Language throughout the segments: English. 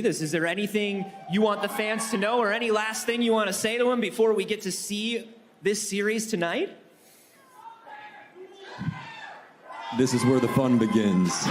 this. Is there anything you want the fans to know, or any last thing you want to say to them before we get to see this series tonight? This is where the fun begins.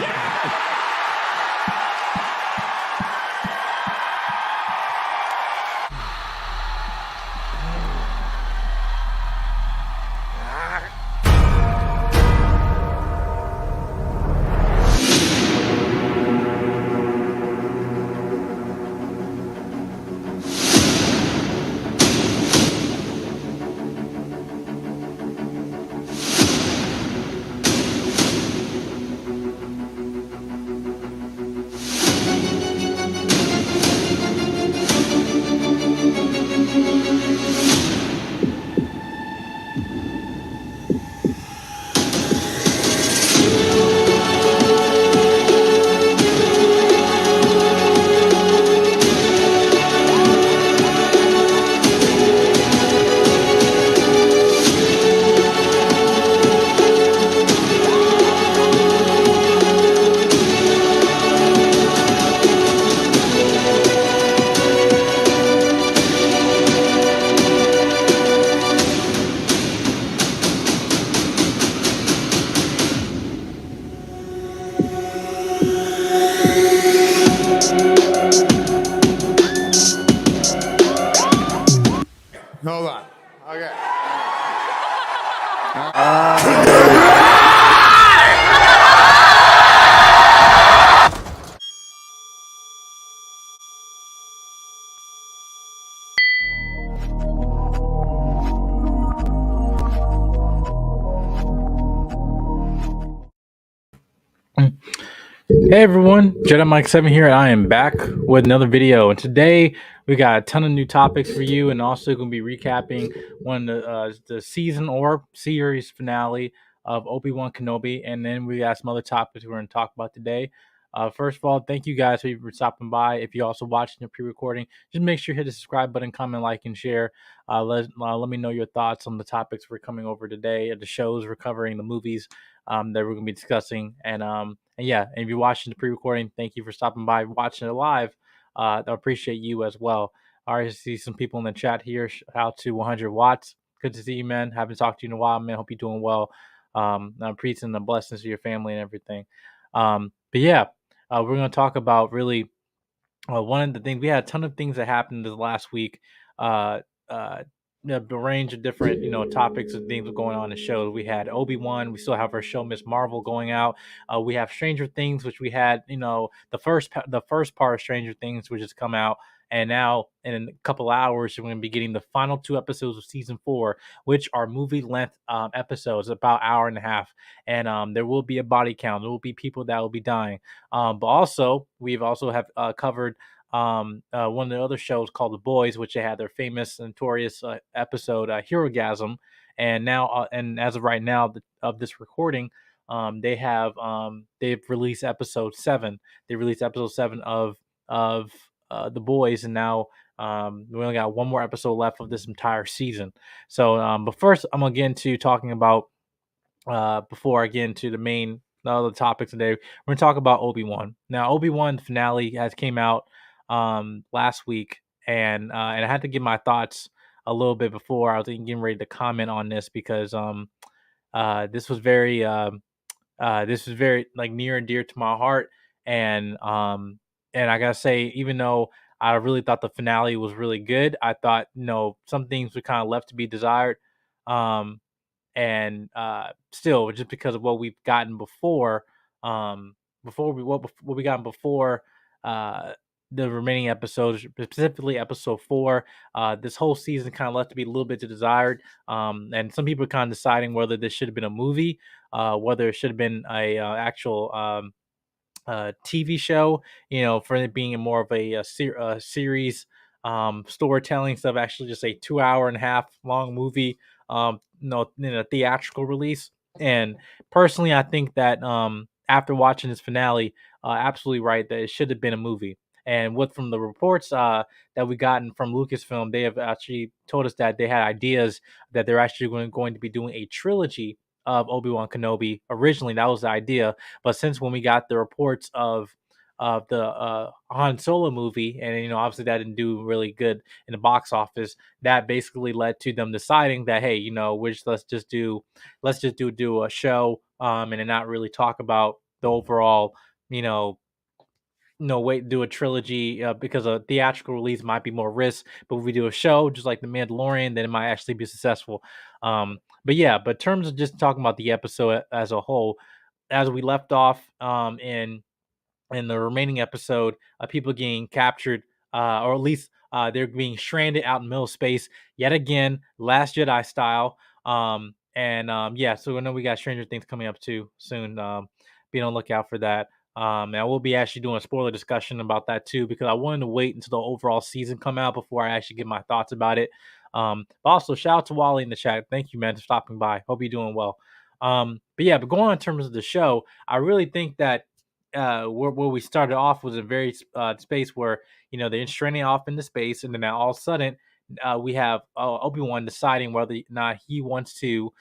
Hold on. Okay. Hey everyone, Jedi Mike 7 here, and I am back with another video. And today we got a ton of new topics for you, and also going to be recapping one of the season or series finale of Obi-Wan Kenobi, and then we got some other topics we're going to talk about today. First of all, thank you guys for stopping by. If you're also watching the pre-recording, just make sure you hit the subscribe button, comment, like, and share. Let me know your thoughts on the topics we're coming over today, the shows we're covering, the movies that we're going to be discussing, and yeah, and if you're watching the pre-recording, thank you for stopping by, watching it live. I appreciate you as well. I already see some people in the chat here. Shout out to 100 watts. Good to see you, man. Haven't talked to you in a while, man. Hope you're doing well. I'm preaching the blessings to your family and everything. But yeah, we're going to talk about really one of the things. We had a ton of things that happened this last week. The range of different, topics and things going on in shows. We had Obi-Wan. We still have our show Miss Marvel going out. We have Stranger Things, which we had, the first part of Stranger Things, which has come out. And now in a couple hours, we're going to be getting the final 2 episodes of season 4, which are movie length episodes, about hour and a half. And there will be a body count. There will be people that will be dying. But also, we've also have covered one of the other shows called The Boys, which they had their famous, notorious episode, Herogasm. And now, and as of right now of this recording, they've released episode 7. They released episode 7 of The Boys, and now we only got one more episode left of this entire season. So, but first, I'm gonna get into talking about before I get into the other topics today. We're gonna talk about Obi-Wan. Now, Obi-Wan finale has came out last week, and I had to give my thoughts a little bit before I was getting ready to comment on this, because this was very like near and dear to my heart. And I gotta say, even though I really thought the finale was really good, I thought, some things were kind of left to be desired. And still, just because of what we've gotten before, what we gotten before the remaining episodes, specifically episode 4, this whole season kind of left to be a little bit to desired. And some people are kind of deciding whether this should have been a movie, whether it should have been a actual TV show, for it being more of a series storytelling stuff, actually just a 2.5 hour long movie, in a theatrical release. And personally, I think that after watching this finale, absolutely right that it should have been a movie. And what from the reports that we gotten from Lucasfilm, they have actually told us that they had ideas that they're actually going to be doing a trilogy of Obi-Wan Kenobi. Originally, that was the idea, but since when we got the reports of of the Han Solo movie, and obviously that didn't do really good in the box office. That basically led to them deciding that, hey, let's just do a show, and then not really talk about the overall, you know no, wait, do a trilogy, because a theatrical release might be more risk. But if we do a show, just like The Mandalorian, then it might actually be successful. But yeah, but in terms of just talking about the episode as a whole, as we left off, in the remaining episode, people getting captured, or at least they're being stranded out in middle space yet again, Last Jedi style. Yeah, so I know we got Stranger Things coming up too soon. Be on the lookout for that. And I will be actually doing a spoiler discussion about that too, because I wanted to wait until the overall season come out before I actually give my thoughts about it. But also shout out to Wally in the chat. Thank you, man, for stopping by. Hope you're doing well. But yeah, but going on in terms of the show, I really think that where we started off was a very space where they're stranding off into space, and then now all of a sudden we have Obi-Wan deciding whether or not he wants to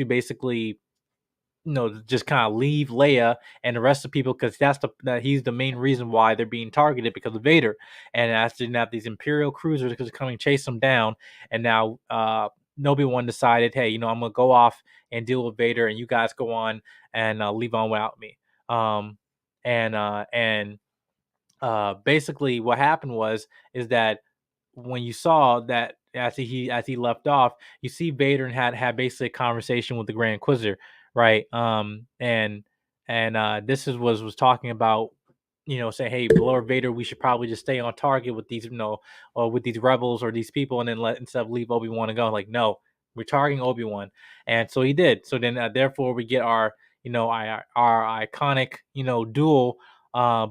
basically just kind of leave Leia and the rest of the people, because that he's the main reason why they're being targeted, because of Vader. And as to have these Imperial cruisers because coming chase them down, and now Obi-Wan decided, hey, I'm gonna go off and deal with Vader, and you guys go on and leave on without me. Basically, what happened is that when you saw that as he left off, you see Vader and had basically a conversation with the Grand Inquisitor, right? This is was talking about, saying, hey, Lord Vader, we should probably just stay on target with these, or with these rebels or these people, and then instead of leave Obi-Wan and go. Like, no, we're targeting Obi-Wan, and so he did. So then, therefore, we get our iconic, duel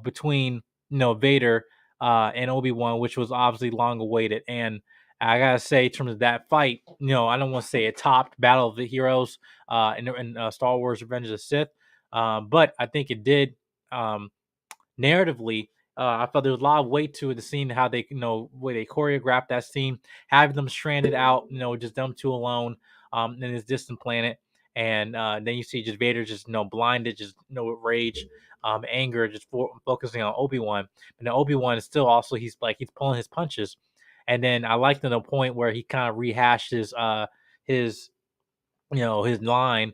between Vader and Obi-Wan, which was obviously long awaited. And I gotta say, in terms of that fight, I don't want to say it topped Battle of the Heroes in Star Wars: Revenge of the Sith, but I think it did. Narratively, I felt there was a lot of weight to the scene, how they, way they choreographed that scene, having them stranded out, just them two alone, in this distant planet. And then you see just Vader just, blinded, just, with rage, anger, just focusing on Obi-Wan. And then Obi-Wan is still also, he's pulling his punches. And then I liked the point where he kind of rehashed his his line,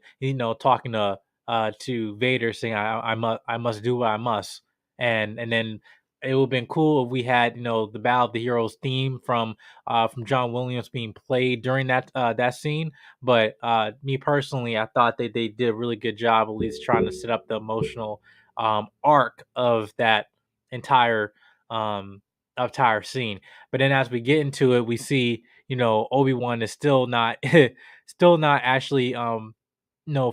talking to Vader, saying, I must do what I must. And then it would have been cool if we had, the Battle of the Heroes theme from John Williams being played during that scene. But me personally, I thought they did a really good job, at least trying to set up the emotional arc of that entire entire scene. But then as we get into it, we see, Obi-Wan is still not still not actually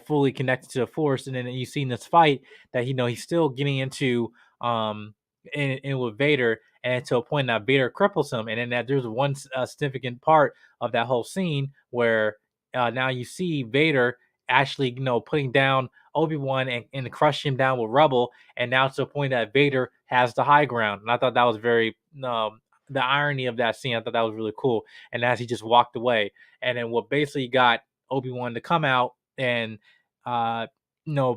fully connected to the Force. And then you see in this fight that he's still getting into in with Vader, and to a point that Vader cripples him. And then that there's one significant part of that whole scene where now you see Vader actually putting down Obi-Wan and crushing him down with rubble, and now to a point that Vader has the high ground. And I thought that was very the irony of that scene. I thought that was really cool. And as he just walked away, and then what basically got Obi-Wan to come out and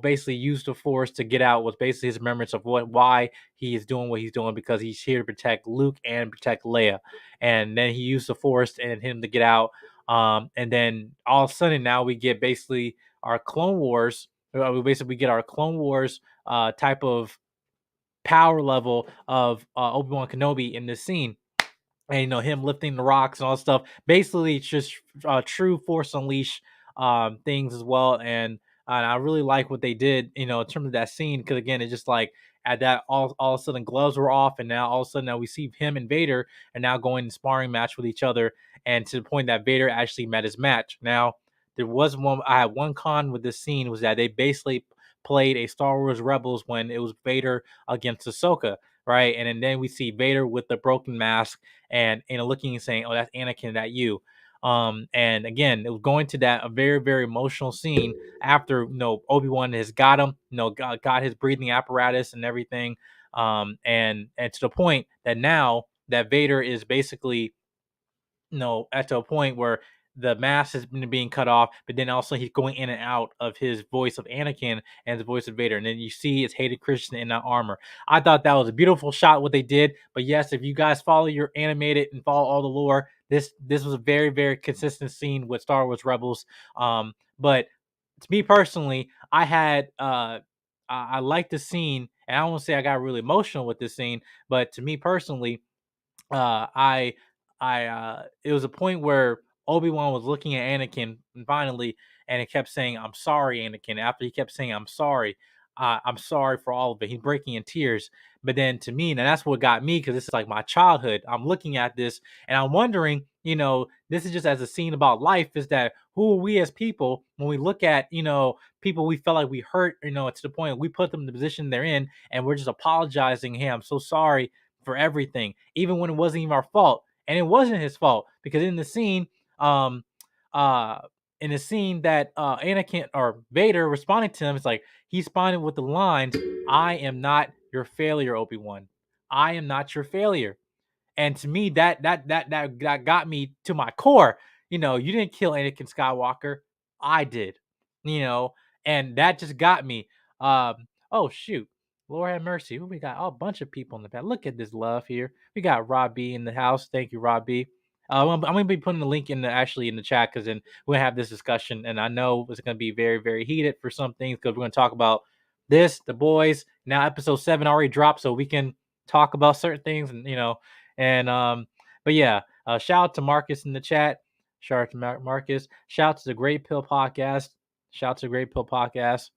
basically use the Force to get out was basically his remembrance of why he is doing what he's doing, because he's here to protect Luke and protect Leia. And then he used the Force and him to get out. And then all of a sudden now we get basically our Clone Wars. We get our Clone Wars type of power level of Obi-Wan Kenobi in this scene. And him lifting the rocks and all that stuff. Basically, it's just true Force Unleash things as well. And I really like what they did, in terms of that scene, because again, it's just like at that all of a sudden gloves were off, and now all of a sudden now we see him and Vader and now going in sparring match with each other, and to the point that Vader actually met his match. Now I had one con with this scene, was that they basically played a Star Wars Rebels when it was Vader against Ahsoka, right? And then we see Vader with the broken mask and looking and saying, "Oh, that's Anakin, that you." And again, it was going to that a very, very emotional scene after Obi-Wan has got him, got his breathing apparatus and everything, and to the point that now that Vader is basically at to a point where the mask has been being cut off, but then also he's going in and out of his voice of Anakin and the voice of Vader, and then you see his hated Christian in that armor. I thought that was a beautiful shot what they did. But yes, if you guys follow your animated and follow all the lore, this was a very, very consistent scene with Star Wars Rebels. But to me personally, I liked the scene, and I won't say I got really emotional with this scene, but to me personally, I it was a point where Obi-Wan was looking at Anakin and finally, and it kept saying, "I'm sorry, Anakin." After he kept saying, I'm sorry for all of it." He's breaking in tears. But then to me, and that's what got me, because this is like my childhood. I'm looking at this and I'm wondering, this is just as a scene about life, is that who are we as people when we look at, people we felt like we hurt, to the point we put them in the position they're in, and we're just apologizing, "Hey, I'm so sorry for everything," even when it wasn't even our fault. And it wasn't his fault, because um, uh, in the scene that Anakin or Vader responding to him, it's like he responded with the lines, "I am not your failure, Obi-Wan. I am not your failure." And to me, that got me to my core. You didn't kill Anakin Skywalker. I did. You know, and that just got me. Oh shoot. Lord have mercy. Who we got? Oh, a bunch of people in the back. Look at this love here. We got Rob B in the house. Thank you, Rob B. I'm gonna be putting the link in the chat, because then we're gonna have this discussion, and I know it's gonna be very, very heated for some things, because we're gonna talk about this, the boys. Now episode 7 already dropped, so we can talk about certain things, and and but yeah, shout out to Marcus in the chat. Shout out to Marcus. Shout out to the Great Pill Podcast. Shout out to the Great Pill Podcast.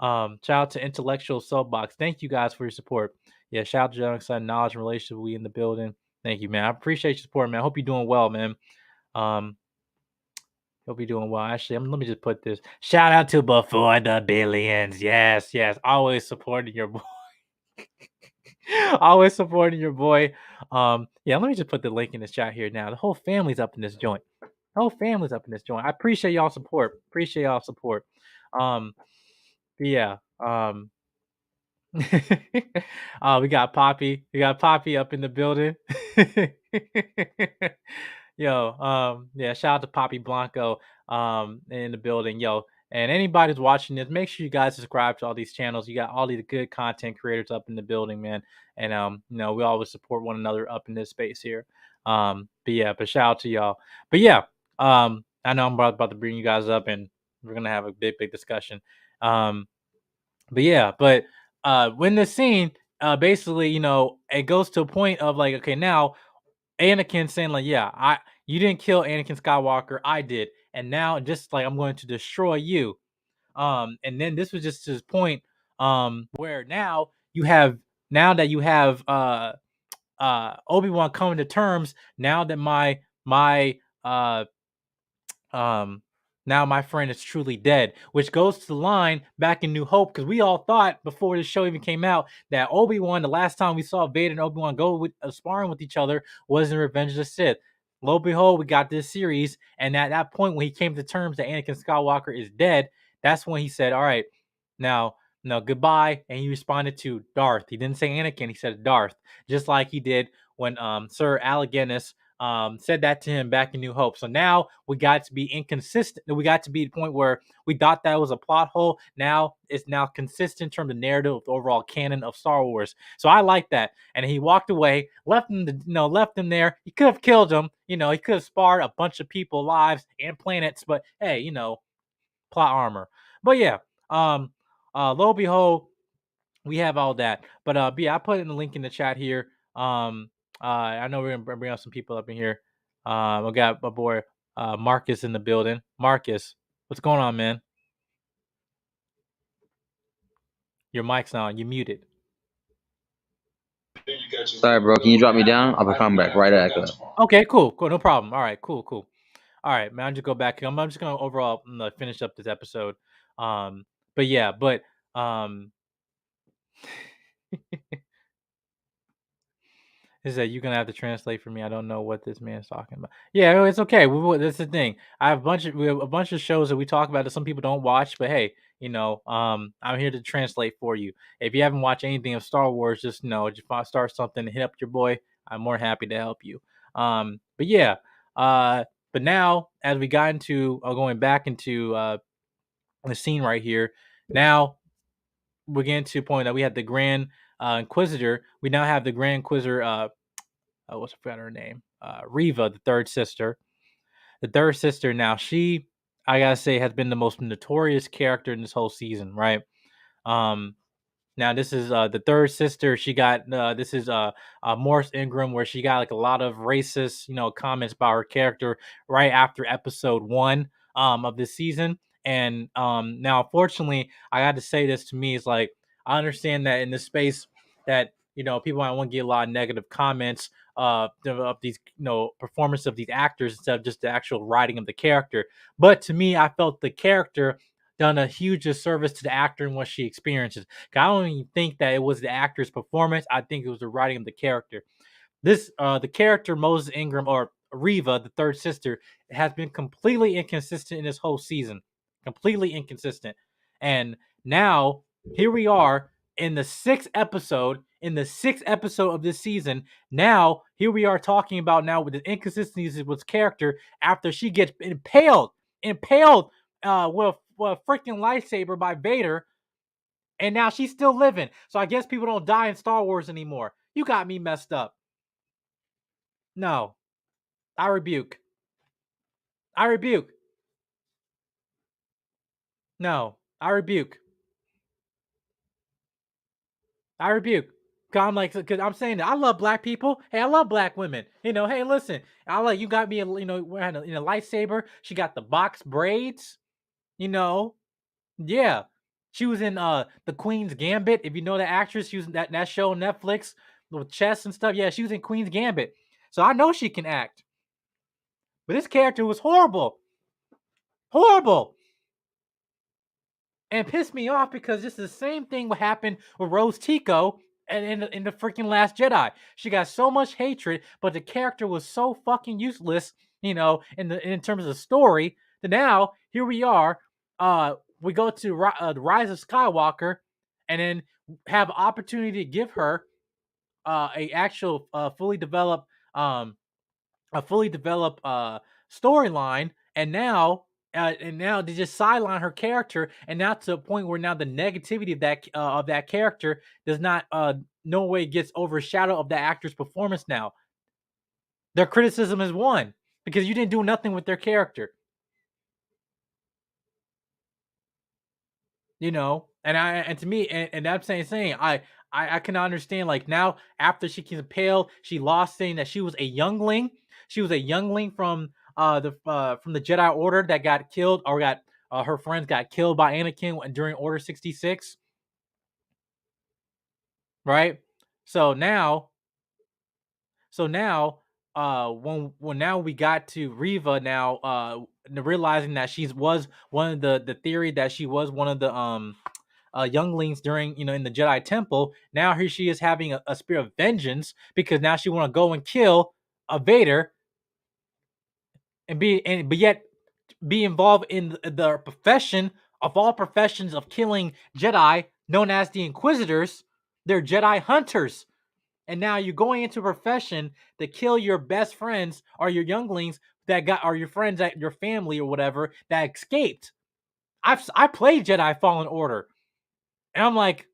Shout out to Intellectual Soapbox. Thank you guys for your support. Yeah, shout out to Young Son Knowledge and Relationship. We in the building. Thank you, man. I appreciate your support, man. I hope you're doing well, man. Hope you're doing well. Actually, let me just put this. Shout out to Before the Billions. Yes, yes. Always supporting your boy. Always supporting your boy. Yeah, let me just put the link in the chat here now. The whole family's up in this joint. The whole family's up in this joint. I appreciate y'all support. Appreciate y'all support. But yeah. We got Poppy. We got Poppy up in the building. Yo, yeah, shout out to Poppy Blanco in the building. Yo, and anybody who's watching this, make sure you guys subscribe to all these channels. You got all these good content creators up in the building, man. And we always support one another up in this space here. But shout out to y'all. But yeah, I know I'm about to bring you guys up, and we're gonna have a big discussion. But when the scene basically, it goes to a point of like, okay, now Anakin saying like, yeah, you didn't kill Anakin Skywalker, I did, and now just like I'm going to destroy you. And then this was just his point, where now that you have Obi-Wan coming to terms, now that my uh now my friend is truly dead, which goes to the line back in New Hope, because we all thought before the show even came out that Obi-Wan, the last time we saw Vader and Obi-Wan go with sparring with each other, was in Revenge of the Sith. Lo and behold, we got this series, and at that point when he came to terms that Anakin Skywalker is dead, that's when he said, "All right, now, no, goodbye," and he responded to Darth. He didn't say Anakin, he said Darth, just like he did when Sir Alec Guinness said that to him back in New Hope. So now we got to be inconsistent. We got to be the point where we thought that was a plot hole. Now it's now consistent in terms of narrative of the overall canon of Star Wars. So I like that. And he walked away, left him there. He could have killed him. He could have spared a bunch of people, lives, and planets. But hey, plot armor. But yeah, lo and behold, we have all that. But I put in the link in the chat here. I know we're gonna bring up some people up in here. We got my boy Marcus in the building. Marcus, what's going on, man? Your mic's on. You muted. Sorry, bro. Can you drop me down? I'll be coming back right after. Okay, cool, no problem. All right, cool. All right, man. I'll just go back. I'm just gonna overall finish up this episode. But is that you're gonna have to translate for me? I don't know what this man's talking about. Yeah, it's okay. That's the thing. We have a bunch of shows that we talk about that some people don't watch, but hey, I'm here to translate for you. If you haven't watched anything of Star Wars, just start something, hit up your boy. I'm more happy to help you. But yeah, But now, as we got into going back into the scene right here, now we're getting to a point that we had the Grand Inquisitor. We now have the Grand Inquisitor. What's I forgot her name? Riva, the third sister. The third sister. Now she, I gotta say, has been the most notorious character in this whole season, right? Um, Now this is the third sister. She got this is Morris Ingram, where she got like a lot of racist, comments about her character right after episode 1 of this season. And now, unfortunately, I got to say this to me is like I understand that in this space that people might want to get a lot of negative comments of these performance of these actors instead of just the actual writing of the character. But to me, I felt the character done a huge disservice to the actor and what she experiences. I don't even think that it was the actor's performance. I think it was the writing of the character. The character Moses Ingram, or Riva, the third sister, has been completely inconsistent in this whole season. Completely inconsistent. And now here we are in the sixth episode. In the sixth episode of this season, now here we are talking about now with the inconsistencies with character after she gets impaled with a freaking lightsaber by Vader, and now she's still living. So I guess people don't die in Star Wars anymore. You got me messed up. No, I rebuke. I rebuke. No, I rebuke. I rebuke. Cause I'm like, because I'm saying that I love black people. Hey, I love black women. Hey, listen, I like you got me. Wearing a lightsaber. She got the box braids. Yeah. She was in The Queen's Gambit. If you know the actress, she was in that show on Netflix with chess and stuff. Yeah, she was in Queen's Gambit. So I know she can act. But this character was horrible. Horrible. And pissed me off because this is the same thing what happened with Rose Tico and in the freaking Last Jedi. She got so much hatred, but the character was so fucking useless, in terms of the story. That now here we are. We go to the Rise of Skywalker, and then have opportunity to give her a actual fully developed storyline, and now they just sideline her character, and now to a point where now the negativity of that character does not no way gets overshadowed of the actor's performance. Now their criticism is won because you didn't do nothing with their character. And to me, and I'm saying I can understand, like, now after she gets impaled, she lost, saying that she was a youngling. She was a youngling from the Jedi Order that got killed, or got her friends got killed by Anakin during Order 66, right? So now, when now we got to Riva now, realizing that she was one of the theory that she was one of the younglings during in the Jedi Temple. Now here she is having a spirit of vengeance because now she want to go and kill a Vader, but yet be involved in the profession of all professions of killing Jedi, known as the Inquisitors. They're Jedi hunters. And now you're going into a profession to kill your best friends or your younglings or your friends at your family or whatever that escaped. I played Jedi Fallen Order, and I'm like,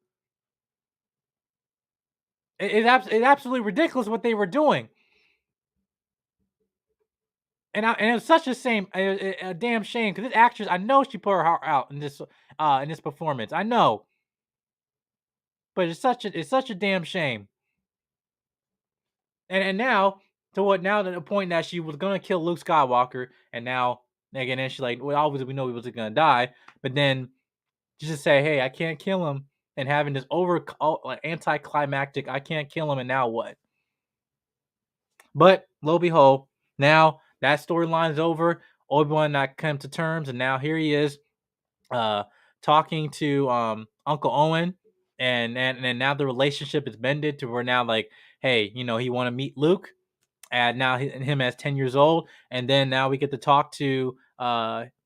it's absolutely ridiculous what they were doing. And it's such a damn shame, because this actress, I know she put her heart out in this performance. I know, but it's such a damn shame. And now to the point that she was gonna kill Luke Skywalker, and now again, then she's like, well, obviously we know he wasn't gonna die, but then just say, hey, I can't kill him, and having this anticlimactic, I can't kill him, and now what? But lo and behold, now that storyline's over. Obi-Wan not come to terms, and now here he is, talking to Uncle Owen, and now the relationship is bended to where now, like, hey, he want to meet Luke, and now him as 10 years old, and then now we get to talk to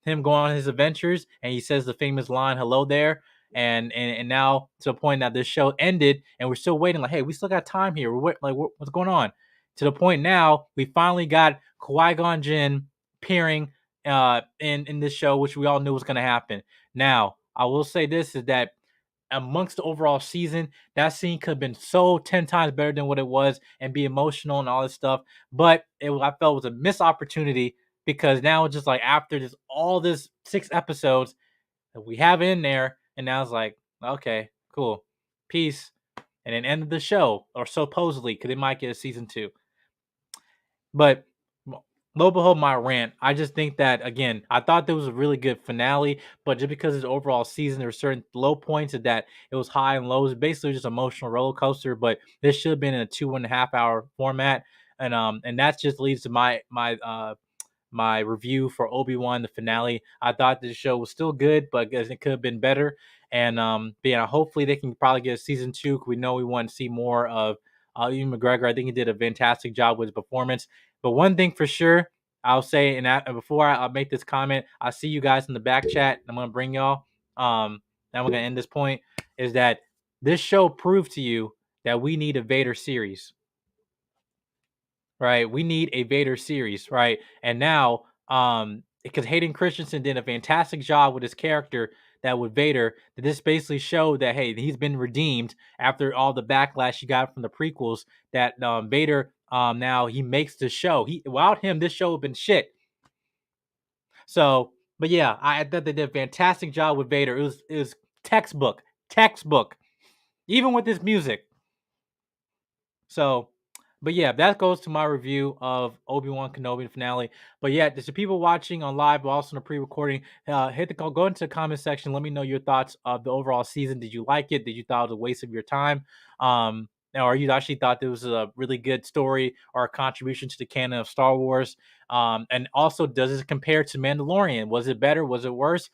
him going on his adventures, and he says the famous line, "Hello there." And now to the point that this show ended, and we're still waiting. Like, hey, we still got time here. What's going on? to the point now we finally got Qui-Gon Jinn appearing in this show, which we all knew was going to happen. Now, I will say this is that amongst the overall season, that scene could have been so 10 times better than what it was and be emotional and all this stuff. But I felt was a missed opportunity because now it's just like after all this 6 episodes that we have in there, and now it's like, okay, cool, peace, and then end of the show, or supposedly, because they might get a season 2. But lo and behold, my rant. I just think that again, I thought there was a really good finale, but just because it's overall season, there were certain low points that it was high and lows. Basically, just emotional roller coaster. But this should have been in a 2.5 hour format, and that just leads to my review for Obi-Wan, the finale. I thought the show was still good, but I guess it could have been better. And but yeah, hopefully they can probably get a season 2. Because we know we want to see more of Ian McGregor. I think he did a fantastic job with his performance. But one thing for sure, I'll say, and before I make this comment, I see you guys in the back chat. I'm gonna bring y'all. Now we're gonna end this point. Is that this show proved to you that we need a Vader series, right? We need a Vader series, right? And now, because Hayden Christensen did a fantastic job with his character that with Vader, that this basically showed that hey, he's been redeemed after all the backlash he got from the prequels. That Vader, now he makes the show. Without him, this show would have been shit. So, but yeah, I thought they did a fantastic job with Vader. It was textbook, even with his music. So, but yeah, that goes to my review of Obi-Wan Kenobi finale. But yeah, there's the people watching on live, but also in the pre-recording. Go into the comment section. Let me know your thoughts of the overall season. Did you like it? Did you thought it was a waste of your time? Or you actually thought there was a really good story or a contribution to the canon of Star Wars? And also, does it compare to Mandalorian? Was it better? Was it worse?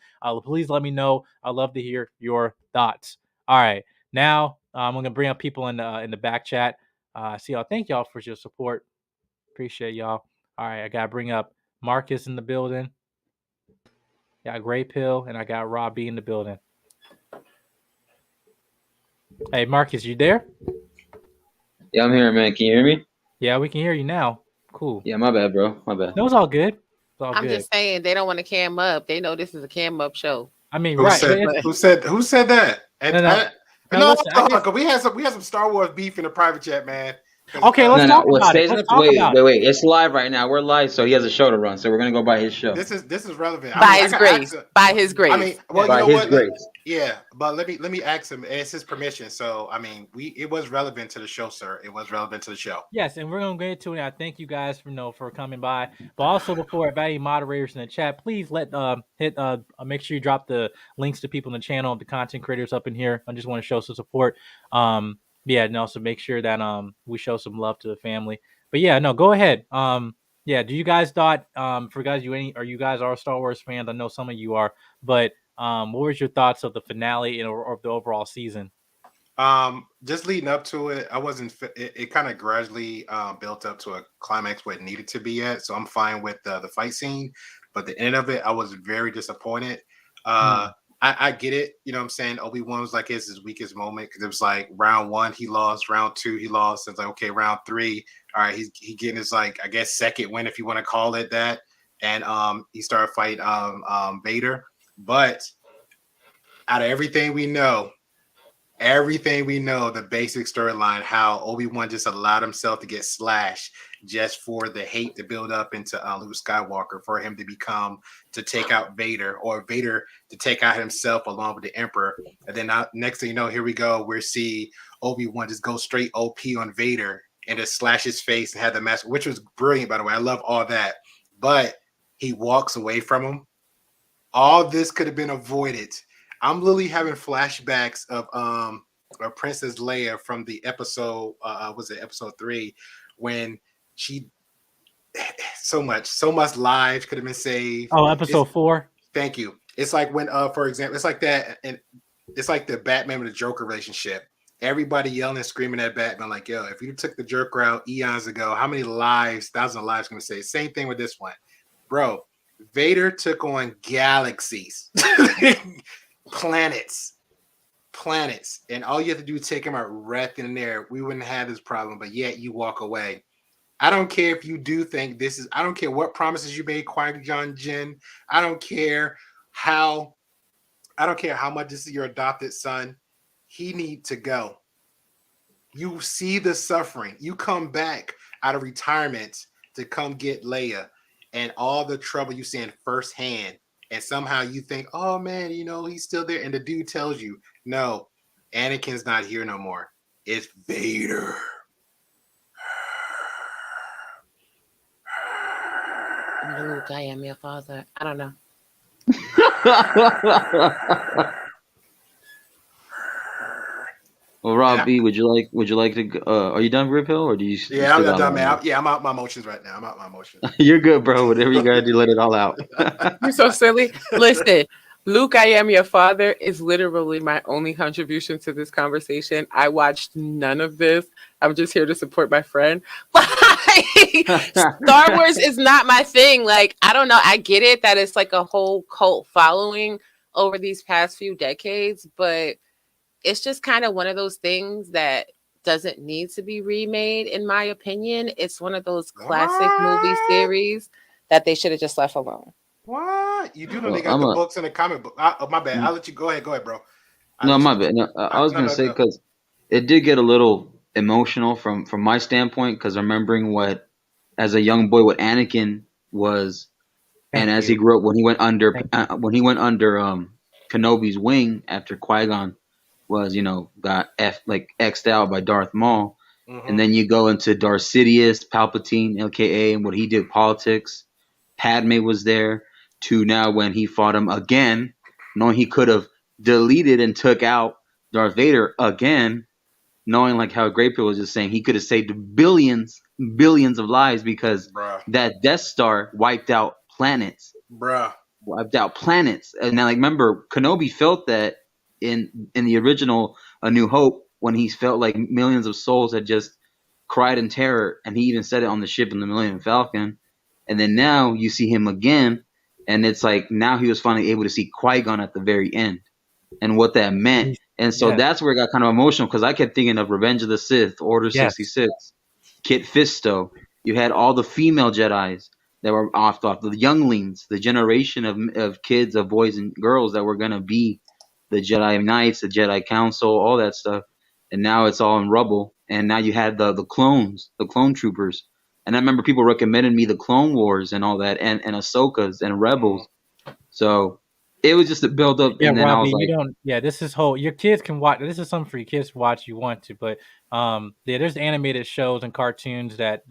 Please let me know. I'd love to hear your thoughts. All right, now I'm gonna bring up people in the back chat. See y'all. Thank y'all for your support. Appreciate y'all. All right, I gotta bring up Marcus in the building. Got Gray Pill, and I got Rob B in the building. Hey, Marcus, you there? Yeah, I'm here, man. Can you hear me? Yeah, we can hear you now. Cool. Yeah, my bad, bro. My bad. No, it's all good. It's all I'm good. just saying they don't want to cam up. They know this is a cam up show. I mean, Who right? said that? No, listen, hold on, 'cause we had some Star Wars beef in the private chat, man. Okay, let's talk about it. Let's talk about it. Wait. It's live right now. We're live, so he has a show to run. So we're gonna go by his show. This is relevant. By his grace. By his grace. I mean, well, by you know his what? grace. Yeah, but let me ask him. It's his permission. So I mean, it was relevant to the show, sir. It was relevant to the show. Yes, and we're gonna get into it. I thank you guys for coming by. But also, before I value moderators in the chat, please make sure you drop the links to people in the channel, the content creators up in here. I just want to show some support. Yeah, and also make sure that we show some love to the family. But yeah, no, go ahead. Yeah, do you guys thought for guys you guys are Star Wars fans? I know some of you are, but what was your thoughts of the finale or of the overall season? Just leading up to it, I wasn't. It kind of gradually built up to a climax where it needed to be at. So I'm fine with the fight scene, but the end of it, I was very disappointed. I get it. You know what I'm saying? Obi-Wan was like his weakest moment because it was like round 1 he lost, round 2 he lost. And it's like, okay, round 3, all right, he getting his like I guess second win if you want to call it that. And he started fighting Vader. But out of everything we know, the basic storyline, how Obi-Wan just allowed himself to get slashed just for the hate to build up into Luke Skywalker, for him to take out Vader, or Vader to take out himself along with the Emperor. And then next thing you know, here we go. We see Obi-Wan just go straight OP on Vader and just slash his face and have the mask, which was brilliant, by the way. I love all that. But he walks away from him. All this could have been avoided. I'm literally having flashbacks of Princess Leia from the episode, was it episode 3, when she so much lives could have been saved. Oh, episode 4. Thank you. It's like when, for example, it's like that, and it's like the Batman with the Joker relationship. Everybody yelling and screaming at Batman, like, yo, if you took the Joker out eons ago, how many lives, thousands of lives, can we say? Same thing with this one, bro. Vader took on galaxies. planets, and all you have to do is take him out right in there. We wouldn't have this problem, but yet you walk away. I don't care if you do think this is. I don't care what promises you made, Qui-Gon Jinn. I don't care how. I don't care how much this is your adopted son. He need to go. You see the suffering. You come back out of retirement to come get Leia, and all the trouble you see firsthand. And somehow you think, oh man, he's still there. And the dude tells you, no, Anakin's not here no more. It's Vader. Luke, I am your father. I don't know. Well, Rob B, would you like to? Are you done, Rip Hill, or do you? Yeah, I'm done, man. I'm out my emotions right now. I'm out my emotions. You're good, bro. Whatever you gotta do, let it all out. You're so silly. Listen, Luke, I am your father is literally my only contribution to this conversation. I watched none of this. I'm just here to support my friend. Star Wars is not my thing. Like, I don't know. I get it that it's like a whole cult following over these past few decades, but it's just kind of one of those things that doesn't need to be remade, in my opinion. It's one of those classic movie series that they should have just left alone. What? You do know they got the books and the comic book. My bad. I'll let you go ahead. Go ahead, bro. My bad. No, I was gonna say because it did get a little emotional from my standpoint, because remembering what, as a young boy, what Anakin was, and as he grew up, when he went under Kenobi's wing after Qui-Gon was, got X'd out by Darth Maul. Mm-hmm. And then you go into Darth Sidious, Palpatine, LKA, and what he did politics. Padme was there, to now when he fought him again, knowing he could have deleted and took out Darth Vader again, knowing like how Great Pill was just saying, he could have saved billions of lives, because that Death Star wiped out planets. Wiped out planets. And now, like, remember, Kenobi felt that in the original A New Hope, when he felt like millions of souls had just cried in terror, and he even said it on the ship in the Millennium Falcon. And then now you see him again, and it's like now he was finally able to see Qui-Gon at the very end and what that meant. And so that's where it got kind of emotional, because I kept thinking of Revenge of the Sith, Order 66, Kit Fisto. You had all the female Jedis that were off the younglings, the generation of kids, of boys and girls that were going to be the Jedi Knights, the Jedi Council, all that stuff. And now it's all in rubble. And now you had the clones, the clone troopers. And I remember people recommended me the Clone Wars and all that, and Ahsoka's and Rebels. So it was just a build up. Yeah, and then Robbie, I was like, this is your kids can watch. This is something for your kids to watch if you want to, but there's animated shows and cartoons that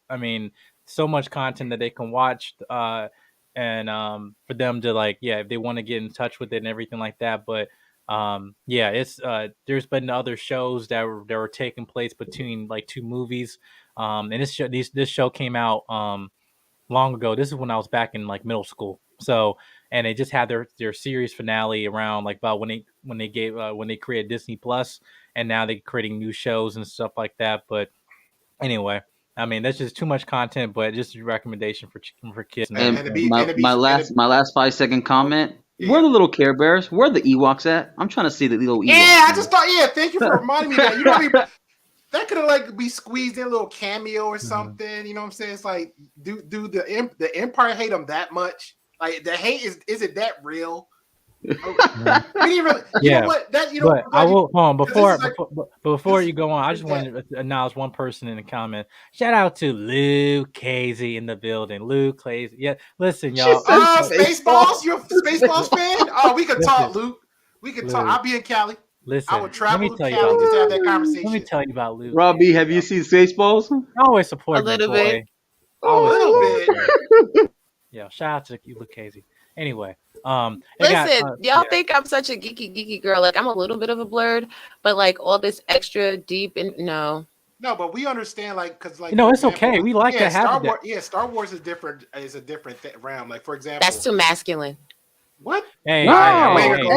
I mean, so much content that they can watch, and for them to if they want to get in touch with it and everything like that. But it's there's been other shows that were taking place between like two movies, and this show came out long ago. This is when I was back in like middle school. So, and they just had their series finale around like about when they created Disney Plus, and now they're creating new shows and stuff like that. But anyway, I mean, that's just too much content, but just a recommendation for kids. My last 5-second comment. Yeah. Where are the little Care Bears? Where are the Ewoks at? I'm trying to see the little Ewoks. Yeah, I just thought. Yeah, thank you for reminding me that. You know what I mean? That could have be squeezed in a little cameo or something. Mm-hmm. You know what I'm saying? It's like, do the Empire hate them that much? Like, the hate is it that real? We didn't really. You know what? But I will before you go on. I just wanted to acknowledge one person in the comment. Shout out to Luke Casey in the building. Luke Casey. Yeah, listen, y'all. Spaceballs. You're a Spaceballs fan? Oh, we could talk, Luke. We could talk. I'll be in Cali. Listen, I would travel to Cali just to have that conversation. Let me tell you about Luke. Robbie, have you seen Spaceballs? I always support a little bit. A little bit. Yeah, shout out to Luke Casey. Anyway, listen, y'all think I'm such a geeky girl. Like, I'm a little bit of a blurred, but like all this extra deep and no, but we understand, like, because like it's okay. We like to have Star Wars. Yeah, Star Wars is different. Is a different realm. Like, for example, that's too masculine. What? Hey, absolutely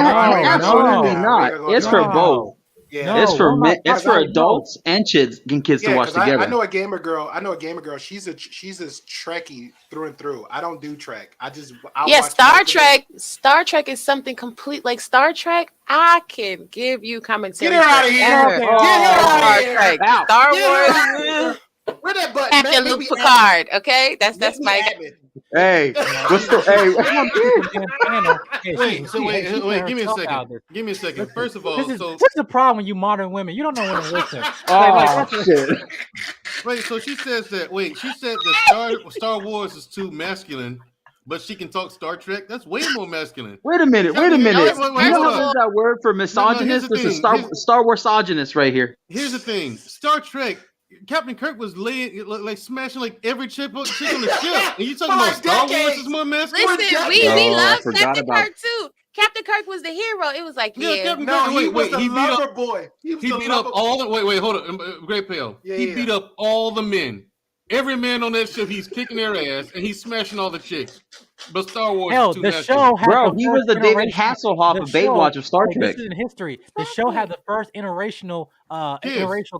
not. It's for both. Yeah, it's for men. It's for adults and kids to watch together. I know a gamer girl. She's a Trekkie through and through. I don't do Trek. Star Trek. Star Trek is something complete. Like Star Trek, I can give you commentary. Get her out of here! Get her out of here! Star Wars. Where that button, Captain man? Luke Picard. Okay, that's my. Hey, what's the Hey, Wait, so she wait, put give me a herself out second. there. Give me a second. First of all, This is so the problem with you modern women. You don't know when to listen. Oh shit! wait, so she says that. Wait, she said that Star Wars is too masculine, but she can talk Star Trek. That's way more masculine. Wait a minute. Wait, You know hold how on. there's that word for misogynist? the This is thing. Star Warsogynist right here. Here's the thing: Star Trek. Captain Kirk was like smashing like every chick on the ship, and you talking about Star Wars is more masculine? Listen, we love Captain Kirk too. Captain Kirk was the hero. It was like, Captain No, Kirk. he was the he beat lover up, boy. He beat up all the. Wait, hold on. Great Pale. He beat up all the men. Every man on that ship, he's kicking their ass and he's smashing all the chicks. But Star Wars, Hell, is too the masculine. show had Bro, the he first was the David iteration- Hasselhoff the of Baywatch of Star hey, Trek. This is in history. The show had the first interracial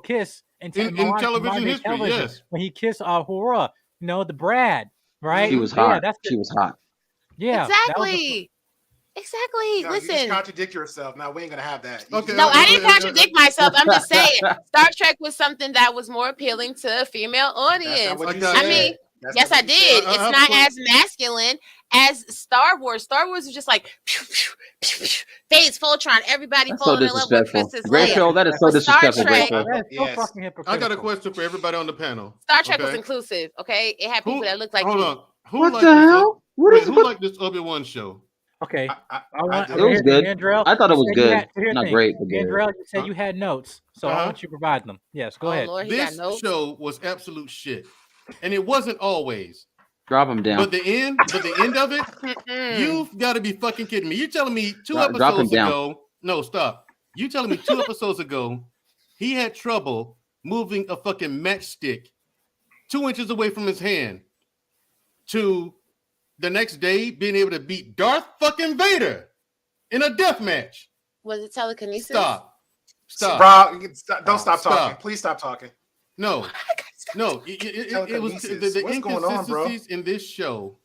kiss in television modern day history, television, yes. when he kissed Hora, the Brad, right? She was hot. Yeah, She was hot. yeah, that was the- Exactly. No, you just Listen. contradict yourself. Now we ain't gonna have that. Okay. No, I didn't contradict myself. I'm just saying Star Trek was something that was more appealing to a female audience. I mean, yes, I did. It's not as masculine as Star Wars. Star Wars is just like pew, pew, pew, pew, Phase Voltron, everybody That's so falling in love with disrespectful. Princess Great Leia. Phil, that is so But Star disrespectful. Great Trek- Phil. that is so Yes. fucking I hypocritical. got a question for everybody on the panel. Star Trek was Okay. inclusive, okay? It had people that looked like Hold me. on. Who What liked the this- hell? Wait, who liked this Obi-Wan show? Okay, I want. did. It was good. Mandrell, I thought it you was said you good. had- here's the Not thing. great, but good. Mandrell, you said Huh? you had notes, so I Uh-huh. want you to provide them. Yes, go Oh, ahead. Lord, he This got notes. show was absolute shit, and it wasn't always. Drop him down. But the end of it, Mm-mm. you've got to be fucking kidding me. You're telling me two Drop him episodes down. ago. No, stop. You telling me 2 episodes ago he had trouble moving a fucking matchstick 2 inches away from his hand to the next day being able to beat Darth fucking Vader in a death match. Was it telekinesis? Stop. Bro, don't stop Stop. talking. Please stop talking. No. No. It was the What's going on, bro? inconsistencies in this show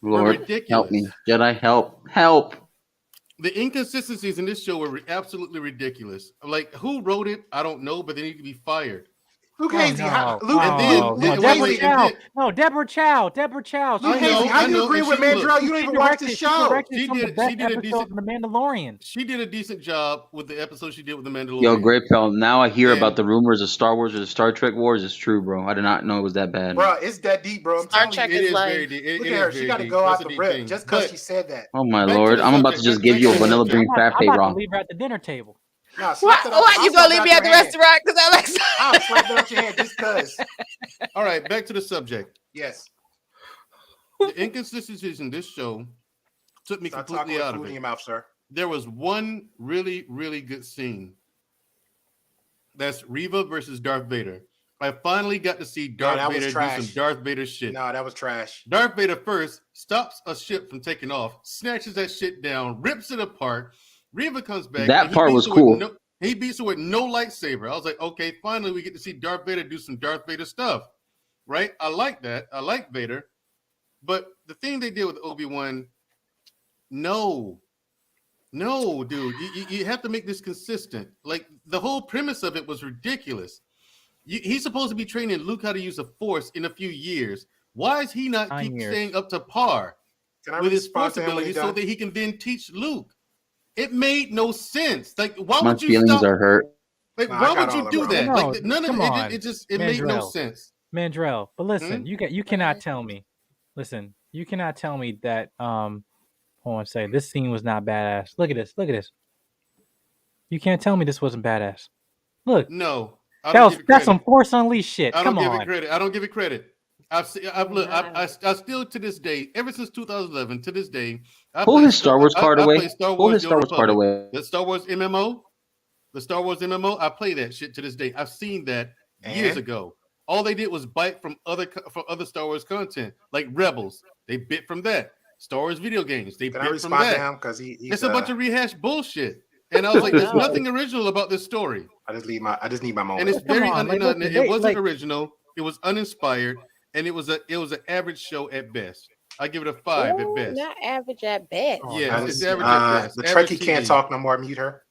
were Lord, ridiculous. help me. Jedi, help. The inconsistencies in this show were absolutely ridiculous. Like, who wrote it? I don't know, but they need to be fired. Luke Oh, Hazy, no. Luke, And then- Oh, Luke, no, Luke Deborah Hazy, Chow. and then- No, Deborah Chow. Luke Hazy, how I you know, agree and with she- Mandrell? look, You don't She even watch the directed- show. She directed She some of did- the best she did a episodes decent- of The Mandalorian. She did a decent job with the episode she did with the Mandalorian. Yo, Great Phil. Now I hear Yeah. about the rumors of Star Wars or the Star Trek wars. It's true, bro. I did not know it was that bad. Bro, it's that deep, bro. I'm Star telling Trek you. It is is like- very deep. It Look is at her. very She got to deep. go That's out a the deep rip thing. just because But she said that. Oh my Back to lord. the I'm about to subject. just give you a Back to the vanilla subject. green I'm fat about fade to raw. leave her at the dinner table. Nah, Why, slap that why off- you I'll gonna slap leave it me out at the your hand. restaurant? Because I like. I'll slap it out your hand just because. All right, back to the subject. Yes. The inconsistencies in this show took me Stop talking completely with out food of in it. your mouth, sir. There was one really, really good scene. That's Reva versus Darth Vader. I finally got to see Darth that was Vader do trash. some Darth Vader shit. No, that was trash. Darth Vader first stops a ship from taking off, snatches that shit down, rips it apart. Reva comes back. That and he part beats was her with cool. he beats her with no lightsaber. I was like, okay, finally we get to see Darth Vader do some Darth Vader stuff, right? I like that. I like Vader. But the thing they did with Obi-Wan, no, dude, you have to make this consistent. Like, the whole premise of it was ridiculous. He's supposed to be training Luke how to use the Force in a few years. Why is he not 9 keep years. staying up to par Can I with his respond Force to him when ability he's so done? that he can then teach Luke? It made no sense. Like, why My would you feelings stop? are hurt. Like, Nah, I why got would all you of do it, that? bro. Like, none of Come it. on, It made no Mandrell. sense. Mandrell, but listen, Hmm? you cannot tell me. Listen, you cannot tell me that hold on, say this scene was not badass. Look at this. Look at this. You can't tell me this wasn't badass. Look, No, I don't give it that's credit. some Force Unleashed shit. I don't Come give on. it credit. I don't give it credit. I still to this day, ever since 2011 to this day, I Pull play his Star Wars card I away. play Star Pull Wars his New Star Wars card Republic. away. The Star Wars MMO, I play that shit to this day. I've seen that years And? ago. All they did was bite from other Star Wars content, like Rebels. They bit from that. Star Wars video games. They Can I bit from respond to that. him? Because he's It's a bunch of rehashed bullshit. And I was like, there's nothing original about this story. I just need my moment. And it's Come very on, like, it listen, wasn't like- original. It was uninspired, and it was an average show at best. I give it a 5 at Ooh, best. not average at best. Oh, Yeah, that it's is- average at best. the Average Trekkie can't TV. talk no more. Mute her.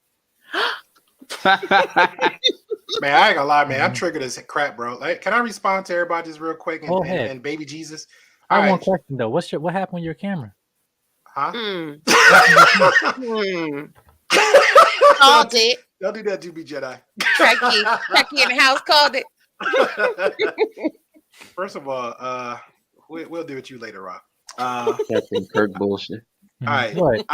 Man, I ain't gonna lie, man. I'm triggered as crap, bro. Like, can I respond to everybody just real quick Go ahead. and baby Jesus? I All have one right, question though. What happened with your camera? huh? Called it. Don't do that to me, Jedi. Trekkie in the house called it. First of all, we'll deal with you later, Rob. Captain Kirk bullshit. All right, Go ahead,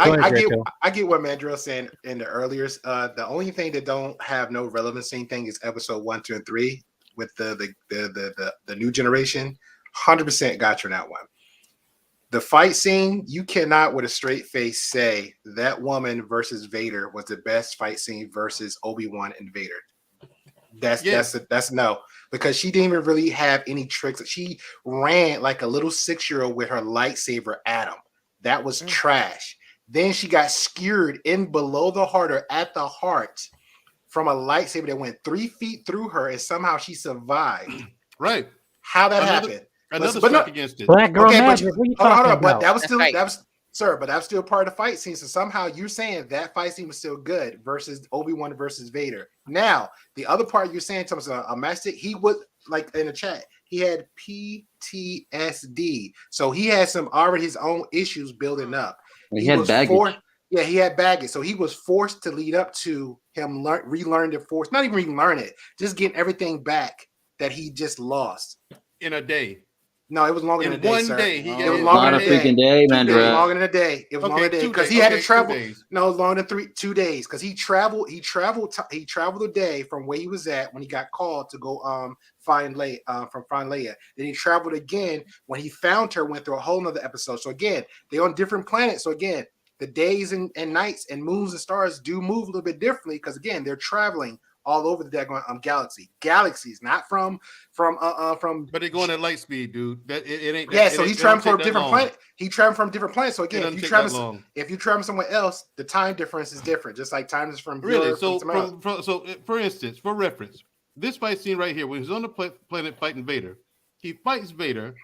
I get what Mandrill saying in the earlier. The only thing that don't have no relevancy thing is episode 1, 2, and 3 with the new generation. 100% got you on that one. The fight scene, you cannot with a straight face say that woman versus Vader was the best fight scene versus Obi-Wan and Vader. That's no, because she didn't even really have any tricks. She ran like a little 6-year-old with her lightsaber at him. That was trash. Then she got skewered in below the heart or at the heart from a lightsaber that went 3 feet through her, and somehow she survived. Right. How that happened? Another strike against it. Black girl magic. But What are you talking about? but that was still Right. but that was still part of the fight scene. So somehow you're saying that fight scene was still good versus Obi-Wan versus Vader. Now the other part you're saying, Thomas, a master, he was like in the chat, he had PTSD, so he had already his own issues building up. He had baggage. He had baggage, so he was forced to lead up to him relearn the force, not even relearn it, just getting everything back that he just lost In a day. No, it was longer than a day, one sir. day, It was Not longer a than a freaking day. day, man. It was longer than a day. It was longer than a day 2 because days. he had to Okay, 2 travel. days. No, it was longer than 2 days because he traveled a day from where he was at when he got called to go find Leia. Then he traveled again when he found her. Went through a whole nother episode. So again, they're on different planets. So again, the days and nights and moons and stars do move a little bit differently because again, they're traveling all over the daggone galaxies, not from. But they're going at light speed, dude. It ain't. Yeah, so he's traveling from a different planet. He traveled from a different planet. So It again, doesn't if you take that travel, long. if you travel somewhere else, the time difference is different. Just like time is from Really? here, So, from somewhere else. for instance, for reference, this fight scene right here, when he's on the planet fighting Vader, he fights Vader.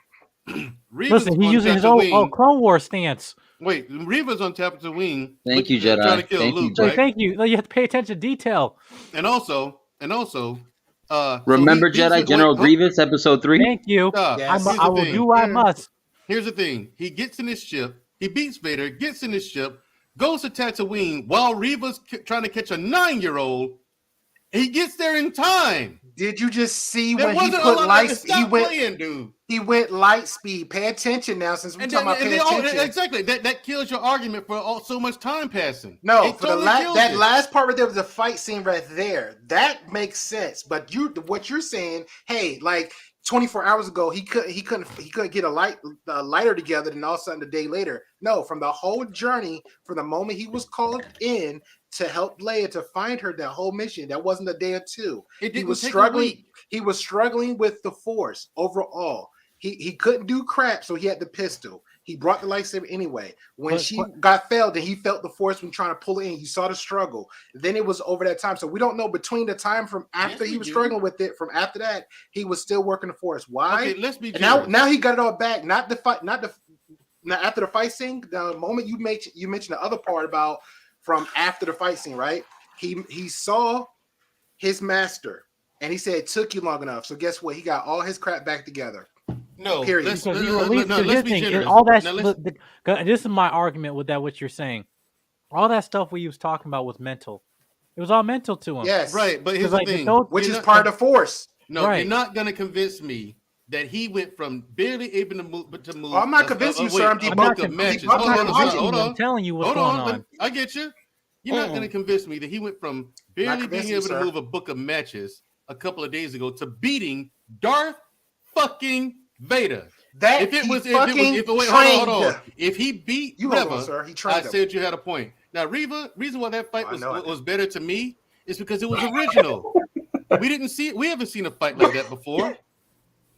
Listen, he's using his old Clone Wars stance. Wait, Reva's on Tatooine. Thank you, Jedi. Trying to kill Thank you, Luke, Jedi. right? Thank you. You have to pay attention to detail. And also, Remember so he beats Jedi his General way- Grievous, episode 3? Thank you. Yes. Here's I the will thing. do what I must. Here's the thing. He gets in his ship. He beats Vader, gets in his ship, goes to Tatooine while Reva's trying to catch a 9-year-old. He gets there in time. Did you just see There when he wasn't a put lot light? of He went. playing, dude. He went light speed. Pay attention now, since we're talking about pay attention. Exactly. That kills your argument for so much time passing. No, It for totally kills that it. last part right there was the fight scene right there. That makes sense. But what you're saying, hey, like 24 hours ago, he couldn't get a lighter together, and all of a sudden a day later. No, from the whole journey, from the moment he was called in to help Leia to find her, that whole mission, that wasn't a day or two. It He didn't was take a struggling. week. He was struggling with the Force overall. He couldn't do crap, so he had the pistol. He brought the lightsaber anyway. When she got failed, and he felt the Force when trying to pull it in. You saw the struggle. Then it was over that time. So we don't know between the time from after he was struggling with it, from after that, he was still working the Force. Why? Okay, let's be And generous. now he got it all back. Not the fight, not after the fight scene. The moment you mentioned the other part about from after the fight scene, right? He saw his master, and he said it took you long enough. So guess what? He got all his crap back together. No, Period. let's, Because he no, released no, his let's be thing, generous. and all that. Now, let's- This is my argument with that. What you're saying, all that stuff we was talking about was mental. It was all mental to him. Yes, right, but here's 'Cause, the like, thing. those- which You're is not- part of the Force. No, Right. you're not going to convince me that he went from barely able to move. Oh, I'm not convincing you, sir. I'm a debuunking- book of I'm matches. debuunking Hold your on, position. hold on. I'm telling you what's Hold going on. on. I get you. You're not going to convince me that he went from barely being convincing you, able to sir. move a book of matches a couple of days ago to beating Darth fucking Vader. That If it he was, fucking if hold trained. on. If he beat You hold on, Reva, sir. He I trained him. said you had a point. Now, reason why that fight I know it. was better to me is because it was original. We haven't seen a fight like that before.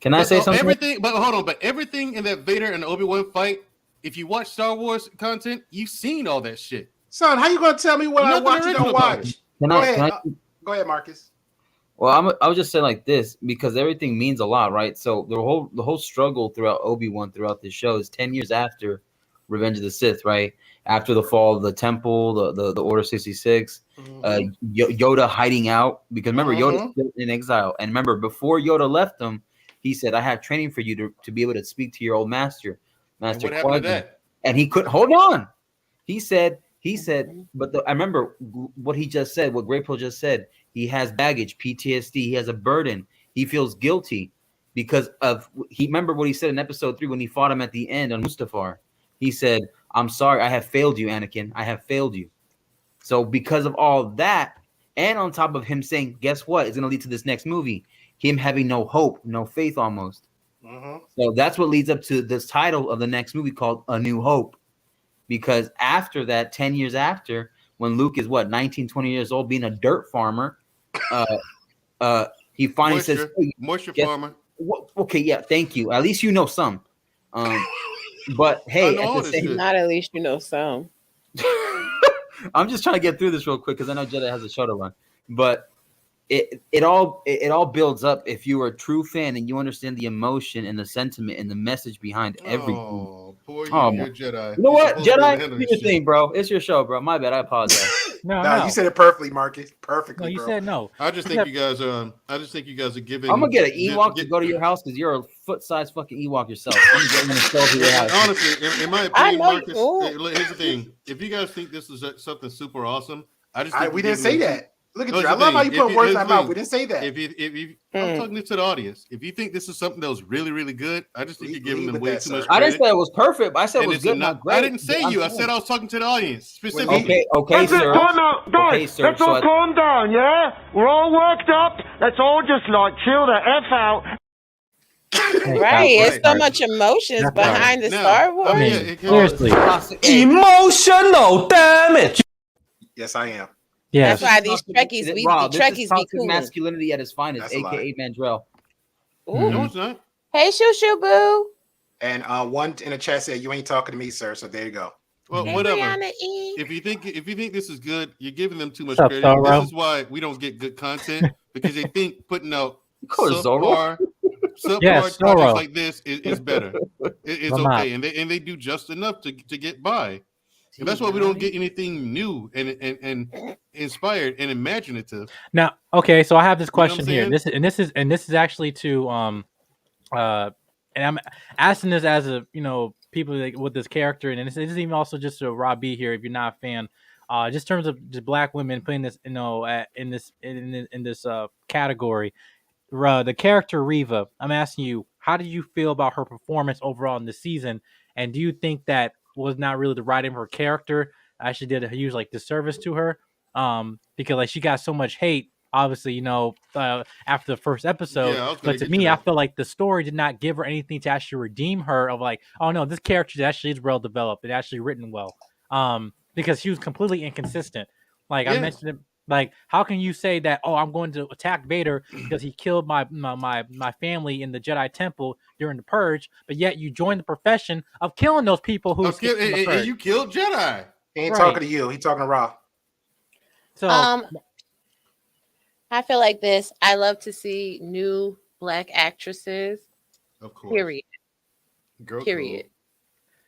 Can I say something? Everything, but hold on, but everything in that Vader and Obi-Wan fight, if you watch Star Wars content, you've seen all that shit. Son, how you gonna tell me what I Nothing watch and original don't about watch? it. Can Go I, ahead. can I Go ahead, Marcus. Well, I would just say like this because everything means a lot, right? So the whole struggle throughout Obi-Wan throughout this show is 10 years after Revenge of the Sith, right? After the fall of the Temple, the Order 66, Yoda hiding out because remember Yoda's still in exile, and remember before Yoda left him, he said, "I have training for you to be able to speak to your old master, Master what happened to Qui-Gon." that? And he couldn't hold on. He said, but I remember what he just said, what Graypill just said. He has baggage, PTSD. He has a burden. He feels guilty because of remember what he said in episode 3 when he fought him at the end on Mustafar. He said, "I'm sorry, I have failed you, Anakin. I have failed you." So because of all that, and on top of him saying, guess what? It's going to lead to this next movie. Him having no hope, no faith almost. So that's what leads up to this title of the next movie called A New Hope. Because after that, 10 years after, when Luke is 19, 20 years old, being a dirt farmer, he finally says, hey, moisture guess, farmer. Okay, yeah, thank you. At least you know some. But hey, not at least you know some. I'm just trying to get through this real quick because I know Jedi has a show to run. But it all builds up if you are a true fan and you understand the emotion and the sentiment and the message behind everything. Oh, poor you, you're Jedi. You know what, Jedi? Do your thing, bro. It's your show, bro. My bad. I apologize. No, you said it perfectly, Marcus. Perfectly. No, you bro. said no. I just think you guys are. I just think you guys are giving. I'm gonna get an Ewok to go to your house because you're a foot-sized fucking Ewok yourself. I'm getting a show to your house. Honestly, in my opinion, Marcus, here's the thing: if you guys think this is something super awesome, I just think we didn't say that. Look at you. I love how you put words in my mouth. We didn't say that. I'm talking to the audience. If you think this is something that was really, really good, I just think you're giving them way too much credit. I didn't say it was perfect. I said it was good. I didn't say you. I said I was talking to the audience specifically. Okay, sir. Guys, let's all calm down, yeah? We're all worked up. Let's all just chill the F out. Right, it's so much emotions behind the Star Wars. Seriously, Emotional damage. Yes, I am. Yeah, that's why these Trekkies, Trekkies be cool. Masculinity at its finest, aka Mandrell. No, it's not. Hey, shoo boo. And one in the chat said, "You ain't talking to me, sir." So there you go. Well, hey, whatever. If you think this is good, you're giving them too much credit. This is why we don't get good content because they think putting out subpar projects like this is better. It's okay, and they do just enough to get by. And that's why we don't get anything new and inspired and imaginative. Now, okay, so I have this question here. This is actually to and I'm asking this as a people with this character, and this is even also just to Rob B here if you're not a fan. Just in terms of just black women putting this in this category. The character Reva, I'm asking you, how do you feel about her performance overall in the season, and do you think that was not really the writing of her character actually did a huge disservice to her, because she got so much hate obviously after the first episode, but to me I feel like the story did not give her anything to actually redeem her of oh no, this character actually is well developed and actually written well, because she was completely inconsistent. I mentioned it, how can you say that, oh, I'm going to attack Vader because he killed my family in the Jedi Temple during the Purge, but yet you joined the profession of killing those people who and you killed Jedi. He ain't talking to you. He talking to Rob. So I feel like this. I love to see new black actresses. Of course. Period. Period. Cool.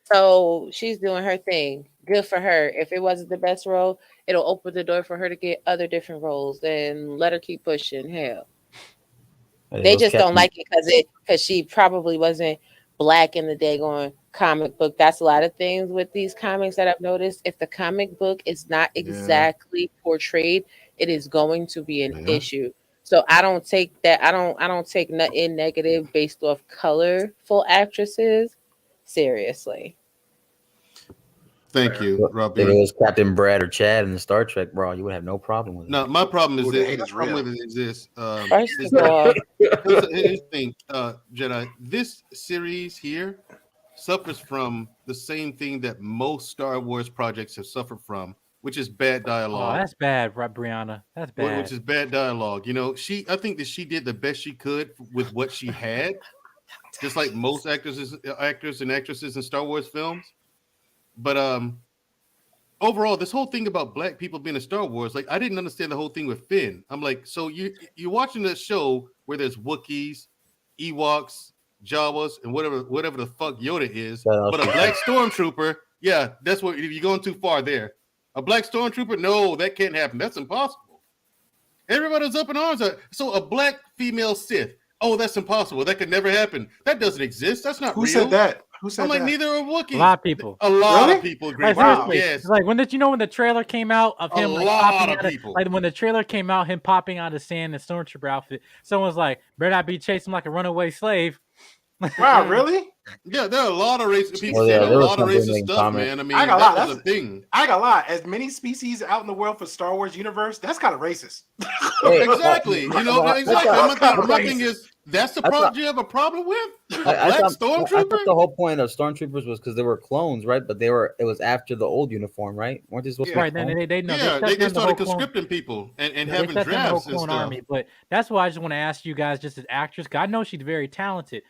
So she's doing her thing. Good for her. If it wasn't the best role, it'll open the door for her to get other different roles and let her keep pushing. Hell, they just don't like it because she probably wasn't black in the daggone comic book. That's a lot of things with these comics that I've noticed. If the comic book is not exactly portrayed, it is going to be an issue. So I don't take that. I don't take nothing negative based off colorful actresses seriously. Thank you, Rob. If it was Captain Brad or Chad in the Star Trek, bro, you would have no problem with it. No, my problem is this. My problem with it is this. First of all, here's the thing, Jedi. This series here suffers from the same thing that most Star Wars projects have suffered from, which is bad dialogue. Oh, that's bad, right, Brianna? That's bad. Which is bad dialogue. I think that she did the best she could with what she had, just like most actors and actresses in Star Wars films. But overall, this whole thing about black people being in Star Wars, I didn't understand the whole thing with Finn. I'm like, so you're watching this show where there's Wookiees, Ewoks, Jawas, and whatever the fuck Yoda is, but a black stormtrooper Yeah, that's what you're going too far there. A black stormtrooper? No, that can't happen. That's impossible. Everybody's up in arms. So a black female Sith. Oh, that's impossible. That could never happen. That doesn't exist. That's not Who real. said that? Who said I'm like, that? neither are Wookiees. A lot of people. A lot Really? of people agree. Like with that. seriously, Yes. like when when the trailer came out of A him, like lot popping of out people. like when the trailer came out, him popping out of sand in stormtrooper outfit, someone's like, "Better not be chasing like a runaway slave." Wow, really? Yeah, there are a lot of racist people. Well, yeah, saying there a was lot of somebody racist making stuff, comment. man. I mean, I got a that lot. was a thing. I got a lot. As many species out in the world for Star Wars universe, that's kind of racist. Hey, Exactly. You know, that's exactly. not- My thing is, that's the That's problem not- you have a problem with? A I black thought the stormtrooper? whole point of stormtroopers was because they were clones, right? But it was after the old uniform, right? Weren't they supposed to be Right then, clones? they know Yeah, shut they down the whole started clone- conscripting people and they having shut down the whole drafts and clone stuff. army. But that's why I just want to ask you guys, just as actors, 'cause I know she's very talented.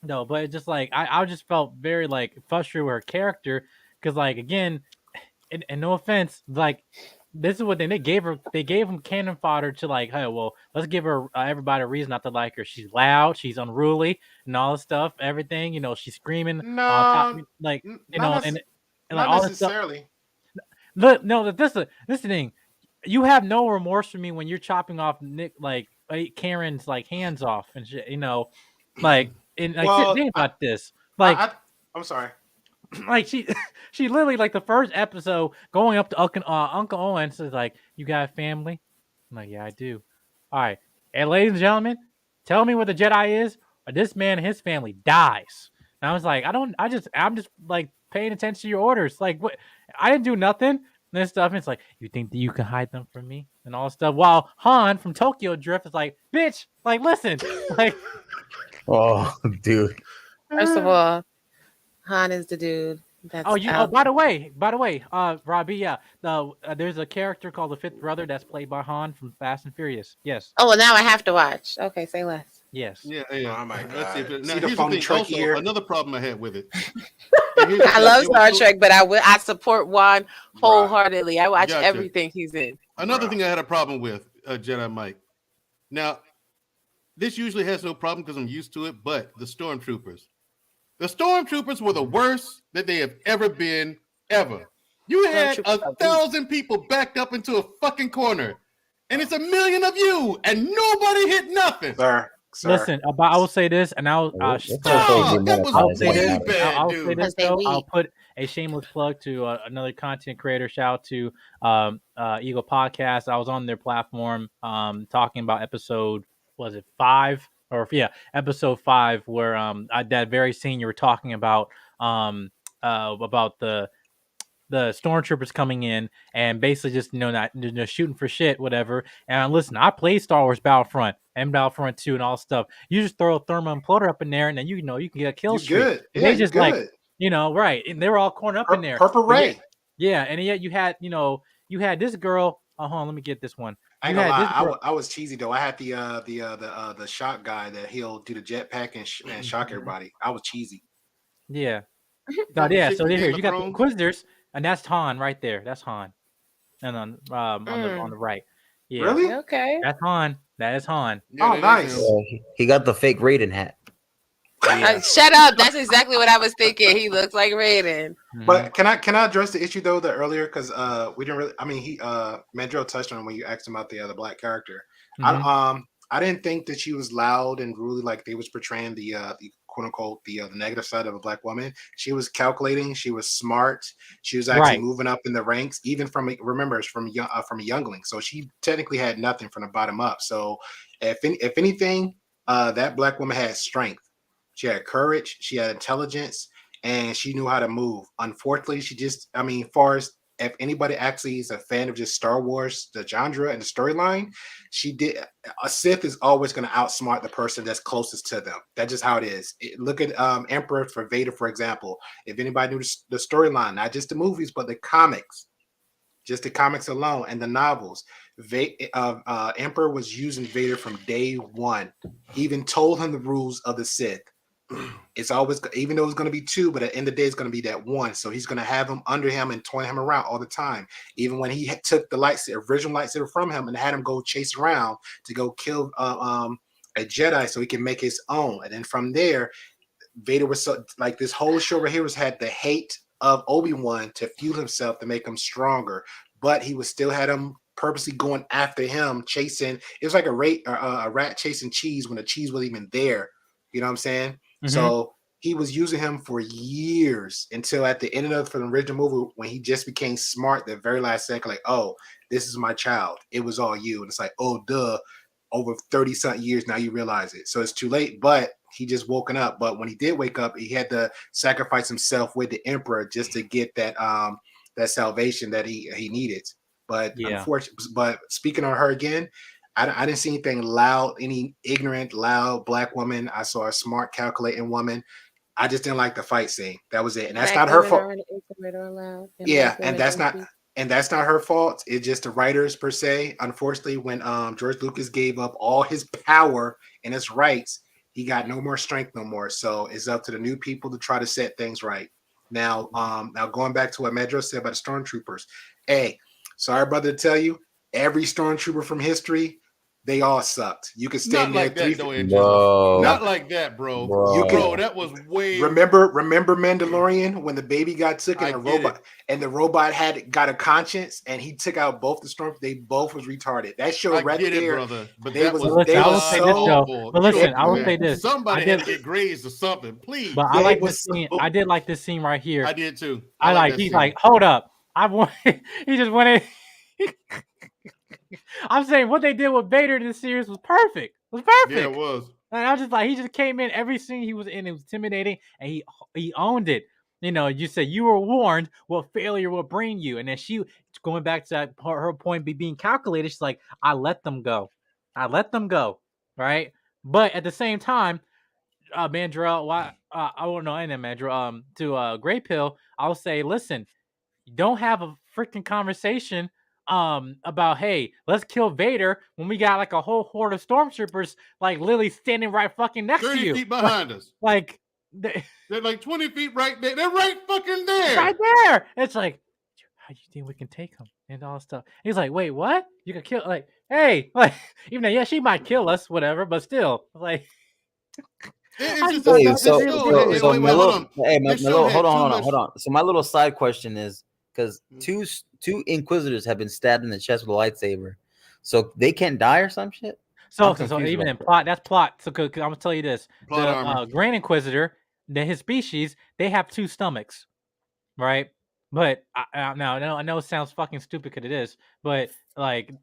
No, but it's just like I just felt very like frustrated with her character because, like, again, and no offense, like this is what they gave her. They gave him cannon fodder to like, hey, well, let's give her everybody a reason not to like her. She's loud, she's unruly, and all this stuff. Everything, you know, she's screaming. No, like n- you not know, necess- and like Not all this stuff. necessarily. Look, no, this is the thing. You have no remorse for me when you're chopping off Karen's like hands off and shit. You know, like and like Well, think about this. Like I'm sorry. like she literally like the first episode going up to Uncle Owen says like, "You got a family?" I'm like, "Yeah, I do." All right, and ladies and gentlemen, tell me where the Jedi is, or this man and his family dies. And I was like, I'm just like paying attention to your orders. Like, what? I didn't do nothing. And this stuff. And it's like, you think that you can hide them from me and all this stuff. While Han from Tokyo Drift is like, bitch, like, listen, like, Oh, dude. First of all, Han is the dude. That's by the way, Robbie, yeah, there's a character called the Fifth Brother that's played by Han from Fast and Furious. Yes, Oh, well, now I have to watch. Okay, say less. yes. Yeah. Oh my Let's see if God. now, See the here's phony thing. trick Also, here? another problem I had with it. I love Star Trek, but I support Juan wholeheartedly. I watch Gotcha. everything he's in. Another thing I had a problem with, Jedi Mike. Now, this usually has no problem because I'm used to it, but the stormtroopers. The stormtroopers were the worst that they have ever been, ever. You had 1,000 people backed up into a fucking corner, and it's 1,000,000 of you, and nobody hit nothing. Sir. Listen, I will say this, and I'll that say was way this. bad, I'll dude. say this Because they though. weak. I'll put a shameless plug to another content creator. Shout out to Eagle Podcast. I was on their platform talking about episode, was it 5? Or yeah, episode 5, where that very scene you were talking about the stormtroopers coming in and basically just not shooting for shit, whatever. And listen, I played Star Wars Battlefront and Battlefront 2 and all stuff. You just throw a thermal imploder up in there, and then you can get a kill You streak. good. Yeah, They you just good. like right, and they were all cornered up in there. Purple But Ray. yeah, and yet you had this girl. Hold on, let me get this one. I ain't You gonna had lie, this girl- I was cheesy though. I had the shot guy that he'll do the jetpack and shock everybody. I was cheesy. Yeah. No, yeah. So Game here of you got the Thrones? Inquisitors, and that's Han right there. That's Han, and on the right. Yeah, Really? Okay. that's Han. That is Han. Oh, that is nice. him. He got the fake Raiden hat. Shut up. That's exactly what I was thinking. He looks like Raiden. But can I address the issue though that earlier because we didn't really. I mean, Mandrill touched on it when you asked him about the black character. I didn't think that she was loud and really like they was portraying the quote unquote the negative side of a black woman. She was calculating. She was smart. She was actually Right. moving up in the ranks, even from a youngling. So she technically had nothing from the bottom up. So if anything, that black woman had strength. She had courage. She had intelligence, and she knew how to move. Unfortunately, far as if anybody actually is a fan of just Star Wars, the genre and the storyline, a Sith is always going to outsmart the person that's closest to them. That's just how it is. Look at Emperor for Vader, for example. If anybody knew the storyline, not just the movies, but the comics, just the comics alone and the novels, Emperor was using Vader from day one. He even told him the rules of the Sith. It's always, even though it's going to be 2, but at the end of the day, it's going to be that 1. So he's going to have him under him and toying him around all the time. Even when he took the original lightsaber from him and had him go chase around to go kill a Jedi so he can make his own. And then from there, Vader was so like this whole show right here had the hate of Obi-Wan to fuel himself to make him stronger, but he was still had him purposely going after him, chasing. It was like a rat chasing cheese when the cheese wasn't even there. You know what I'm saying? Mm-hmm. So he was using him for years until at the end of the original movie when he just became smart. The very last second, like, oh, this is my child. It was all you, and it's like, oh, duh. Over 30-something years now, you realize it. So it's too late. But he just woken up. But when he did wake up, he had to sacrifice himself with the Emperor just to get that that salvation that he needed. But unfortunately, but speaking on her again, I didn't see anything loud, any ignorant, loud black woman. I saw a smart, calculating woman. I just didn't like the fight scene. That was it, and that's not her fault. Yeah, and that's not her fault. It's just the writers per se. Unfortunately, when George Lucas gave up all his power and his rights, he got no more strength no more. So it's up to the new people to try to set things right. Now going back to what Medro said about the stormtroopers. Hey, sorry, brother, to tell you, every stormtrooper from history, they all sucked. You could stand Not there like that, not like that, bro. That was way. Remember Mandalorian when the baby got took and the robot had got a conscience and he took out both the storm. They both was retarded. That show right there, brother. But they that was. Listen, I will say this. Somebody had to get grazed or something, please. But I like this scene. I did like this scene right here. I did too. He's like, hold up. I want. He just went in. I'm saying what they did with Vader in this series was perfect. It was perfect. Yeah, it was. And I was just like, he just came in every scene he was in. It was intimidating, and he owned it. You know, you said you were warned what failure will bring you, and then she going back to that her point being calculated. She's like, I let them go, right? But at the same time, Mandrell, I won't know any of Mandrell. To Grey Pill, I'll say, listen, don't have a freaking conversation about, hey, let's kill Vader when we got like a whole horde of stormtroopers like literally standing right fucking next to you. 30 feet behind us. Like they're like 20 feet right there. They're right fucking there. Right there. It's like, how do you think we can take them and all that stuff? He's like, wait, what? You can kill, like, hey, like, even though she might kill us, whatever, but still, like. Hold on. So my little side question is, because two Inquisitors have been stabbed in the chest with a lightsaber, so they can't die or some shit. So even in plot, that's plot. So I'm gonna tell you this: the Grand Inquisitor, his species, they have 2 stomachs, right? But I know it sounds fucking stupid because it is, but like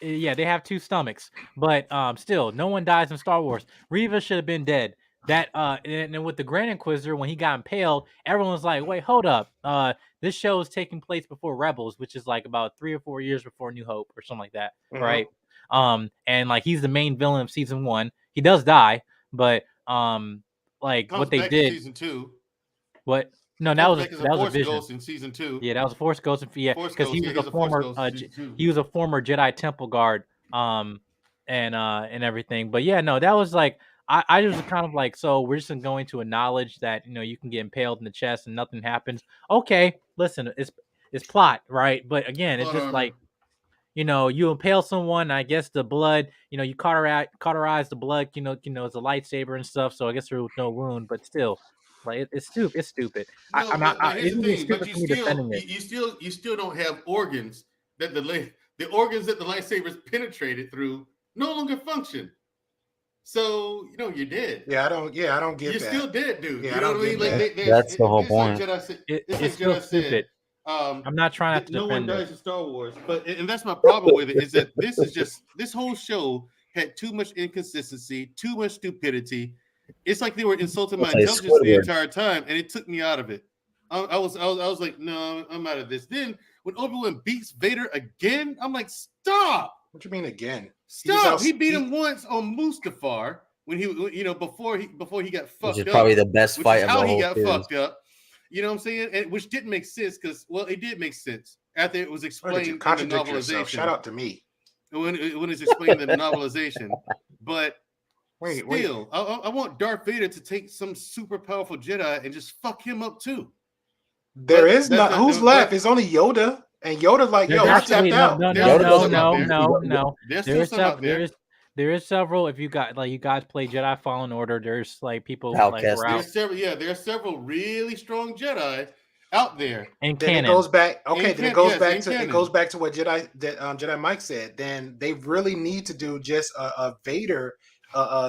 yeah, they have 2 stomachs, but still, no one dies in Star Wars. Reva should have been dead. That and then with the Grand Inquisitor, when he got impaled, everyone's like, wait, hold up. This show is taking place before Rebels, which is like about 3 or 4 years before New Hope or something like that, right? And like he's the main villain of season 1. He does die, but like Comes what they back did. In season 2. What? No, that was a vision. Ghost in season 2. Yeah, that was a Force Ghost. Yeah, because he was a former Jedi Temple guard. And everything. But yeah, no, that was like I just kind of like, so we're just going to acknowledge that, you know, you can get impaled in the chest and nothing happens. Okay, listen, it's plot, right? But again, it's just like, you know, you impale someone, I guess the blood, you know, you cauterize the blood, you know, it's a lightsaber and stuff, so I guess there was no wound, but still, like it's stupid. It's stupid. No, you still don't have organs that the organs that the lightsabers penetrated through no longer function. So, you know, you're dead. Yeah, I don't get that. You're still dead, dude. Yeah, you know what I mean? Like that's the whole point. It's still stupid. I'm not trying to no one defend dies in Star Wars, and that's my problem with it, is that this whole show had too much inconsistency, too much stupidity. It's like they were insulting my intelligence the entire time, and it took me out of it. I was like, no, I'm out of this. Then when Obi-Wan beats Vader again, I'm like, stop. What you mean again? Stop. He beat him once on Mustafar when he, you know, before he got fucked up. Which is probably the best fight of the whole he got series. fucked up. You know what I'm saying? And which didn't make sense because, well, it did make sense after it was explained in the novelization. Shout out to me. When it's explained in the novelization. But still, I want Darth Vader to take some super powerful Jedi and just fuck him up too. Who's left? It's only Yoda. And Yoda's like, yo, I tapped out. No. There is several. If you got you guys play Jedi Fallen Order, there's like people Outcast. were out There's several. Yeah, there are several really strong Jedi out there. in Then canon. it goes back. Okay, In then it can- goes yes, back in to canon. it goes back to what Jedi Mike said. Then they really need to do just a Vader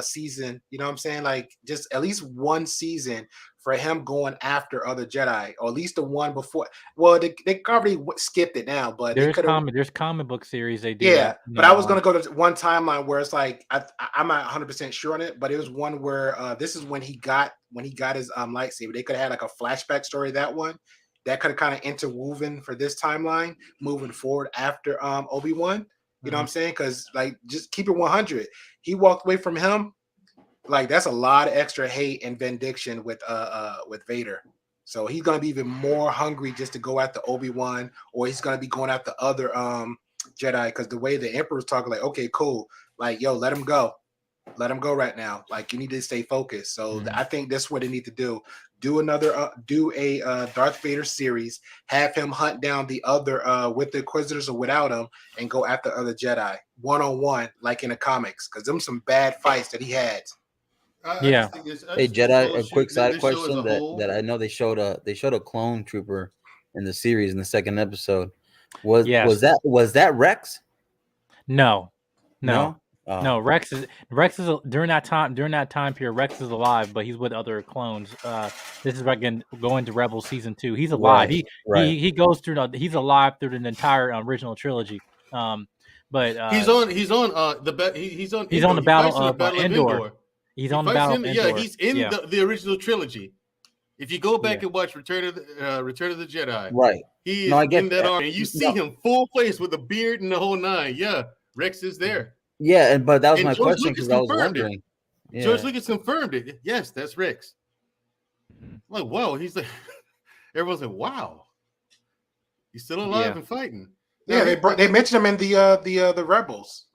season. You know what I'm saying? Like just at least one season for him going after other Jedi, or at least the one before. Well, they already skipped it now, but they could have. There's comic book series they do. Yeah, that, but I was gonna go to one timeline where it's like I'm not 100% sure on it, but it was one where this is when he got his lightsaber. They could have had like a flashback story. That one that could have kind of interwoven for this timeline moving forward after Obi-Wan. You know what I'm saying? Because like just keep it 100. He walked away from him. Like that's a lot of extra hate and vindication with Vader. So he's gonna be even more hungry just to go after Obi-Wan, or he's gonna be going after other Jedi, because the way the Emperor's talking, like, okay, cool, like, yo, let him go right now. Like, you need to stay focused. So I think that's what they need to do. Do a Darth Vader series, have him hunt down the other with the Inquisitors or without him, and go after other Jedi one-on-one, like in the comics, because them some bad fights that he had. Yeah. Hey Jedi, a quick side question that I know they showed a clone trooper in the series in the second episode. Was that Rex? No. Oh. No, Rex is during that time period. Rex is alive, but he's with other clones. This is going to Rebels season 2. He's alive. He goes through. He's alive through the entire original trilogy. But he's on the Battle of Endor. He's on the Battle of Endor. Yeah, he's in the original trilogy. If you go back and watch Return of the Jedi, right? He is in that army, and you see him full face with a beard and the whole nine. Yeah, Rex is there. Yeah, but that was my question because I was wondering. Yeah. George Lucas confirmed it. Yes, that's Rex. I'm like, whoa, he's like, everyone's like, wow, he's still alive and fighting. Now, they mentioned him in the Rebels.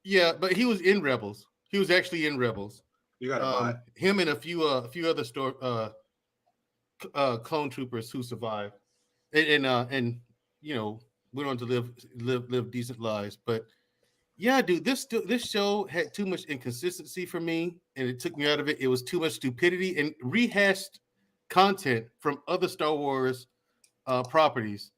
Yeah, but he was in Rebels. He was actually in Rebels. You got him and a few other clone troopers who survived, and you know, went on to live decent lives. But yeah, dude, this show had too much inconsistency for me, and it took me out of it. It was too much stupidity and rehashed content from other Star Wars properties.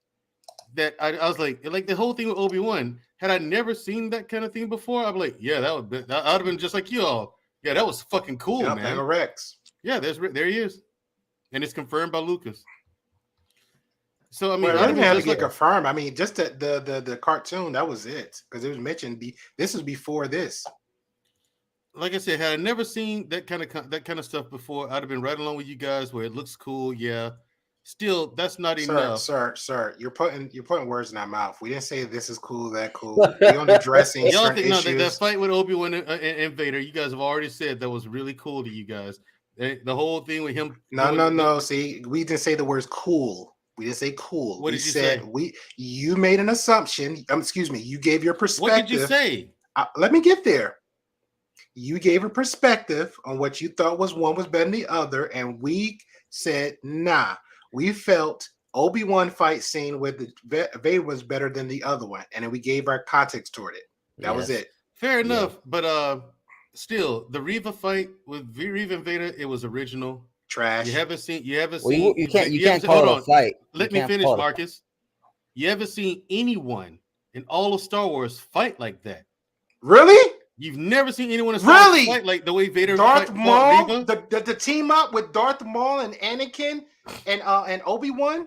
That I was like the whole thing with Obi-Wan. Had I never seen that kind of thing before, I'd be like, yeah, I'd have been just like you all. Yeah, that was fucking cool, man. Rex. Yeah, there he is, and it's confirmed by Lucas. So I mean, I didn't have to get confirmed. I mean, just the cartoon, that was it, because it was mentioned. This was before this. Like I said, had I never seen that kind of stuff before, I'd have been right along with you guys. Where it looks cool, yeah. Still, that's not enough. Sir, you're putting words in our mouth. We didn't say this is cool, that cool. We only dressing. Y'all think that fight with Obi-Wan and Vader, you guys have already said that was really cool to you guys. The whole thing with him. No. See, we didn't say the words cool. We didn't say cool. What did you say? You made an assumption. Excuse me. You gave your perspective. What did you say? Let me get there. You gave a perspective on what you thought one was better than the other, and we said nah. We felt Obi-Wan fight scene with Vader was better than the other one, and then we gave our context toward it. That was it. Fair enough, but still, the Reva fight with Reva and Vader, it was original. Trash. You haven't seen. You can't call it a fight. Let me finish, Marcus. You haven't seen anyone in all of Star Wars fight like that. Really? You've never seen anyone in Star Wars fight like the way Vader Darth Maul, the team up with Darth Maul and Anakin and Obi-Wan.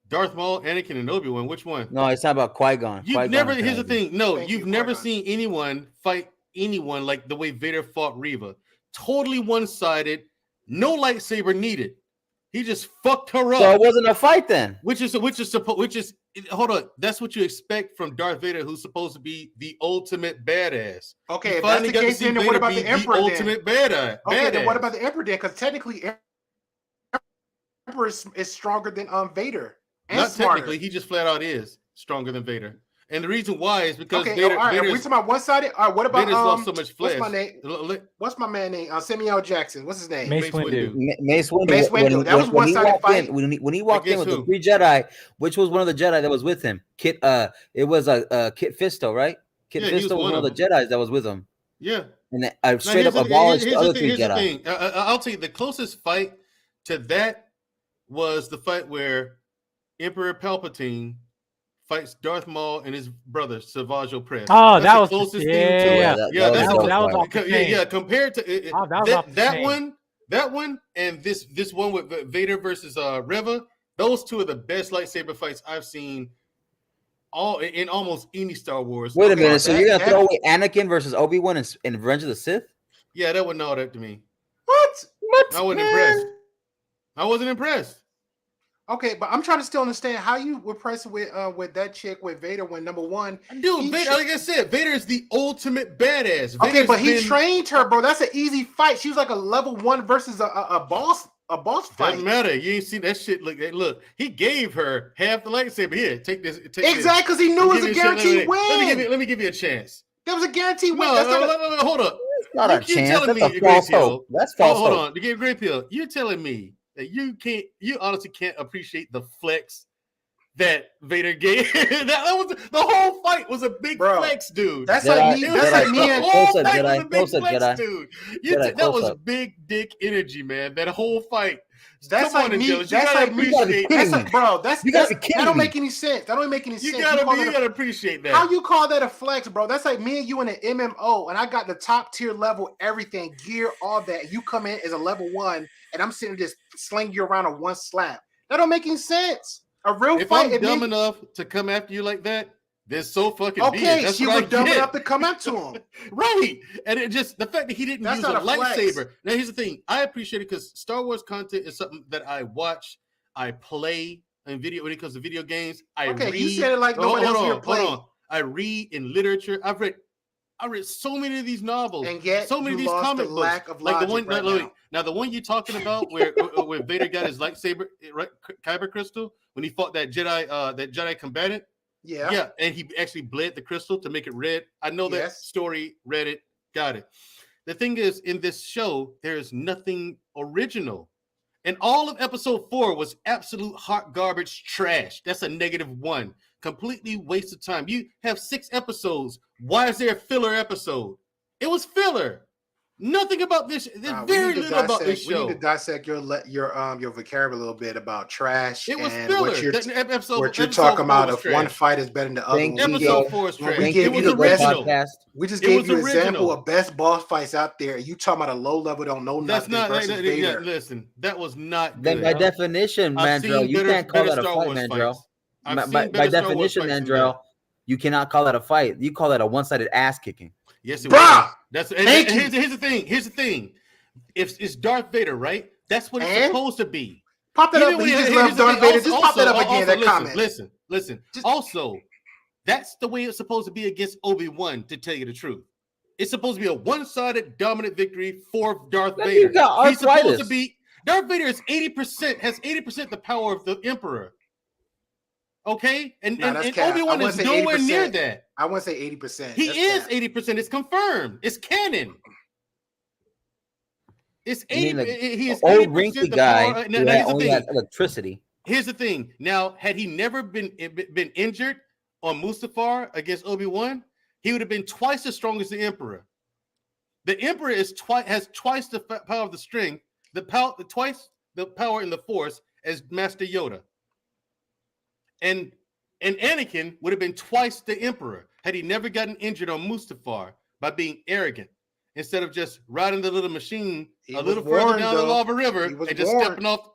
Darth Maul, Anakin, and Obi-Wan. Which one? No, it's not about Qui-Gon. Here's the thing. No, you've never seen anyone fight anyone like the way Vader fought Reva. Totally one-sided. No lightsaber needed. He just fucked her up. So it wasn't a fight then. Which is hold on. That's what you expect from Darth Vader, who's supposed to be the ultimate badass. Okay, if that's the case, then what about the Emperor? The ultimate badass. Okay, then what about the Emperor then? Because technically, Emperor is stronger than Vader. Not technically, he just flat out is stronger than Vader. And the reason why is because Vader. All right, are we talking about one-sided? All right, what about Vader's lost so much flesh. What's my man name? Samuel L. Jackson. What's his name? Mace Windu. Mace Windu. That was one-sided fight. When he walked in with the 3 Jedi, which was one of the Jedi that was with him? It was Kit Fisto, right? Kit Fisto was one of the Jedis that was with him. Yeah. And I straight up abolished the other 3 Jedi. I'll tell you, the closest fight to that was the fight where Emperor Palpatine fights Darth Maul and his brother Savage Opress. Oh, that's that the was closest thing to that was off the chain. Yeah, compared to that one and this one with Vader versus Reva, those 2 are the best lightsaber fights I've seen in almost any Star Wars. Wait a minute, so you're gonna throw away Anakin versus Obi-Wan in Revenge of the Sith? Yeah, that wasn't all that to me. What? I wasn't impressed. I wasn't impressed. Okay, but I'm trying to still understand how you were impressed with that chick with Vader when number one. Dude, Vader, like I said, Vader is the ultimate badass. Okay, but he trained her, bro. That's an easy fight. She was like a level 1 versus a boss fight. Doesn't matter. You ain't seen that shit. Look, he gave her half the lightsaber. Here, take this. Exactly, because he knew it was a guaranteed win. Let me give you a chance. That was a guaranteed win. No, hold up. It's not a chance. That's a false hope. That's false hope. Hold on. To give Great Pill, you're telling me that you honestly can't appreciate the flex that Vader gave. that was the whole fight was a big flex, dude. That's like me. That's like me and Jedi. Dude. That was big dick energy, man. That whole fight. That's like me. That's like me. That's like, bro. That don't make any sense. That don't make any sense. You gotta appreciate that. How you call that a flex, bro? That's like me and you in an MMO, and I got the top tier level, everything, gear, all that. You come in as a level 1, and I'm sitting just slinging you around on one slap. That don't make any sense. A real fight. If I'm dumb enough to come after you like that, then so fucking okay. That's she was dumb enough to come up to him, right? And it just the fact that he didn't use a lightsaber. Flex. Now here's the thing: I appreciate it because Star Wars content is something that I watch, I play in video when it comes to video games. I read. You said it like nobody else here played. Hold on. I read in literature. I read so many of these novels, and yet so many of these comic books. Like the one, now the one you're talking about, where Vader got his lightsaber, right, kyber crystal, when he fought that Jedi combatant. Yeah, and he actually bled the crystal to make it red. I know that story, read it, got it. The thing is, in this show, there is nothing original. And all of episode 4 was absolute hot garbage trash. That's a -1. Completely wasted time. You have 6 episodes. Why is there a filler episode? It was filler. Nothing about this. There's very little about this show. We need to dissect your vocabulary a little bit about trash. It was and filler. What you're talking about if one fight is better than the other. Episode 4 is trash. It was original. We just gave you an example of best boss fights out there. You talking about a low level, don't know nothing. That's not. Listen, that was not good. Then by definition, Mandrell, you can't call that a fight, Mandrell. By definition, Mandrell, you cannot call that a fight. You call that a one-sided ass kicking. Yes, it was. Here's the thing. Here's the thing. If it's Darth Vader, right? That's what it's supposed to be. Pop that up. You just love Darth Vader. Just pop that up again. That comment. Listen. Also, that's the way it's supposed to be against Obi-Wan. To tell you the truth, it's supposed to be a one-sided dominant victory for Darth Vader. He's supposed to be. Darth Vader is 80%. Has 80% the power of the Emperor. Okay, and Obi-Wan is nowhere near that. I wouldn't say 80%. He is 80%. It's confirmed. It's canon. It's 80. He is old wrinkly guy who only had electricity. Here's the thing. Now, had he never been injured on Mustafar against Obi-Wan, he would have been twice as strong as the Emperor. The Emperor has twice the power of the string, twice the power in the Force as Master Yoda. And Anakin would have been twice the Emperor had he never gotten injured on Mustafar by being arrogant instead of just riding the little machine further down the Lava River and just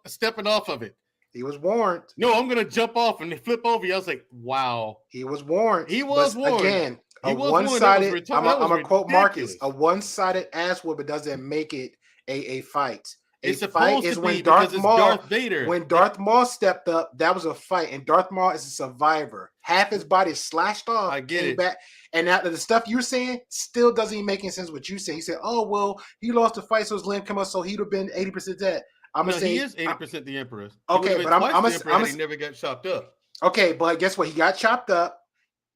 stepping off of it. He was warned. No, I'm gonna jump off and flip over you. I was like, wow. He was warned. Warned. Again, a one-sided. I'm gonna quote Marcus. A one-sided ass whooping doesn't make it a fight. It's supposed to be because it's Darth Vader. When Darth Maul stepped up, that was a fight, and Darth Maul is a survivor. Half his body slashed off. I get it. Back, and now the stuff you're saying still doesn't even make any sense. What you say? You said, "Oh well, he lost the fight, so his limb came up, so he'd have been 80% dead." I'm gonna say he is 80% the Emperor. Okay, but I'm he never got chopped up. Okay, but guess what? He got chopped up.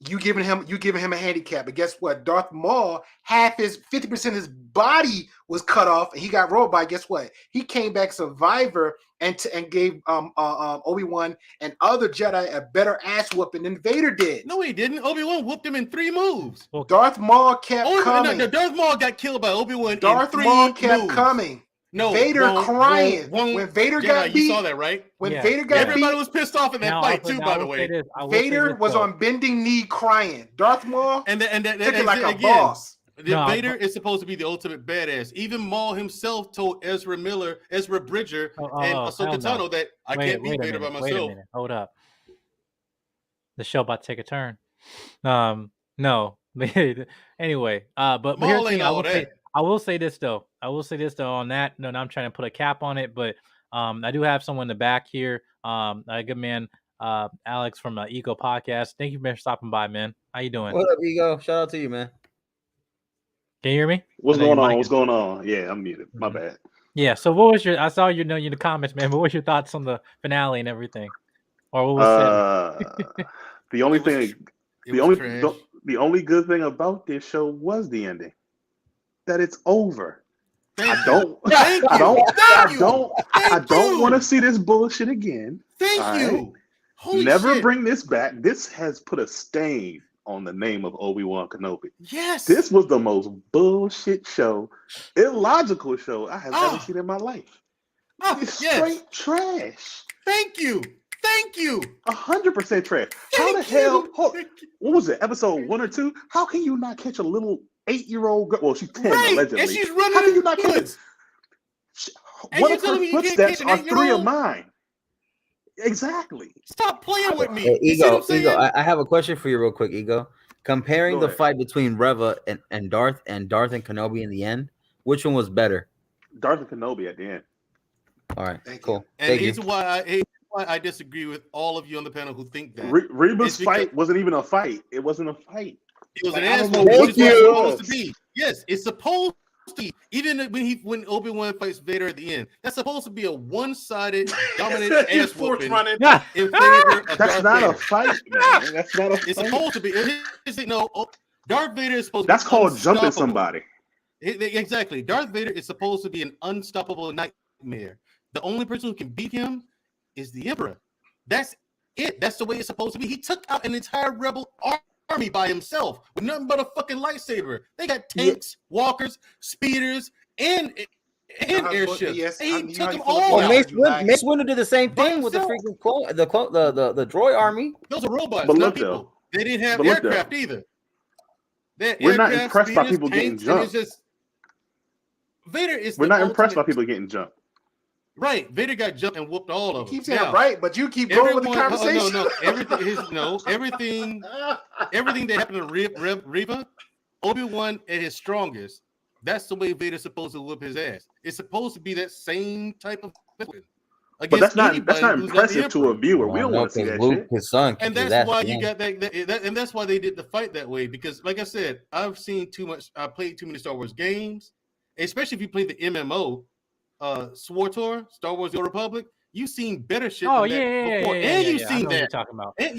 you giving him a handicap. But guess what? Darth Maul, 50% of his body was cut off, and he got rolled by. Guess what? He came back survivor and gave Obi-Wan and other Jedi a better ass whooping than Vader did. No, he didn't. Obi-Wan whooped him in 3 moves. Darth Maul kept coming. No, Darth Maul got killed by Obi-Wan. Darth Maul kept coming. No, Vader crying when Vader got beat. You saw that, right? When Vader got beat, everybody was pissed off in that fight too. By the way, Vader was on bending knee crying. Darth Maul and took it like a boss. Vader is supposed to be the ultimate badass. Even Maul himself told Ezra Bridger, and Ahsoka Tano that I can't beat Vader by myself. Wait a minute, hold up. The show about to take a turn. No. Anyway, but Maul here's the thing. I will say this though. On that. No, I'm trying to put a cap on it, but I do have someone in the back here. A good man, Alex from Ego Podcast. Thank you for stopping by, man. How you doing? What up, Ego? Shout out to you, man. Can you hear me? What's going on? Yeah, I'm muted. My bad. Yeah. So what was I saw you know in the comments, man. But what was your thoughts on the finale and everything? Or what was the only good thing about this show was the ending. That it's over. I don't want to see this bullshit again. Thank you. Never bring this back. This has put a stain on the name of Obi-Wan Kenobi. Yes. This was the most bullshit show, illogical show I have ever seen in my life. It's straight trash. Thank you. 100% trash. How the hell? What was it? Episode 1 or 2? How can you not catch a little 8-year-old girl? Well, she's 10 allegedly. And she's running. How can you not catch it? One of her footsteps are 3 of mine. Exactly. Stop playing with me. Hey, Ego, I have a question for you real quick, Ego. Comparing the fight between Reva and Darth and Kenobi in the end, which one was better? Darth and Kenobi at the end. All right, cool. And here's why I disagree with all of you on the panel who think that. Reba's fight wasn't even a fight. It wasn't a fight. It was an asshole. Which is what it's supposed to be. Yes, it's supposed to be. Even when Obi-Wan fights Vader at the end, that's supposed to be a one-sided dominant ass whooping in favor of That's Darth not Vader. a fight, man. That's not a fight. It's supposed to be. Darth Vader is supposed to be. That's called jumping somebody. Exactly. Darth Vader is supposed to be an unstoppable nightmare. The only person who can beat him is the Emperor. That's it. That's the way it's supposed to be. He took out an entire rebel army by himself with nothing but a fucking lightsaber. They got tanks, walkers, speeders, and airships. Yes, he took them all Well, out. Mace Windu did the same thing with the freaking the droid army. Those are robots, But not look, people. though. They didn't have But look, aircraft though. either. We're not impressed by people getting jumped. Vader is. We're not impressed by people getting jumped. Right, Vader got jumped and whooped all of them. Keep saying right, but you keep going with the conversation. Everything that happened to Reva, Obi-Wan at his strongest. That's the way Vader's supposed to whoop his ass. It's supposed to be that same type of weapon. But that's not impressive to a viewer. We don't want to see that Luke, shit. His son, and that's why you got that, and that's why they did the fight that way. Because, like I said, I've seen too much. I played too many Star Wars games, especially if you play the MMO. SWTOR, Star Wars: The Old Republic. You've seen better shit. Oh than that before. And you've seen that. You're talking about. And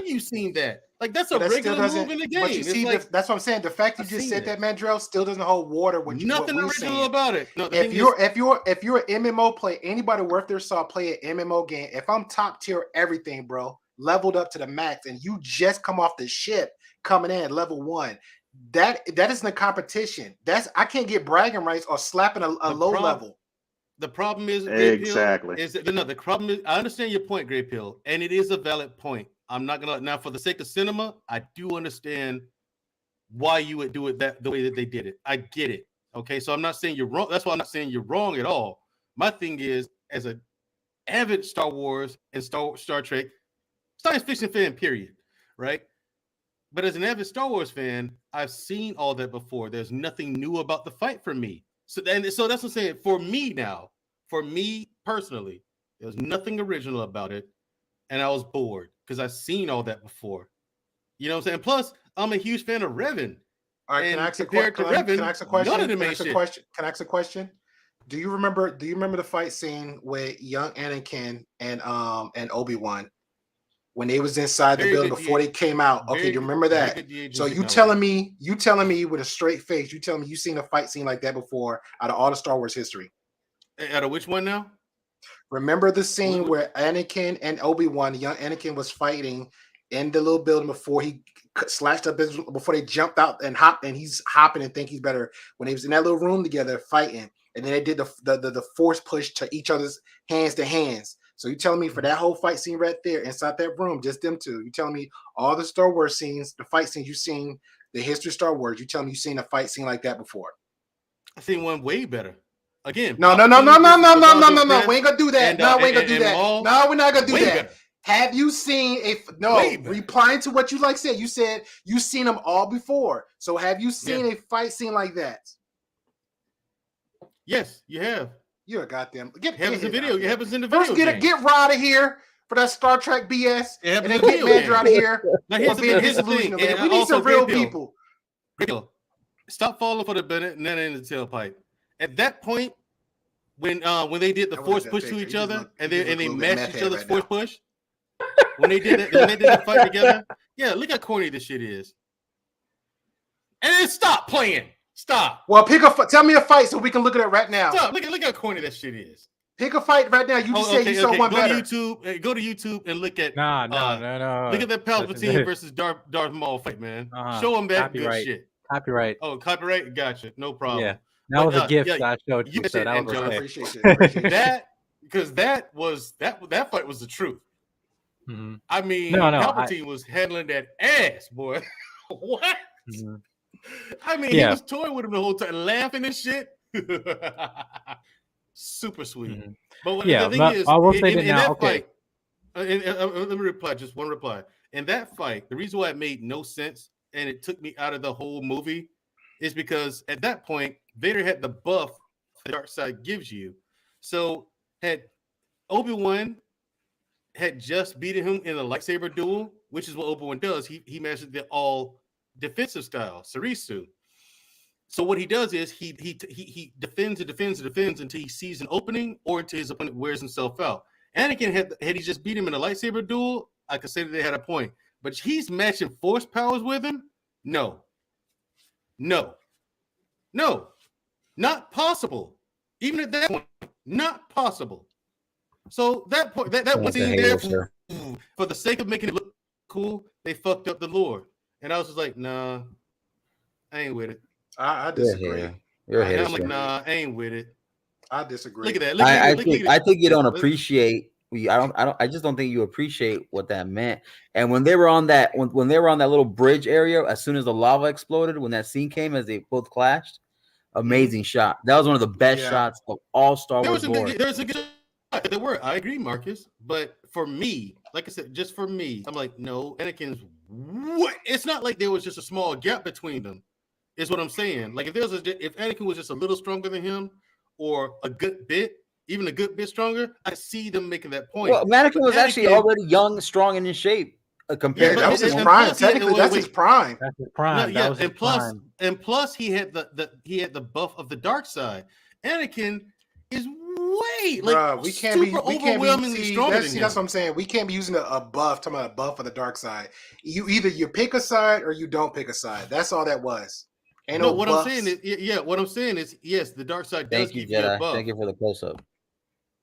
you've seen that. Like that's a regular move in the game. But you see, that's what I'm saying. The fact you just said that, Mandrell, still doesn't hold water. Nothing original about it. No, if you're an MMO player, anybody worth their salt play an MMO game. If I'm top tier everything, bro, leveled up to the max, and you just come off the ship coming in level 1. That isn't a competition. I can't get bragging rights or slapping a low level. The problem is exactly. The problem is I understand your point, Grey Pill, and it is a valid point. I'm not gonna now for the sake of cinema, I do understand why you would do it the way that they did it. I get it. Okay, so I'm not saying you're wrong. That's why I'm not saying you're wrong at all. My thing is, as an avid Star Wars and Star Trek science fiction fan, period, right? But as an avid Star Wars fan, I've seen all that before. There's nothing new about the fight for me. So that's what I'm saying. For me personally, there's nothing original about it, and I was bored because I've seen all that before. You know what I'm saying? Plus, I'm a huge fan of Revan. All right, can I ask a question? Do you remember the fight scene with young Anakin and Obi-Wan when they was inside the building before they came out. Okay, you remember that? So you telling me with a straight face, you telling me you seen a fight scene like that before out of all the Star Wars history? Out of which one now? Remember the scene where Anakin and Obi-Wan, young Anakin, was fighting in the little building before he slashed up before they jumped out and hopped, and he's hopping and think he's better when they was in that little room together fighting, and then they did the force push to each other's hands to hands. So you telling me for that whole fight scene right there inside that room, just them two, you telling me all the Star Wars scenes, the fight scenes you've seen, the history of Star Wars, you telling me you've seen a fight scene like that before? I seen one way better. Again, no. We ain't gonna do that. We ain't gonna do that. No, we're not gonna do that. Better. Have you seen replying to what you said? You said you seen them all before. So have you seen a fight scene like that? Yes, you have. You're a goddamn It happens in the video. First, get Rod out of here for that Star Trek BS, and then get Mandra out of here. Now here's the thing. We need some real people. Stop falling for the banana in the tailpipe. At that point, when they did the force push to each other and they matched each other's force push, when they did the fight together, look how corny this shit is. And then stop playing. Stop. Well, tell me a fight so we can look at it right now. Stop. Look how corny that shit is. Pick a fight right now. You just said you saw one better. Go to YouTube and look at no. Look at that Palpatine versus Darth Maul fight, man. Show them that good shit. Copyright. Oh, copyright. Gotcha. No problem. Yeah. That was a gift that I showed you. So that was appreciate it. That because that fight was the truth. Mm-hmm. I mean, Palpatine was handling that ass, boy. What? Mm-hmm. I mean, he was toying with him the whole time, laughing and shit. Super sweet. Mm-hmm. But the thing is, I will say in now, that fight, let me reply, just one reply. In that fight, the reason why it made no sense and it took me out of the whole movie is because at that point, Vader had the buff the dark side gives you. So had Obi-Wan had just beaten him in a lightsaber duel, which is what Obi-Wan does. He masters the all defensive style, Sarisu. So what he does is he defends until he sees an opening or until his opponent wears himself out. Anakin had he just beat him in a lightsaber duel, I could say that they had a point. But he's matching force powers with him? No, not possible. Even at that point, not possible. So that point, that was in there for the sake of making it look cool. They fucked up the lore, and I was just like, nah, I ain't with it. I disagree. I'm like, nah, I ain't with it. I disagree. Look at that. I think you don't appreciate. I just don't think you appreciate what that meant. And when they were on that, when they were on that little bridge area, as soon as the lava exploded, when that scene came, as they both clashed, amazing shot. That was one of the best shots of all Star Wars. There was a good shot. There were. I agree, Marcus. But for me, like I said, just for me, I'm like, no, Anakin's what? It's not like there was just a small gap between them. Is what I'm saying. Like if Anakin was just a little stronger than him, or a good bit, even a good bit stronger, I see them making that point. Well, Anakin was actually already young, strong, and in shape compared. That was his prime. Technically, that's his prime. That's his prime. And plus, he had the buff of the dark side. Anakin is way we can't be overwhelmingly stronger than him. That's what I'm saying. We can't be using a buff, talking about a buff of the dark side. You pick a side or you don't pick a side. That's all that was. What I'm saying is, yes, the dark side does give you a buff. Thank you for the close up.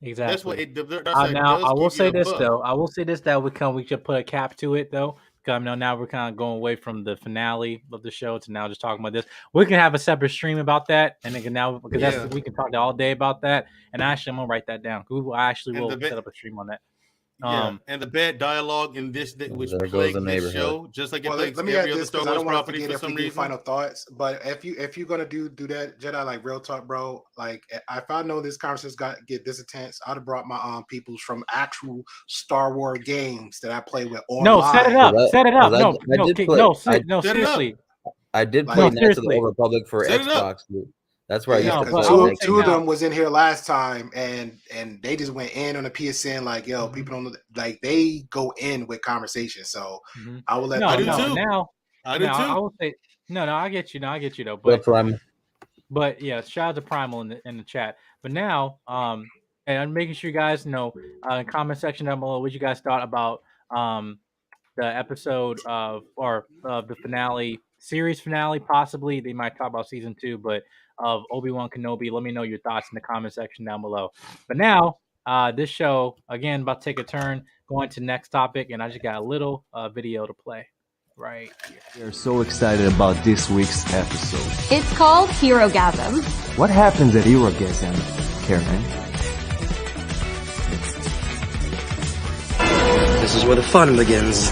Exactly. That's what the dark side now does I will give say you a this buff. though. I will say this that we should put a cap to it though. Because now we're kind of going away from the finale of the show to now just talking about this. We can have a separate stream about that, and then we can talk all day about that. And actually, I'm gonna write that down. I actually will set up a stream on that. And the bad dialogue in this which plagues this show, just like it plagues every other Star Wars property for some reason. Final thoughts, but if you're gonna do that, Jedi, like real talk, bro. Like if I know this conversation's get this intense, I'd have brought my peoples from actual Star Wars games that I play with online. No, set it up. Set it up. No, seriously. I did play Knights of the Old Republic for Xbox, dude. That's right. Two of them was in here last time, and they just went in on the PSN like, yo, people don't like they go in with conversation. So I will let. I do too. I will say no. I get you. No, I get you though. But yeah, shout out to Primal in the chat. But now, and I'm making sure you guys know in the comment section down below what you guys thought about the episode of the finale, series finale, possibly. They might talk about season 2, but of Obi-Wan Kenobi. Let me know your thoughts in the comment section down below. But now, this show, again, about to take a turn, going to next topic, and I just got a little video to play right here. We are so excited about this week's episode. It's called Herogasm. What happens at herogasm, Karen? This is where the fun begins.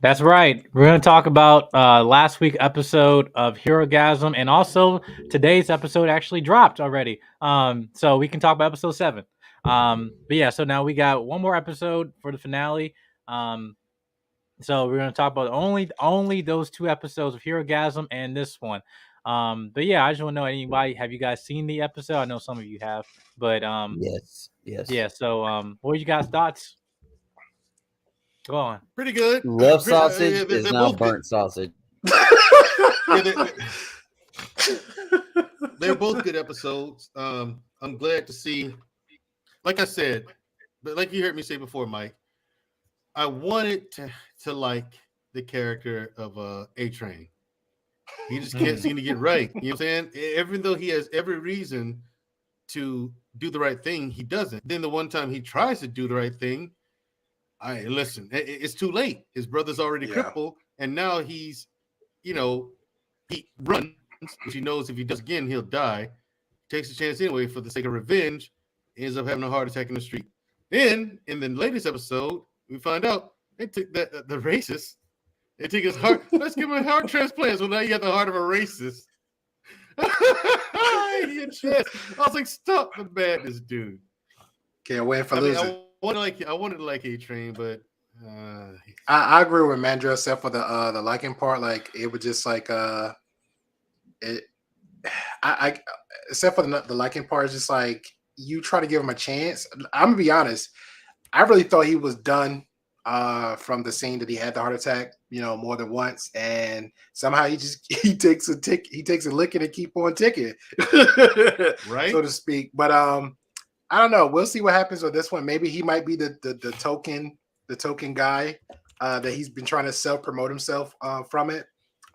That's right. We're going to talk about last week's episode of Herogasm, and also today's episode actually dropped already. So we can talk about episode 7. But yeah, so now we got one more episode for the finale. So we're going to talk about only those 2 episodes of Herogasm and this one. But yeah, I just want to know, anybody, have you guys seen the episode? I know some of you have, but yes. Yeah, so what are you guys' thoughts? Go on. Pretty good. Love sausage is now burnt sausage. They're both good episodes. I'm glad to see, like I said, but like you heard me say before, Mike, I wanted to like the character of A-Train. He just can't seem to get right. You know what I'm saying? Even though he has every reason to do the right thing, he doesn't. Then the one time he tries to do the right thing, listen, it's too late. His brother's already crippled, and now he's, he runs, which he knows if he does again, he'll die. Takes a chance anyway for the sake of revenge, ends up having a heart attack in the street. Then, in the latest episode, we find out they took the racist. They took his heart. Let's give him a heart transplant. So now you got the heart of a racist. I was like, stop the madness, dude. Can't wait for losing. I wanted to like A-Train, but I agree with Mandrill, except for the liking part. Like it was just like except for the liking part, it's just like you try to give him a chance. I'm gonna be honest. I really thought he was done from the scene that he had the heart attack, more than once, and somehow he takes a licking and keep on ticking, right, so to speak. But I don't know. We'll see what happens with this one. Maybe he might be the token guy that he's been trying to self-promote himself from it.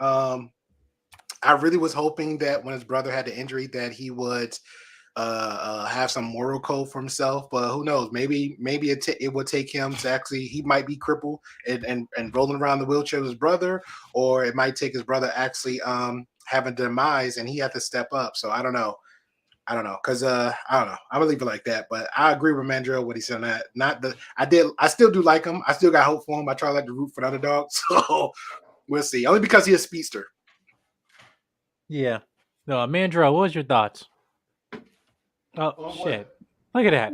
I really was hoping that when his brother had the injury that he would have some moral code for himself, but who knows? Maybe it would take him to actually, he might be crippled and rolling around the wheelchair with his brother, or it might take his brother actually having demise and he had to step up. So I don't know. Because I don't know. I'm gonna leave it like that. But I agree with Mandrill what he said on that. I still do like him. I still got hope for him. I try to like to root for the underdog. So we'll see. Only because he's a speedster. Yeah. No, Mandrill, what was your thoughts? Oh shit. Look at that.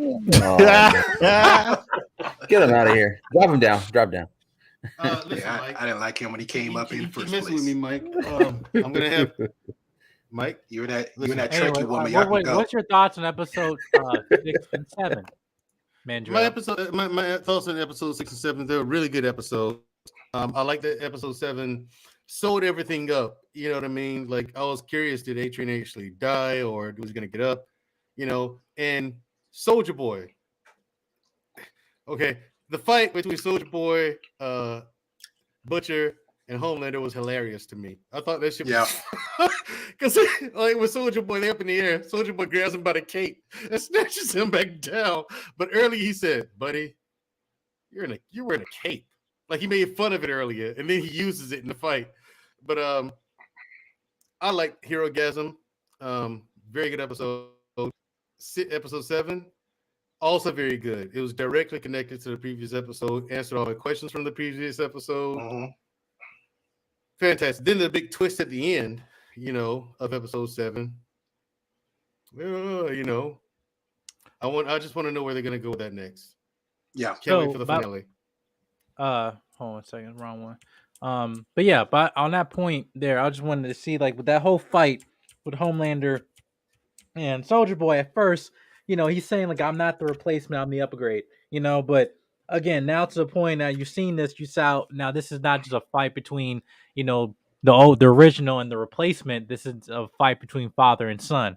Get him out of here. Drop him down. Drop down. Listen, I didn't like him when he came up in first place. With me, Mike. I'm gonna have Mike. You and that Anyway, tricky woman. what's your thoughts on episode 6 and 7, Mandrill? My thoughts on episode 6 and 7. They were really good episodes. I like that episode 7 sewed everything up. You know what I mean? Like I was curious, did A-Train actually die, or was he gonna get up? And Soldier Boy. Okay, the fight between Soldier Boy, Butcher, and Homelander was hilarious to me. I thought that shit was because like with Soldier Boy, they up in the air. Soldier Boy grabs him by the cape and snatches him back down. But earlier he said, "Buddy, you're wearing a cape." Like he made fun of it earlier, and then he uses it in the fight. But I like Herogasm. Very good episode. Episode 7, also very good. It was directly connected to the previous episode, answered all the questions from the previous episode. Mm-hmm. Fantastic. Then the big twist at the end, of episode 7. I just want to know where they're gonna go with that next. Yeah. Can't wait for the finale. Hold on a second, wrong one. But on that point there, I just wanted to see, like, with that whole fight with Homelander and Soldier Boy, at first, he's saying, like, I'm not the replacement, I'm the upgrade, but again, now to the point now you've seen this, you saw now this is not just a fight between, the original and the replacement. This is a fight between father and son.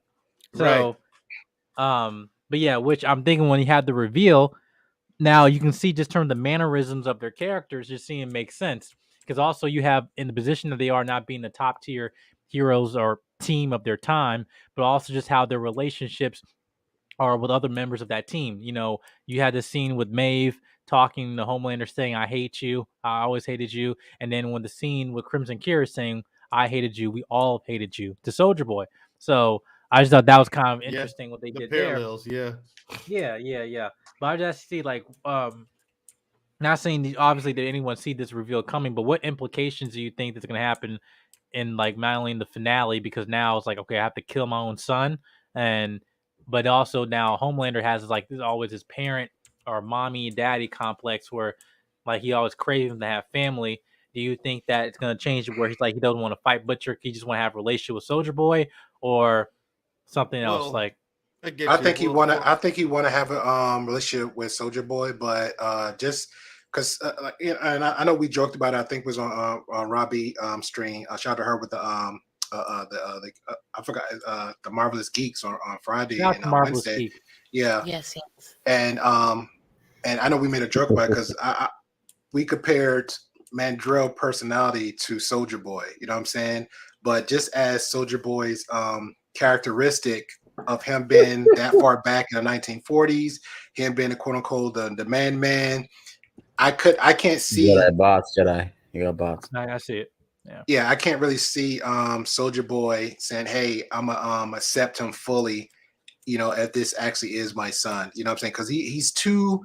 Right. So, but yeah, which I'm thinking when he had the reveal, now you can see just from the mannerisms of their characters, just seeing make sense. Because also you have in the position that they are not being the top tier heroes or team of their time, but also just how their relationships are with other members of that team. You had this scene with Maeve talking to Homelander saying, I hate you. I always hated you. And then when the scene with Crimson Cure saying, I hated you, we all hated you to Soldier Boy. So I just thought that was kind of Yeah. interesting what they The did there. parallels. Yeah. Yeah. But I just see not saying obviously did anyone see this reveal coming, but what implications do you think that's going to happen in like not only in the finale, because now it's like, okay, I have to kill my own son, but also now Homelander has like this always his parent or mommy and daddy complex where like he always craves to have family. Do you think that it's going to change where he's like he doesn't want to fight Butcher, he just want to have a relationship with Soldier Boy, or something else? Well, Like I get I you. think he Well, wanna. I think he wanna have a relationship with Soldier Boy, but just because, and I know we joked about it. I think it was on Robbie stream. Shout out to her with I forgot the Marvelous Geeks on Friday shout out and to Marvelous Wednesday. Geek. Yeah, Yes, yes. and I know we made a joke about it because we compared Mandrell personality to Soldier Boy. You know what I'm saying? But just as Soldier Boy's characteristic of him being that far back in the 1940s, him being a quote unquote the man, I can't see. Jedi bots, Jedi. You got bots. I see it. Yeah, I can't really see Soldier Boy saying, "Hey, I'm gonna accept him fully." If this actually is my son, you know what I'm saying? Because he's too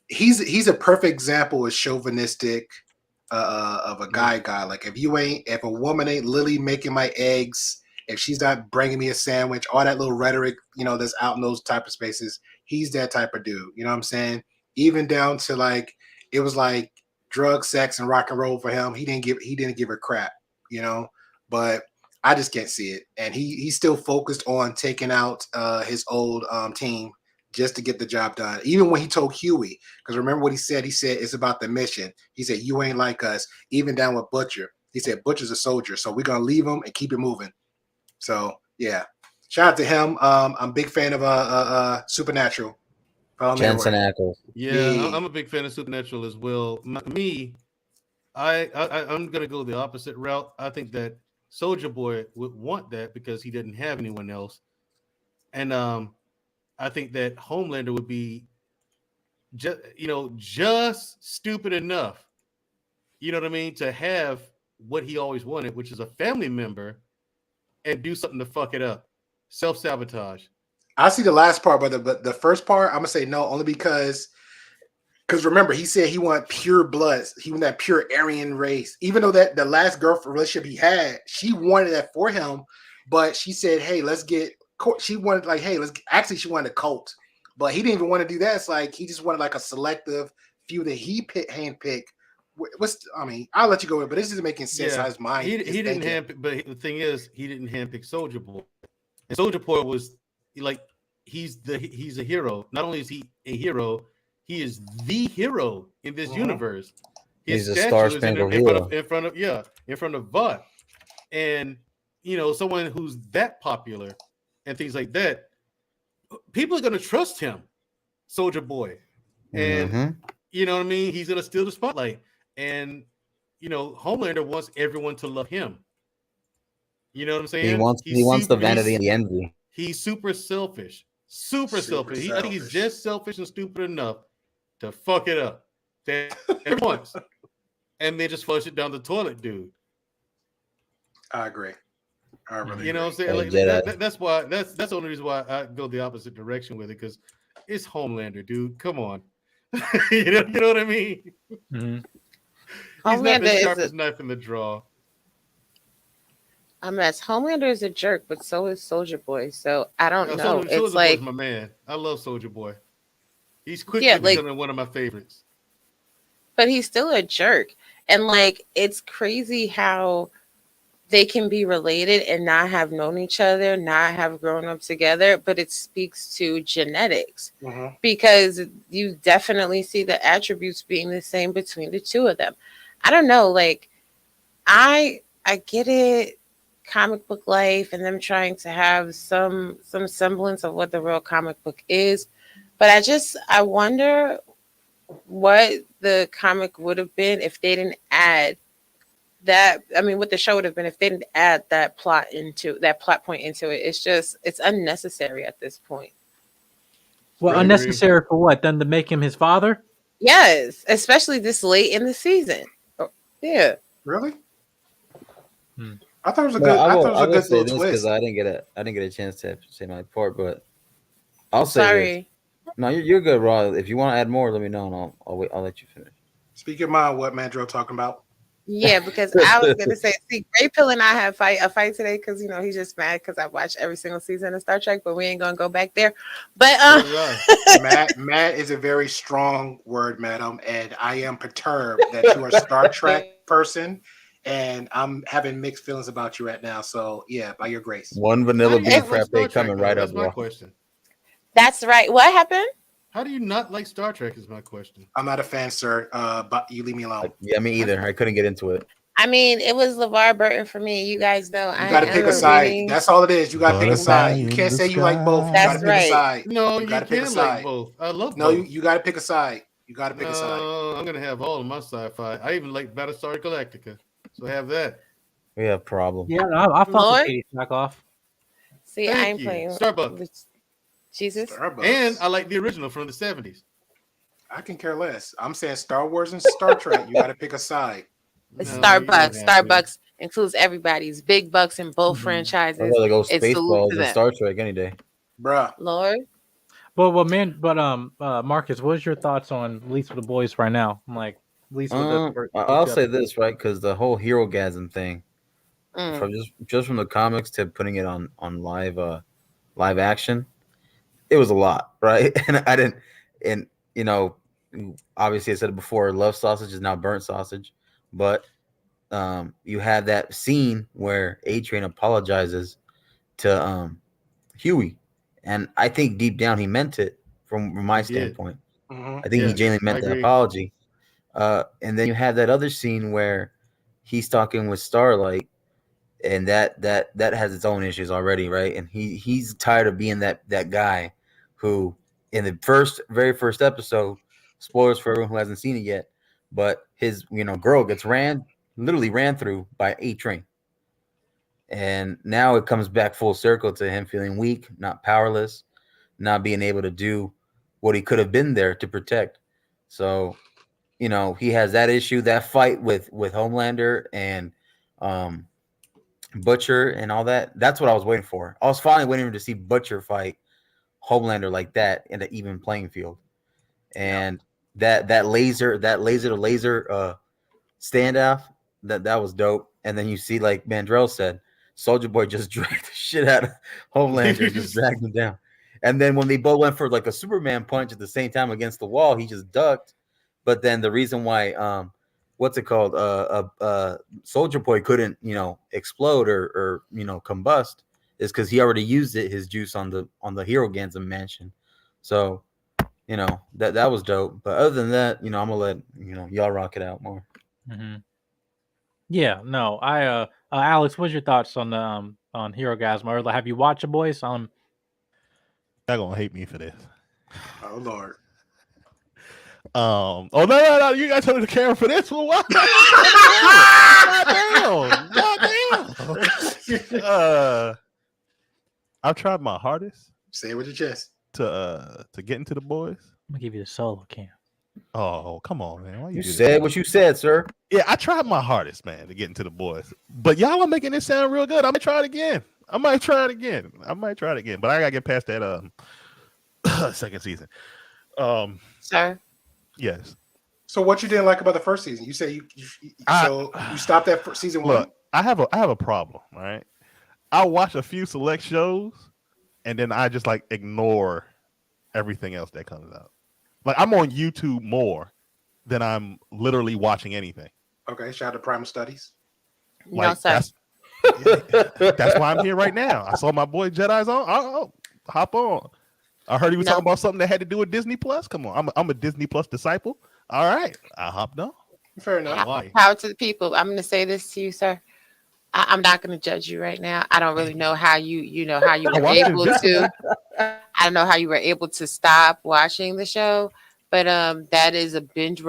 he's a perfect example of chauvinistic of a guy. Like if a woman ain't Lily making my eggs, if she's not bringing me a sandwich, all that little rhetoric, that's out in those type of spaces, he's that type of dude. You know what I'm saying? Even down to like it was like drug, sex, and rock and roll for him. He didn't give a crap, But I just can't see it, and he's still focused on taking out his old team just to get the job done. Even when he told Huey, because remember what he said? He said, it's about the mission. He said, you ain't like us. Even down with Butcher. He said, Butcher's a soldier, so we're going to leave him and keep it moving. So, yeah. Shout out to him. I'm a big fan of Supernatural. Jensen Ackles. Yeah, I'm a big fan of Supernatural as well. I'm going to go the opposite route. I think that Soldier Boy would want that because he didn't have anyone else. And I think that Homelander would be just stupid enough, you know what I mean, to have what he always wanted, which is a family member, and do something to fuck it up. Self-sabotage. I see the last part, but the first part, I'm gonna say no, only because remember, he said he wanted pure blood. He wanted that pure Aryan race. Even though that the last girlfriend relationship he had, she wanted that for him, but she said, hey, let's get, she wanted like, hey, she wanted a cult, but he didn't even want to do that. It's like, he just wanted like a selective few that he handpicked. I'll let you go with it, but this isn't making sense how his mind. He didn't handpick, but the thing is, he didn't handpick Soldier Boy. And Soldier Boy was like, he's a hero. Not only is he a hero, he is the hero in this universe. He's a star-spangled hero in front of Vought, and someone who's that popular and things like that. People are gonna trust him, Soldier Boy, and you know what I mean. He's gonna steal the spotlight, and Homelander wants everyone to love him. You know what I'm saying? He wants the vanity and the envy. He's super selfish. Super selfish. I think he's just selfish and stupid enough to fuck it up once, and they just flush it down the toilet, dude. I agree. I really, you know what I'm saying? Like, that's why. That's the only reason why I go the opposite direction with it, because it's Homelander, dude. Come on, you know what I mean? Mm-hmm. He's not the sharpest knife in the drawer. Homelander is a jerk, but so is Soldier Boy. So I don't know. Soldier It's like Boy's my man. I love Soldier Boy. He's quickly becoming one of my favorites. But he's still a jerk, and like it's crazy how they can be related and not have known each other, not have grown up together, but it speaks to genetics because you definitely see the attributes being the same between the two of them. I don't know, like I get it, comic book life and them trying to have some semblance of what the real comic book is, but I wonder what the comic would have been if they didn't add that. I mean, what the show would have been if they didn't add that plot point into it. It's unnecessary at this point. Well, unnecessary for what? Then to make him his father? Yes, especially this late in the season. Yeah. Really? I thought it was a Well, good. I thought it was a good say little this because twist. I didn't get a chance to say my part, but I'll say Sorry. this. No, you're good, Rod. If you want to add more, let me know, and I'll wait. I'll let you finish. Speak your mind. What Mandrill talking about? Yeah, because I was gonna say, see, Gray Pill and I have a fight today because he's just mad because I watched every single season of Star Trek, but we ain't gonna go back there. But mad is a very strong word, madam, and I am perturbed that you are a Star Trek person, and I'm having mixed feelings about you right now. So yeah, by your grace. One vanilla bean frappe coming right up, That's my bro. question. That's right. What happened? How do you not like Star Trek? Is my question. I'm not a fan, sir. But you leave me alone. Yeah, me either. I couldn't get into it. I mean, it was LeVar Burton for me. You guys know You got to pick a side. That's all it is. You got to pick a side. You can't say you like both. You got to pick a side. No, you got to pick a can side. like both. I love no, both. you got to pick a side. You got to pick a side. I'm gonna have all of my sci-fi. I even like Battlestar Galactica, so have that. We have problems. Yeah, I fuck with Katie Sackhoff. See, Thank I ain't you. playing. Starbucks. Jesus. Starbucks. And I like the original from the 70s. I can care less. I'm saying Star Wars and Star Trek. You got to pick a side. Starbucks. Starbucks includes everybody's big bucks in both franchises. I'd rather go It's salute Spaceballs to than them. Star Trek any day. Bruh. Lord. Marcus, what's your thoughts on at least with the boys right now? I'm like, at least with I'll say this, right? Because the whole herogasm thing, from just from the comics to putting it on live action, it was a lot, right? And obviously I said it before, love sausage is now burnt sausage, but you have that scene where A-Train apologizes to Huey, and I think deep down he meant it from my standpoint. I think he genuinely meant the apology. And then you have that other scene where he's talking with Starlight, and that has its own issues already, right? And he's tired of being that guy who, in the very first episode, spoilers for everyone who hasn't seen it yet, but his girl gets literally ran through by A-Train. And now it comes back full circle to him feeling weak, not powerless, not being able to do what he could have been there to protect. So, he has that issue, that fight with Homelander and Butcher and all that. That's what I was waiting for. I was finally waiting to see Butcher fight Homelander like that in an even playing field. And that laser to laser standoff, that was dope. And then you see, like Mandrell said, Soldier Boy just dragged the shit out of Homelander, just dragged him down. And then when they both went for like a Superman punch at the same time against the wall, he just ducked. But then the reason why Soldier Boy couldn't explode or combust is because he already used his juice on the herogasm mansion. So that was dope. But other than that, I'm gonna let y'all rock it out more. Mm-hmm. Yeah, no, Alex, what's your thoughts on the on herogasm? Or have you watched The Boys? Y'all gonna hate me for this. Oh Lord. Oh no! You guys turn the camera for this one. What? God damn! I've tried my hardest. Say it with your chest. To get into The Boys. I'm gonna give you the solo cam. Oh, come on, man! Why you said what you said, sir? Yeah, I tried my hardest, man, to get into The Boys. But y'all are making it sound real good. I might try it again. But I gotta get past that second season. Sir. Yes. So what you didn't like about the first season? You say you stopped at season one. Look, I have a problem, right? I watch a few select shows and then I just like ignore everything else that comes out. Like I'm on YouTube more than I'm literally watching anything. Okay, shout out to Primal Studies. No, sir. That's why I'm here right now. I saw my boy Jedi's on. Oh, hop on. I heard he was talking about something that had to do with Disney Plus. Come on, I'm a Disney Plus disciple. All right, I hopped on. Fair enough. Power to the people. I'm going to say this to you, sir. I'm not going to judge you right now. I don't really know how you know how you were able to. I don't know how you were able to stop watching the show, but that is a binge.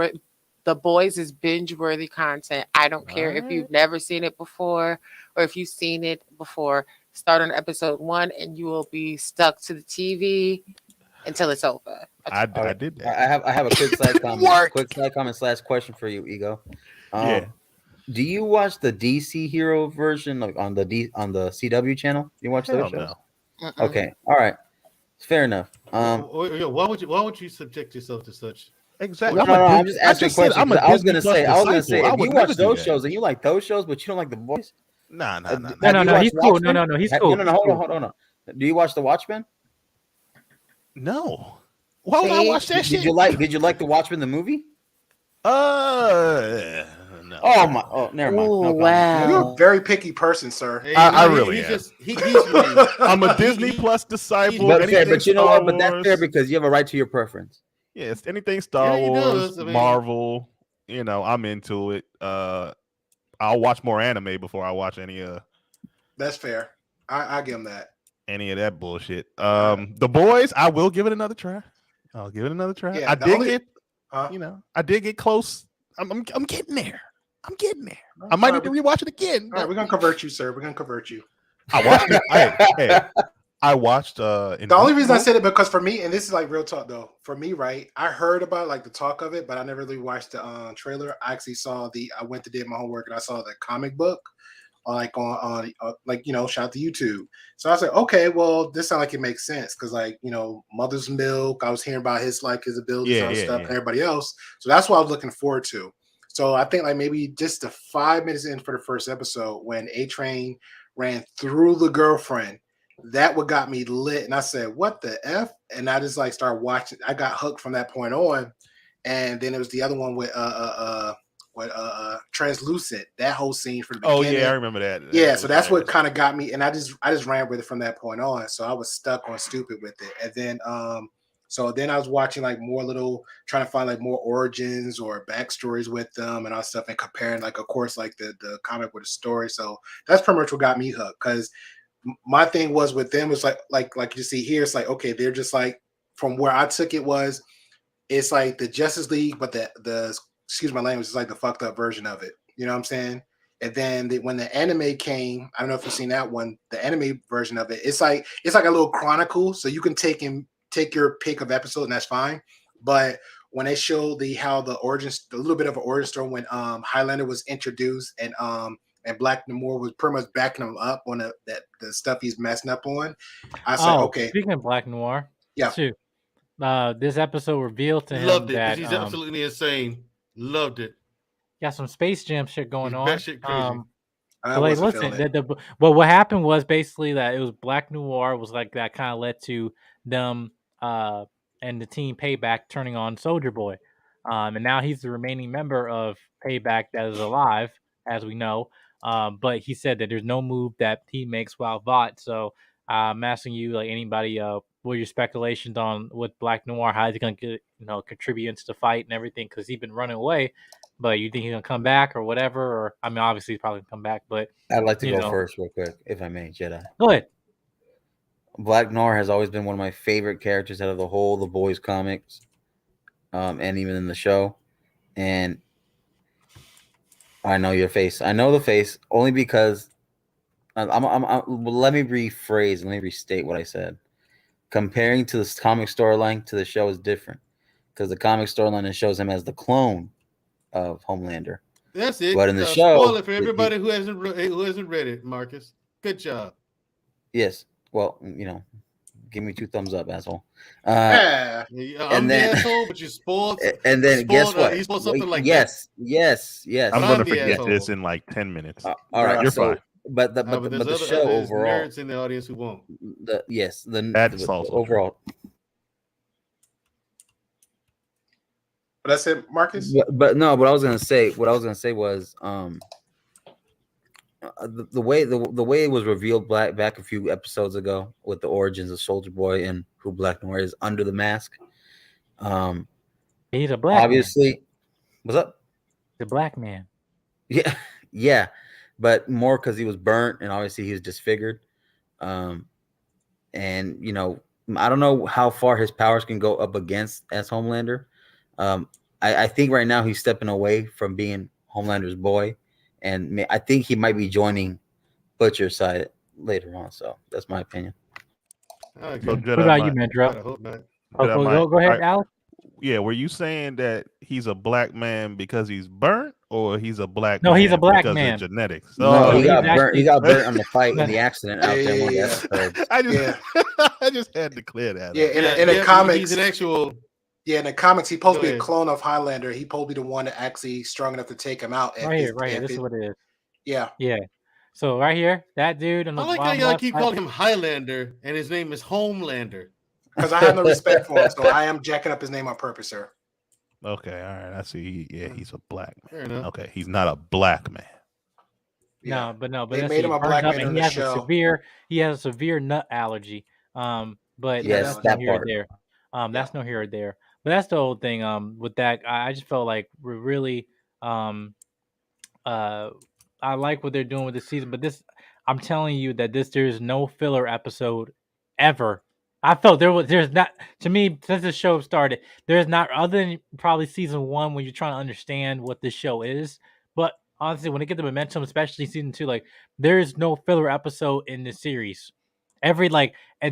The Boys is binge-worthy content. I don't care if you've never seen it before or if you've seen it before. Start on episode 1, and you will be stuck to the TV until it's over. I did that. I have a quick side comment / question for you, Ego. Yeah. Do you watch the DC Hero version on the CW channel? You watch those shows? No. Okay, all right, fair enough. Why would you subject yourself to such? Exactly. No, I'm just asking questions. I was gonna say, if you watch those shows and you like those shows, but you don't like The Boys, no. He's cool. No, he's cool. No, hold on. Do you watch The Watchmen? No. Why would I watch that shit? Did you like The Watchmen the movie? No. Oh my! Oh, never mind. Oh, No wow. You're a very picky person, sir. I really am. I'm a Disney Plus disciple. But you know what? But that's fair because you have a right to your preference. Yes, anything Star Wars, Marvel, I'm into it. I'll watch more anime before I watch any That's fair. I give him that. Any of that bullshit. The Boys, I will give it another try. I'll give it another try. Yeah, I did get close. I'm getting there. I might need to rewatch it again. All right, we're gonna convert you, sir. We're gonna convert you. I watched it. I watched. The only reason I said it because for me, and this is like real talk though, for me, right? I heard about like the talk of it, but I never really watched the trailer. I actually saw I went to do my homework and I saw the comic book, like on shout out to YouTube. So I was like, okay, well, this sounds like it makes sense because Mother's Milk. I was hearing about his abilities and stuff, and everybody else. So that's what I was looking forward to. So I think like maybe just the 5 minutes in for the first episode when A-Train ran through the girlfriend, that what got me lit. And I said, what the F? And I just like started watching. I got hooked from that point on. And then it was the other one with Translucent, that whole scene from the beginning. Oh yeah, I remember that. Yeah, so that's what kind of got me. And I just ran with it from that point on. So I was stuck on stupid with it. And then so then I was watching like more trying to find like more origins or backstories with them and all stuff and comparing like, of course, like the comic with the story. So that's pretty much what got me hooked. Because my thing was with them was like you see here, it's like, okay, they're just like, from where I took it was, it's like the Justice League, but the excuse my language, is like the fucked up version of it. You know what I'm saying? And then when the anime came, I don't know if you've seen that one, the anime version of it, it's like a little chronicle. So you can take your pick of episode and that's fine. But when they show a little bit of an origin story when Highlander was introduced and Black Noir was pretty much backing him up on the stuff he's messing up on, I said, okay. Speaking of Black Noir, yeah. Too, this episode revealed to him Loved it. that He's absolutely insane. Loved it. Got some Space Jam shit going on. That shit crazy. What happened was basically that it was Black Noir was like that kind of led to them and the team Payback turning on Soldier Boy, and now he's the remaining member of Payback that is alive, as we know. But he said that there's no move that he makes while Vought. So I'm asking you, like anybody, what are your speculations on with Black Noir? How is he going to contribute into the fight and everything? Because he's been running away. But you think he's gonna come back or whatever? Or I mean, obviously he's probably gonna come back. But I'd like to go first, real quick, if I may, Jedi. Go ahead. Black Noir has always been one of my favorite characters out of the Boys comics, and even in the show. And I know your face. I know the face only because let me rephrase. Let me restate what I said. Comparing to the comic storyline to the show is different because the comic storyline shows him as the clone of Homelander. That's it. But in the show, spoil it for everybody who hasn't read it, Marcus. Good job. Yes. Well, give me 2 thumbs up, asshole. I'm the asshole, but you spoiled. And then guess what? You spoiled something like yes. I'm going to forget this in like 10 minutes. All right, you're fine. But the show overall, nerds in the audience who won't. The overall. That's it, Marcus. But no, what I was gonna say was the way the way it was revealed back a few episodes ago with the origins of Soldier Boy and who Black Noir is under the mask. He's a black obviously. man. What's up? The black man. Yeah, yeah, but more because he was burnt and obviously he was disfigured. And you know, I don't know how far his powers can go up against as Homelander. I think right now he's stepping away from being Homelander's boy, and I think he might be joining Butcher's side later on. So that's my opinion. Okay. So What about you, Mandrell? I hope not. Go ahead, Alex. Yeah, were you saying that he's a black man because he's burnt, or he's a black No, man he's a black because man. of genetics? No, he he's got burnt. actually- He got burnt on the fight in the accident out there in one of the episodes. I just had to clear that. Yeah, up. in the comics, he's an actual. Yeah, in the comics, he's supposed to Go be a ahead. clone of Highlander. He's supposed to be the one that actually strong enough to take him out. Right here. This is what it is. Yeah. Yeah. So right here, that dude on the I like how bottom y'all left keep side- calling him Highlander and his name is Homelander. Because I have no respect for him, so I am jacking up his name on purpose, sir. Okay, all right. I see. Yeah, he's a black Fair man. enough. Okay, he's not a black man. Yeah. No, but They that's made him a black man in he the has show. he has a severe nut allergy. But Yes, that's that no here or part. there. That's no here or there. But that's the whole thing. With that, I just felt like we're really I like what they're doing with this season, but I'm telling you that there's no filler episode ever. I felt there's not, to me, since the show started, there's not, other than probably season 1 when you're trying to understand what this show is. But honestly, when it gets the momentum, especially season 2, like there's no filler episode in this series. And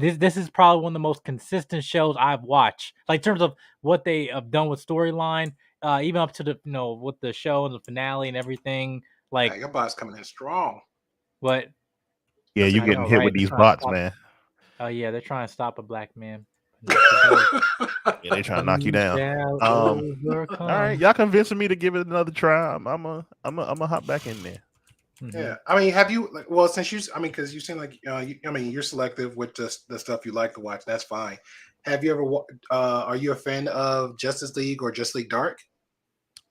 this is probably one of the most consistent shows I've watched, like in terms of what they have done with storyline, even up to the with the show and the finale and everything. Like, your boss coming in strong. What? Yeah, you getting hit with these bots, man. Oh yeah, they're trying to stop a black man. Yeah, they trying to knock you down. All right, y'all convincing me to give it another try. I'm a hop back in there. Yeah, I mean, have you since because you seem like you're selective with the stuff you like to watch. That's fine. Have you ever? Are you a fan of Justice League or Justice League Dark?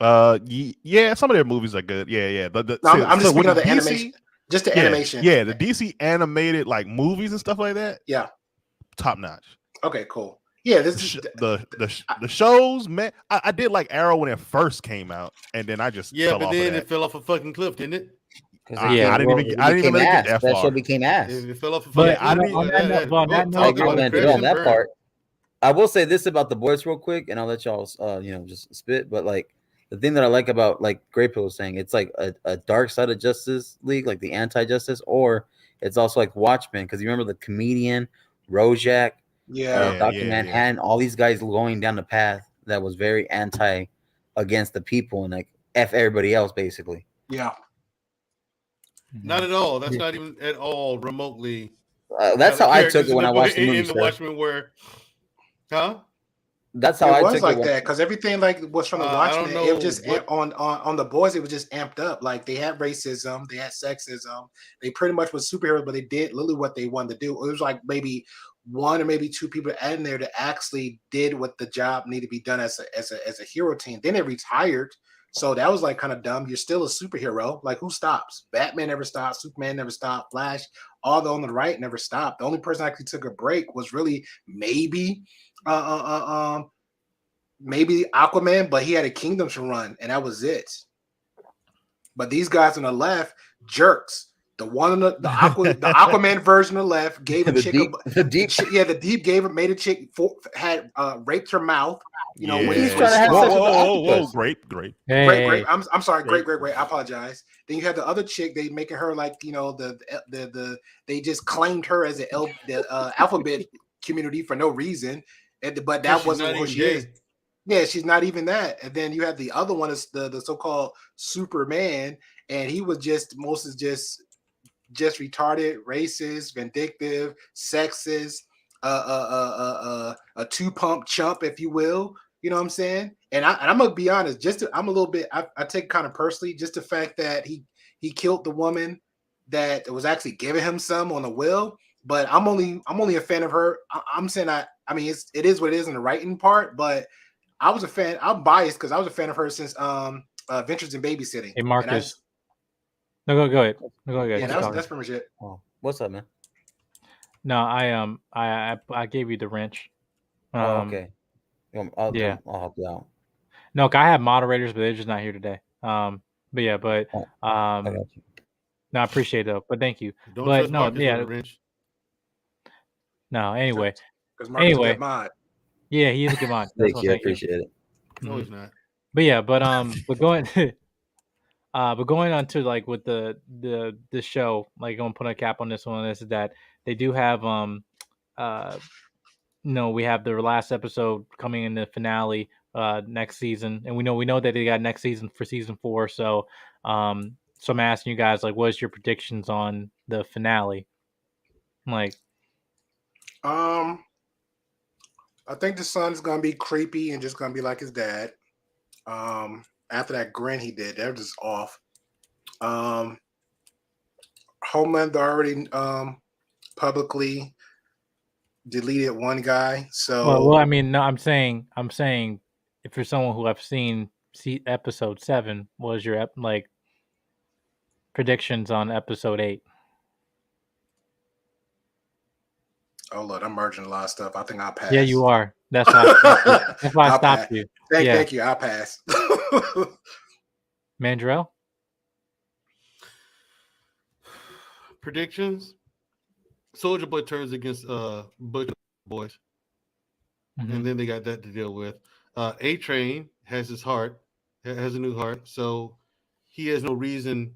Yeah, some of their movies are good. Yeah. I'm just speaking of the animation. Just the animation. Yeah, the DC animated like movies and stuff like that. Yeah, top notch. Okay, cool. Yeah, the shows, man. I did like Arrow when it first came out, and then I just but then it fell off a fucking cliff, didn't it? I didn't even let it get that far. That show became ass. It fell off a But fucking cliff. on that part, I will say this about The Boys real quick, and I'll let y'all just spit. But like the thing that I like about, like Grey Pill was saying, it's like a dark side of Justice League, like the anti-justice, or it's also like Watchmen, because you remember the comedian Rojak, Dr. Manhattan, all these guys going down the path that was very anti against the people and like F everybody else, basically. Yeah. Not at all. That's not even at all remotely. That's how I took it when I watched the movie. In the Watchmen, where, huh? That's how I took it. It was like that because everything like was from the Watchmen. It was just on the Boys. It was just amped up. Like they had racism, they had sexism. They pretty much was superheroes, but they did literally what they wanted to do. It was like maybe one or maybe two people in there that actually did what the job needed to be done as a hero team. Then they retired. So that was like kind of dumb. You're still a superhero. Like who stops? Batman never stopped. Superman never stopped. Flash, all the on the right never stopped. The only person that actually took a break was really maybe Aquaman, but he had a kingdom to run, and that was it. But these guys on the left, jerks. The one on the Aquaman version on the left gave a chick the deep made a chick had raped her mouth. You know, when he's trying to have sex with the octopus. Grape. Great. I'm sorry, great. I apologize. Then you had the other chick. They making her like they just claimed her as the alphabet community for no reason, but that wasn't who she is. Yeah, she's not even that. And then you have the other one is the so-called Superman, and he was just retarded, racist, vindictive, sexist, a two-pump chump, if you will. You know what I'm saying? And I'm gonna be honest. I'm a little bit. I take kind of personally just the fact that he killed the woman that was actually giving him some on the will. But I'm only a fan of her. I'm saying I mean it is what it is in the writing part. But I was a fan. I'm biased because I was a fan of her since Ventures in Babysitting. Hey Marcus. No, go ahead. No, go ahead. Yeah, Keep talking. that's pretty much it. Oh, what's up, man? No, I gave you the wrench. Oh, okay. I'll help you out. No, I have moderators, but they're just not here today. But yeah, but I got you. no, I appreciate it, but thank you. Don't But trust no, Marcus yeah, with a wrench. no. Anyway, Because Marcus is a good mod. yeah, he is a good mod. That's Thank you. I appreciate it. No, he's not. But yeah, but going, but going on to like with the show, like I'm gonna put a cap on this one. Is that they do have no, we have the last episode coming in the finale next season, and we know that they got next season for season 4. So so I'm asking you guys, like, what's your predictions on the finale? Like, I think the son is gonna be creepy and just gonna be like his dad. After that grin he did, that was just off. Homeland already publicly deleted one guy. So well, I mean, no, I'm saying if you're someone who have seen episode 7, what was your like predictions on episode 8? Oh Lord, I'm merging a lot of stuff. I think I'll pass. Yeah, you are. That's why. That's why I stopped you. Thank you. I'll pass. Mandrell? Predictions: Soldier Boy turns against Butcher Boys, and then they got that to deal with. A Train has his heart, has a new heart, so he has no reason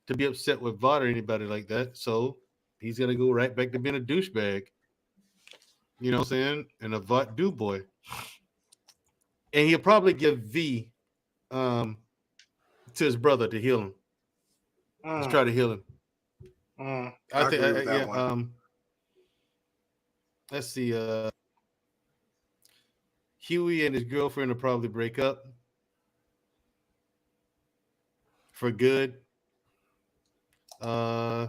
to be upset with Vought or anybody like that. So he's gonna go right back to being a douchebag. You know what I'm saying? And a Vought do boy. And he'll probably give V to his brother to heal him. Let's try to heal him. I think agree with that one. Let's see. Huey and his girlfriend will probably break up for good. I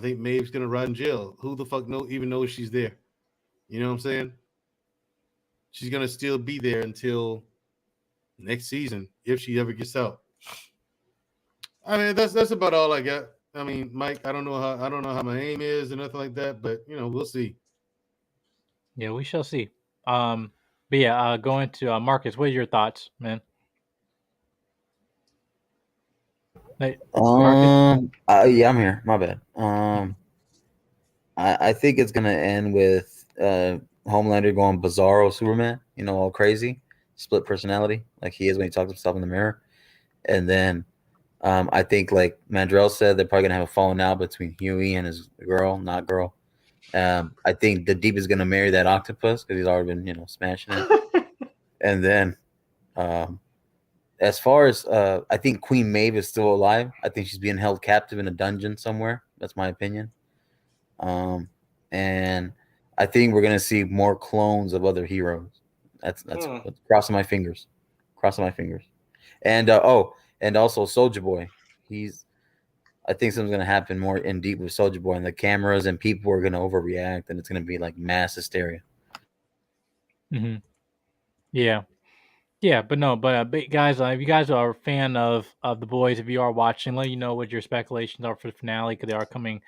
think Maeve's gonna rot in jail. Who the fuck even knows she's there? You know what I'm saying? She's gonna still be there until next season if she ever gets out. I mean, that's about all I got. I mean, Mike, I don't know how my aim is and nothing like that, but we'll see. Yeah, we shall see. But yeah, going to Marcus, what are your thoughts, man? Hey, yeah, I'm here. My bad. I think it's gonna end with Homelander going bizarro Superman, all crazy, split personality, like he is when he talks to himself in the mirror. And then I think, like Mandrell said, they're probably gonna have a falling out between Huey and his girl. I think the Deep is gonna marry that octopus because he's already been, smashing it. And then as far as I think Queen Maeve is still alive. I think she's being held captive in a dungeon somewhere. That's my opinion. And I think we're gonna see more clones of other heroes. That's crossing my fingers. And and also Soldier Boy. I think something's gonna happen more in deep with Soldier Boy, and the cameras and people are gonna overreact, and it's gonna be like mass hysteria. Yeah, but guys, if you guys are a fan of the boys, if you are watching, let you know what your speculations are for the finale because they are coming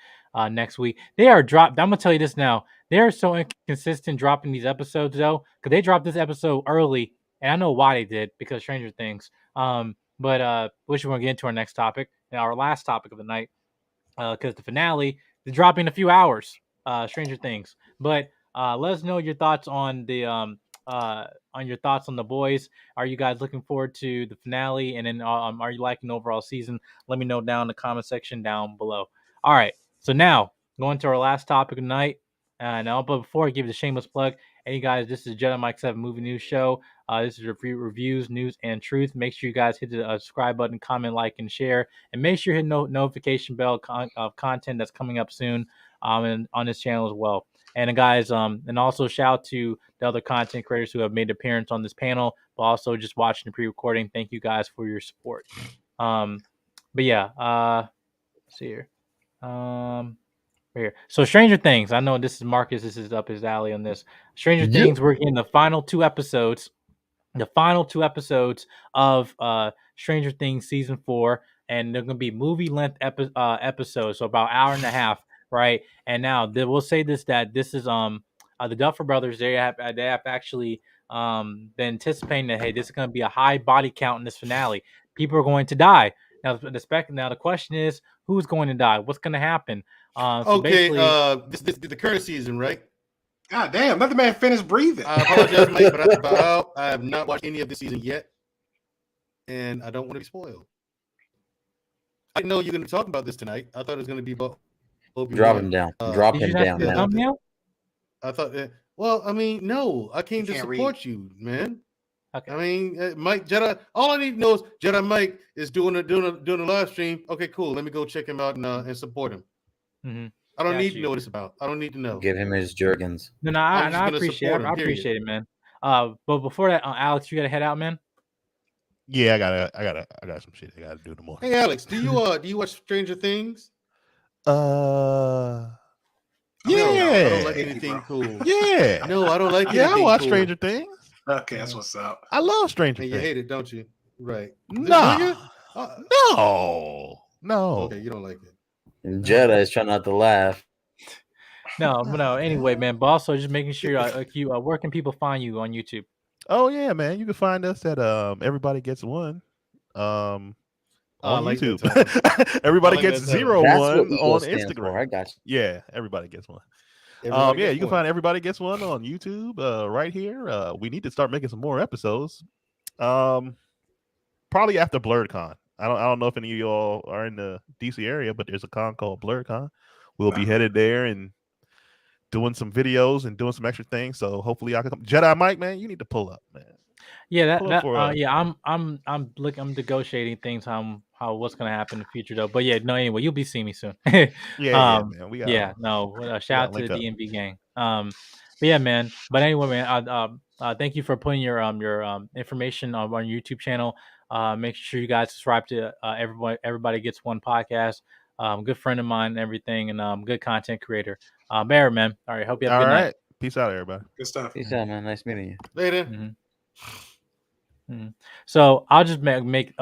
next week. They are dropped. I'm gonna tell you this now. They are so inconsistent dropping these episodes though, because they dropped this episode early, and I know why they did because Stranger Things. But which we're gonna get into our next topic, and our last topic of the night, because the finale is dropping in a few hours. Stranger Things, but let us know your thoughts on the boys. Are you guys looking forward to the finale? And then are you liking the overall season? Let me know down in the comment section down below. All right. So now going to our last topic of the night. But before I give the shameless plug, hey guys, this is Jedi Mike 7 Movie News Show. This is reviews, news, and truth. Make sure you guys hit the subscribe button, comment, like, and share. And make sure you hit notification bell of content that's coming up soon and on this channel as well. And guys, and also shout out to the other content creators who have made an appearance on this panel, but also just watching the pre-recording. Thank you guys for your support. But yeah, let's see here. Right here. So Stranger Things. I know this is Marcus. This is up his alley on this. Stranger Things. We're in the final 2 episodes. The final 2 episodes of Stranger Things season 4. and they're gonna be movie length episodes, so about hour and a half, right? And now they will say that this is the Duffer Brothers. They have actually been anticipating that, hey, this is gonna be a high body count in this finale. People are going to die. Now the question is, who's going to die? What's going to happen? So Okay, basically, this the current season, right? God damn, let the man finish breathing. I apologize, Mike, but I have not watched any of this season yet, and I don't want to be spoiled. I didn't know you're going to be talking about this tonight. I thought it was going to be about Obi-Wan. Drop him down. Drop him down, man. thumbnail? I thought that. Well, I mean, no, I came to support you, man. Okay. I mean, Mike Jedi. All I need to know is Jedi Mike is doing a live stream. Okay, cool. Let me go check him out and support him. Mm-hmm. I don't need to know what it's about. I don't need to know. Give him his Jergens. No, I appreciate it. I appreciate it, man. But before that, Alex, you gotta head out, man. Yeah, I got some shit I gotta do tomorrow. Hey, Alex, do you watch Stranger Things? Yeah. I don't like anything cool. Yeah. No, I don't like anything Yeah, I watch cool. Stranger Things. Okay, that's what's up. I love Stranger And Things. you hate it, don't you? Right. No. No. No. Okay, you don't like it. And Jedi is trying not to laugh. No. Anyway, man. But also just making sure, where can people find you on YouTube? Oh yeah, man. You can find us at Everybody Gets One. On YouTube. Everybody Gets 01 on Instagram. For. I got you. Yeah, Everybody Gets One. You can find Everybody Gets One on YouTube right here. We need to start making some more episodes. Probably after BlurredCon. I don't know if any of y'all are in the DC area, but there's a con called BlurredCon. We'll be headed there and doing some videos and doing some extra things. So hopefully I can come. Jedi Mike, man, you need to pull up, man. Yeah, I'm negotiating things how what's gonna happen in the future though. But yeah, no, anyway, you'll be seeing me soon. Man. Shout out to the DMV gang. But yeah, man. But anyway, man, thank you for putting your information on our YouTube channel. Make sure you guys subscribe to Everybody Gets One podcast. Good friend of mine and everything, and good content creator. Bear, man. All right, hope you have a good night. Peace out, everybody. Good stuff. Peace out, man. Nice meeting you. Later. Mm-hmm. Mm-hmm. So I'll just make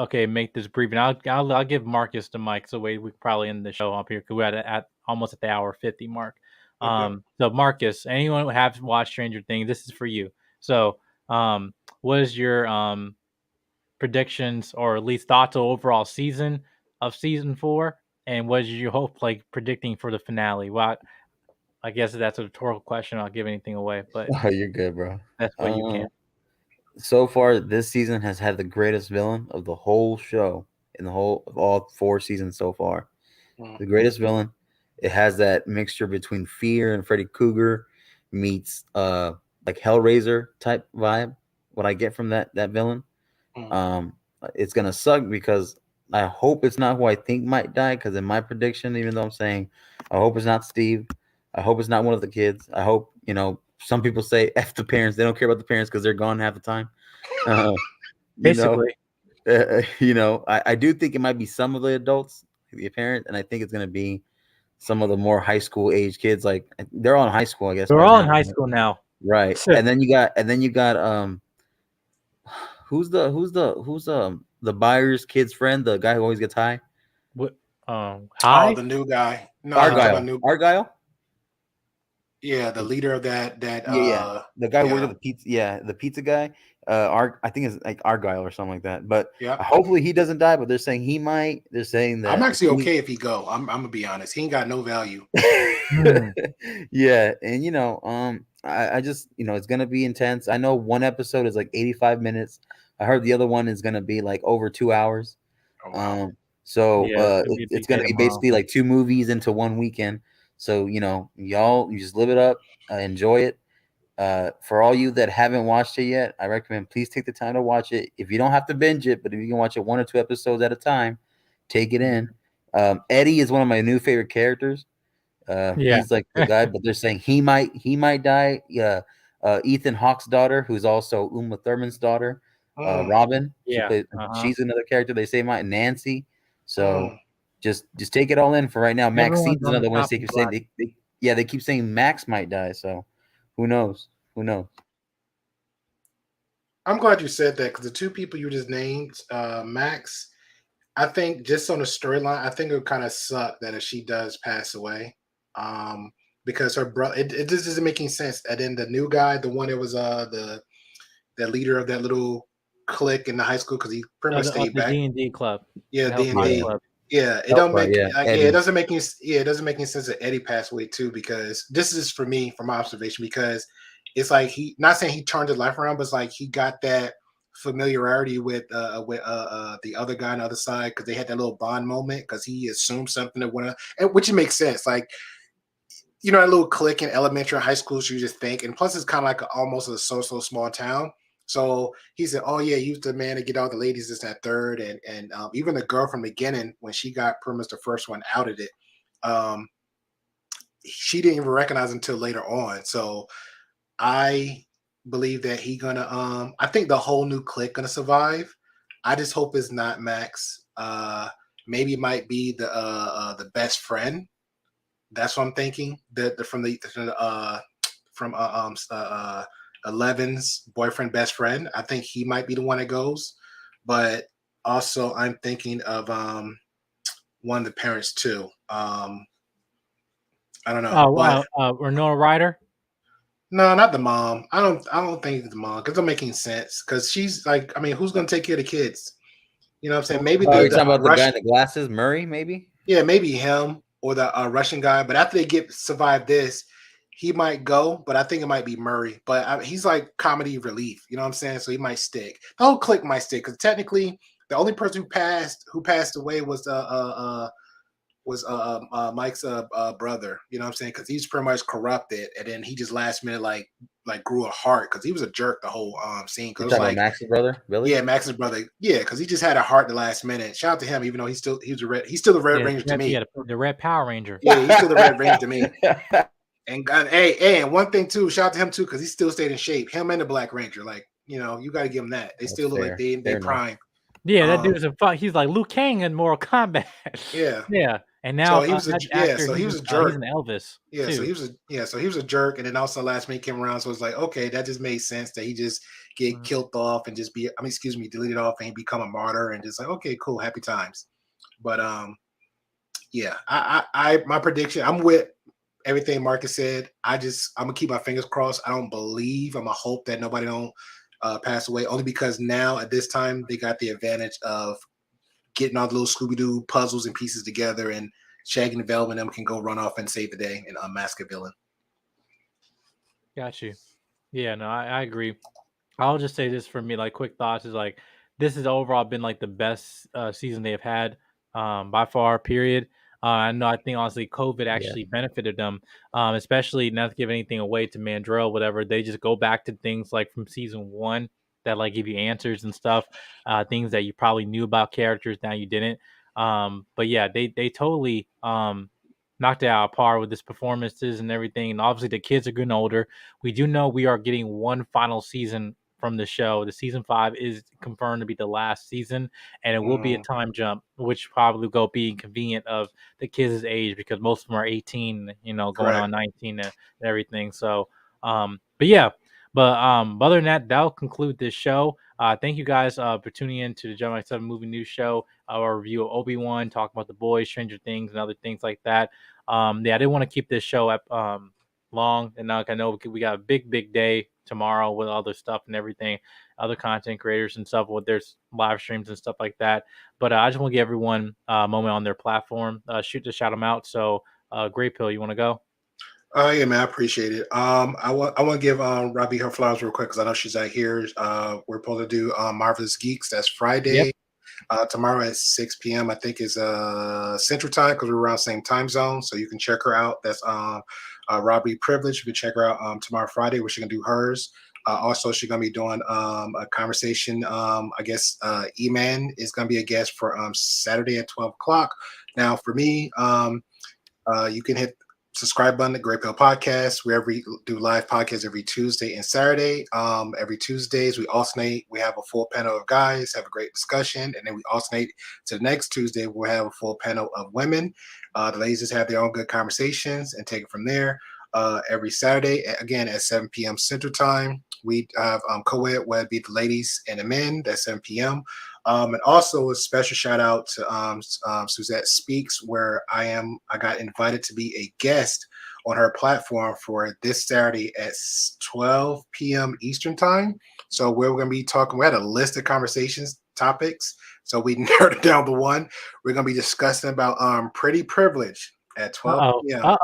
this brief, and I'll give Marcus the mic, so we probably end the show up here because we're at almost at the hour 50 mark. Okay. So Marcus, anyone who has watched Stranger Things, this is for you. So what is your predictions or at least thoughts on overall season of season 4, and what is your hope predicting for the finale? Well, I guess that's a rhetorical question. I'll give anything away, but oh, you're good, bro. That's what you can. So far, this season has had the greatest villain of the whole show of all 4 seasons so far. The greatest villain. It has that mixture between Fear and Freddy Krueger meets like Hellraiser type vibe. What I get from that villain. It's gonna suck because I hope it's not who I think might die. Because in my prediction, even though I'm saying I hope it's not Steve, I hope it's not one of the kids. I hope some people say F the parents. They don't care about the parents because they're gone half the time. Basically, I do think it might be some of the adults, the parent, and I think it's going to be some of the more high school age kids. Like they're all in high school, I guess. They're all in high school now, right? And then you got who's the buyer's kid's friend, the guy who always gets high. What? Oh, the new guy. No, Argyle. Yeah, the leader of that. The guy who worked at the pizza. Yeah, the pizza guy. I think it's like Argyle or something like that. But hopefully he doesn't die. But they're saying he might. They're saying that I'm actually okay if he go. I'm gonna be honest. He ain't got no value. Yeah, and I just it's gonna be intense. I know one episode is like 85 minutes. I heard the other one is gonna be like over 2 hours. Oh, wow. It's gonna be basically like 2 movies into one weekend. So y'all, you just live it up, enjoy it. For all you that haven't watched it yet, I recommend please take the time to watch it. If you don't have to binge it, but if you can watch it 1 or 2 episodes at a time, take it in. Eddie is one of my new favorite characters. He's like the guy, but they're saying he might die. Ethan Hawke's daughter, who's also Uma Thurman's daughter, Robin. She's another character they say might. Nancy. So just take it all in for right now. Maxine's another one. They keep saying they keep saying Max might die. So who knows? I'm glad you said that because the 2 people you just named, Max I think just on the storyline, I think it would kind of suck that if she does pass away, because her brother, it just isn't making sense. And then the new guy, the one that was the leader of that little clique in the high school, because he pretty much stayed The back. D&D club. Yeah, The D and Hellfire D. Club. Yeah, it don't make it doesn't make any it doesn't make any sense that Eddie passed away too, because this is for me from my observation, because it's like he not saying he turned his life around, but it's like he got that familiarity with the other guy on the other side, because they had that little bond moment, because he assumed something that went on, and which makes sense. Like, you know, a little clique in elementary and high school, so you just think, and plus it's kind of like almost a so small town. So he said, "Oh yeah, he was the man to get all the ladies, this, that, third," and even the girl from the beginning, when she got pretty much the first one out of it, um, she didn't even recognize him until later on. So I believe that he gonna, I think the whole new clique gonna survive. I just hope it's not Max. Maybe it might be the best friend. That's what I'm thinking. From Eleven's boyfriend, best friend. I think he might be the one that goes. But also, I'm thinking of one of the parents too. I don't know, but Renora Ryder. no, not the mom. I don't think it's the mom, because it doesn't make any sense. Because she's like, I mean, who's gonna take care of the kids? You know what I'm saying? Maybe Oh, you're talking about the guy Russian, in the glasses, Murray, maybe? yeah, maybe him or the Russian guy. But after they survive this, he might go. But I think it might be Murray. But he's like comedy relief. You know what I'm saying? So he might stick. The whole clique might stick, because technically the only person who passed away was Mike's brother. You know what I'm saying? Because he's pretty much corrupted, and then he just last minute like grew a heart, because he was a jerk the whole scene. You're Cause talking like, about Max's brother, Billy? yeah, Max's brother. Yeah, because he just had a heart the last minute. Shout out to him, even though he's still the Red Ranger to me. Yeah, the Red Power Ranger. Yeah, he's still the Red Ranger to me. And hey, and one thing too, shout out to him too, because he still stayed in shape. Him and the Black Ranger, like, you know, you got to give him that. They still look like they prime. Yeah, that dude's he's like Liu Kang in Mortal Kombat. Yeah, yeah. And now so he was so he was a jerk. He's an Elvis. Yeah, too. so he was a jerk, and then also last minute came around, so it's like, okay, that just made sense that he just get killed off and just deleted off, and he become a martyr, and just like, okay, cool, happy times. But yeah, I my prediction, I'm with everything Marcus said. I'm gonna keep my fingers crossed. I'm gonna hope that nobody don't pass away, only because now at this time they got the advantage of getting all the little Scooby-Doo puzzles and pieces together, and Shaggy and Velvet and them can go run off and save the day and unmask a villain. Got you. Yeah, no, I agree. I'll just say this for me, like quick thoughts is like, this has overall been like the best season they've had by far, period. I think honestly COVID actually benefited them, especially not to give anything away to Mandrell, whatever. They just go back to things like from season 1 that like give you answers and stuff, things that you probably knew about characters, now you didn't. But yeah, they totally knocked it out of par with this performances and everything. And obviously the kids are getting older. We do know we are getting one final season from the show. The season 5 is confirmed to be the last season, and it will be a time jump, which probably go be inconvenient of the kids' age, because most of them are 18, you know, going on 19 and everything. So, but yeah, other than that, that'll conclude this show. Thank you guys for tuning in to the Jedi 7 Movie News Show, our review of Obi-Wan, talk about The Boys, Stranger Things, and other things like that. Yeah, I didn't want to keep this show up long, and I know we got a big day tomorrow with other stuff and everything, other content creators and stuff, with there's live streams and stuff like that. But I just want to give everyone a moment on their platform, shout them out. So Great Pill, you want to go? Yeah, man, I appreciate it. I want to give Robbie her flowers real quick, because I know she's out here. We're supposed to do Marvelous Geeks. That's Friday. Tomorrow at 6 p.m. I think is Central Time, because we're around the same time zone. So you can check her out. That's Robbie Privilege. You can check her out tomorrow Friday, where she can do hers. Also, she's gonna be doing a conversation. I guess E-Man is gonna be a guest for Saturday at 12 o'clock. Now, for me, you can hit subscribe button at Great Pill Podcast. We do live podcasts every Tuesday and Saturday. Every Tuesdays we alternate. We have a full panel of guys, have a great discussion, and then we alternate to the next Tuesday. We'll have a full panel of women. The ladies just have their own good conversations and take it from there. Every Saturday, again at 7 p.m. Central Time, We have co-ed where it'd be the ladies and the men. That's 7 p.m. And also a special shout out to Suzette Speaks, where I got invited to be a guest on her platform for this Saturday at 12 p.m. Eastern time. So we're going to be talking. We had a list of conversations topics. So we narrowed down the one. We're going to be discussing about pretty privilege at 12 p.m.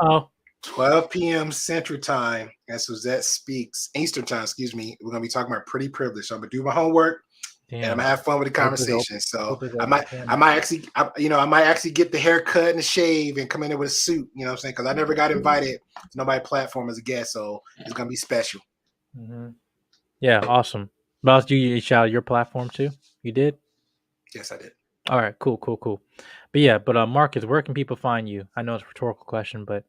12 p.m. Central Time, and Suzette Speaks Eastern Time. Excuse me. We're gonna be talking about pretty privilege. So I'm gonna do my homework, and I'm gonna have fun with the conversation. So I might actually get the haircut and the shave and come in there with a suit. You know what I'm saying? Because I never got invited to nobody's platform as a guest, so it's gonna be special. Mm-hmm. Yeah, awesome. Boss, you shout out your platform too? You did? Yes, I did. All right, cool. But Marcus, where can people find you? I know it's a rhetorical question, but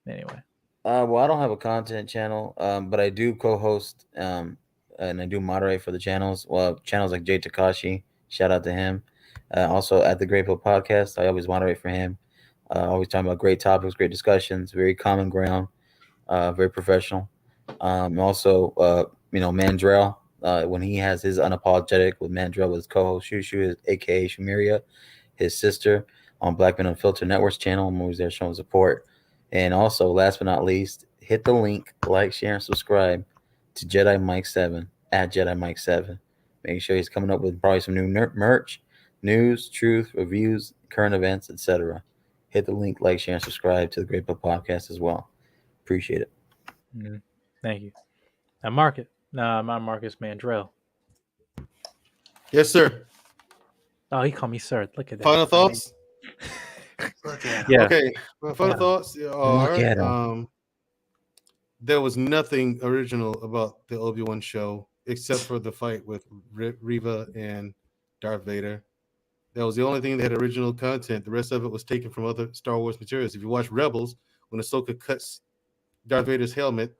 anyway. Well, I don't have a content channel, but I do co-host and I do moderate for the channels. Well, channels like Jay Takashi, shout out to him. Also at the Great Pill Podcast, I always moderate for him. Always talking about great topics, great discussions, very common ground, very professional. Also, Mandrell, when he has his Unapologetic with Mandrell with his co-host Shushu, aka Shamiria, his sister, on Black Men Unfiltered Networks channel. I'm always there showing support. And also, last but not least, hit the link, like, share, and subscribe to Jedi Mike 7 at Jedi Mike 7. Make sure he's coming up with probably some new merch, news, truth, reviews, current events, etc. Hit the link, like, share, and subscribe to the Great Book Podcast as well. Appreciate it. Mm-hmm. Thank you. Now, Marcus, I'm Marcus Mandrell. Yes, sir. Oh, he called me sir. Look at that. Final thoughts? Look at him. Yeah. Okay. My final thoughts are there was nothing original about the Obi-Wan show except for the fight with Reva and Darth Vader. That was the only thing that had original content. The rest of it was taken from other Star Wars materials. If you watch Rebels, when Ahsoka cuts Darth Vader's helmet,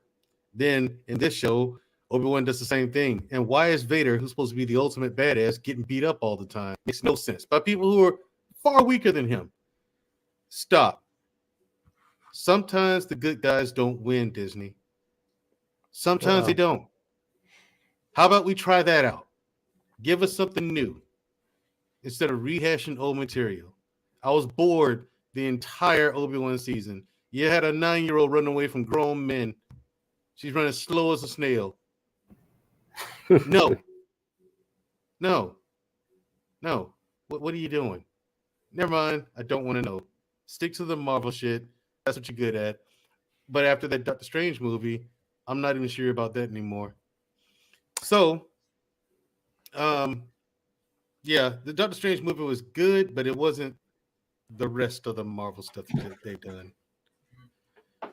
then in this show, Obi-Wan does the same thing. And why is Vader, who's supposed to be the ultimate badass, getting beat up all the time? Makes no sense. By people who are far weaker than him. Stop. Sometimes the good guys don't win, Disney. Sometimes they don't. How about we try that out? Give us something new instead of rehashing old material. I was bored the entire Obi-Wan season. You had a 9-year-old running away from grown men. She's running slow as a snail. No. What are you doing? Never mind. I don't want to know. Stick to the Marvel shit. That's what you're good at. But after that Doctor Strange movie, I'm not even sure about that anymore. So, the Doctor Strange movie was good, but it wasn't the rest of the Marvel stuff that they've done.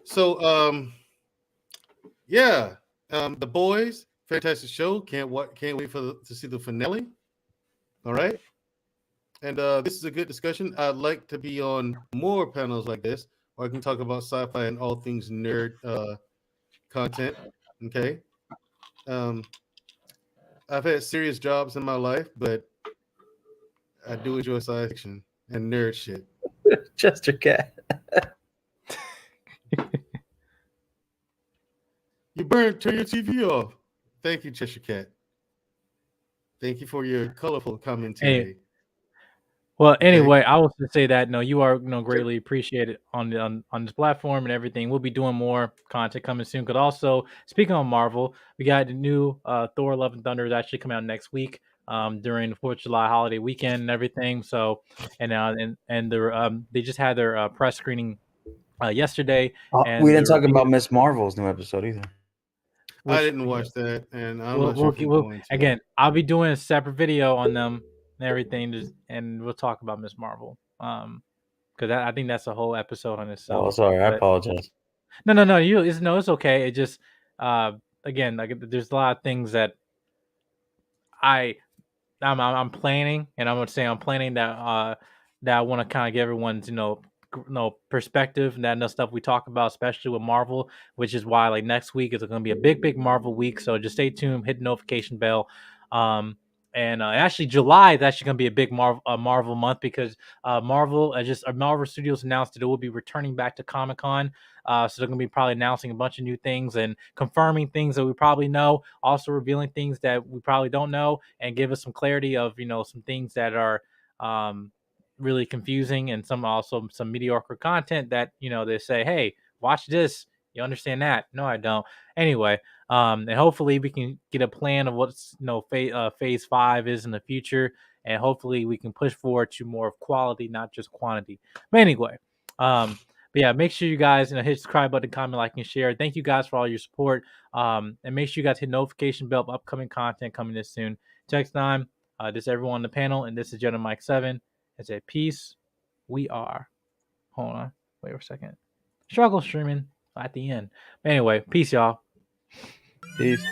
So, The Boys, fantastic show. Can't wait to see the finale. All right. And this is a good discussion. I'd like to be on more panels like this, or I can talk about sci-fi and all things nerd content. Okay. I've had serious jobs in my life, but I do enjoy science fiction and nerd shit. Chester Cat. Turn your TV off. Thank you, Cheshire Cat. Thank you for your colorful commentary. Hey. Well, anyway, I was to say that you are greatly appreciated on this platform and everything. We'll be doing more content coming soon. Because also, speaking of Marvel, we got the new Thor: Love and Thunder is actually coming out next week during the 4th of July holiday weekend and everything. So, they just had their press screening yesterday. And we didn't talk about Miss Marvel's new episode either. I didn't watch that, and I'm not sure if I'm going to. Again, I'll be doing a separate video on them and everything, and we'll talk about Miss Marvel. Because I think that's a whole episode on itself. Oh, sorry, I apologize. No, it's okay. It just again, like there's a lot of things that I'm planning, and I'm gonna say I'm planning that I want to kind of give everyone's perspective and that stuff we talk about, especially with Marvel, which is why like next week is going to be a big Marvel week. So just stay tuned, hit the notification bell. And actually July is actually going to be a big Marvel month because Marvel Studios announced that it will be returning back to Comic-Con So they're going to be probably announcing a bunch of new things and confirming things that we probably know, also revealing things that we probably don't know, and give us some clarity of, some things that are really confusing, and some mediocre content that, they say, hey, watch this. You understand that? No, I don't. Anyway, and hopefully we can get a plan of what's phase 5 is in the future, and hopefully we can push forward to more of quality, not just quantity. But anyway, but yeah, make sure you guys hit the subscribe button, comment, like, and share. Thank you guys for all your support. And make sure you guys hit notification bell of upcoming content coming this soon. Next time, this is everyone on the panel, and this is Jedi Mike 7. It's a peace. We are. Hold on. Wait a second. Struggle streaming at the end. But anyway, peace, y'all. Peace.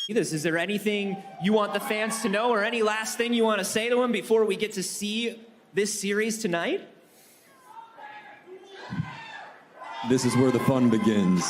Is there anything you want the fans to know, or any last thing you want to say to them before we get to see this series tonight? This is where the fun begins.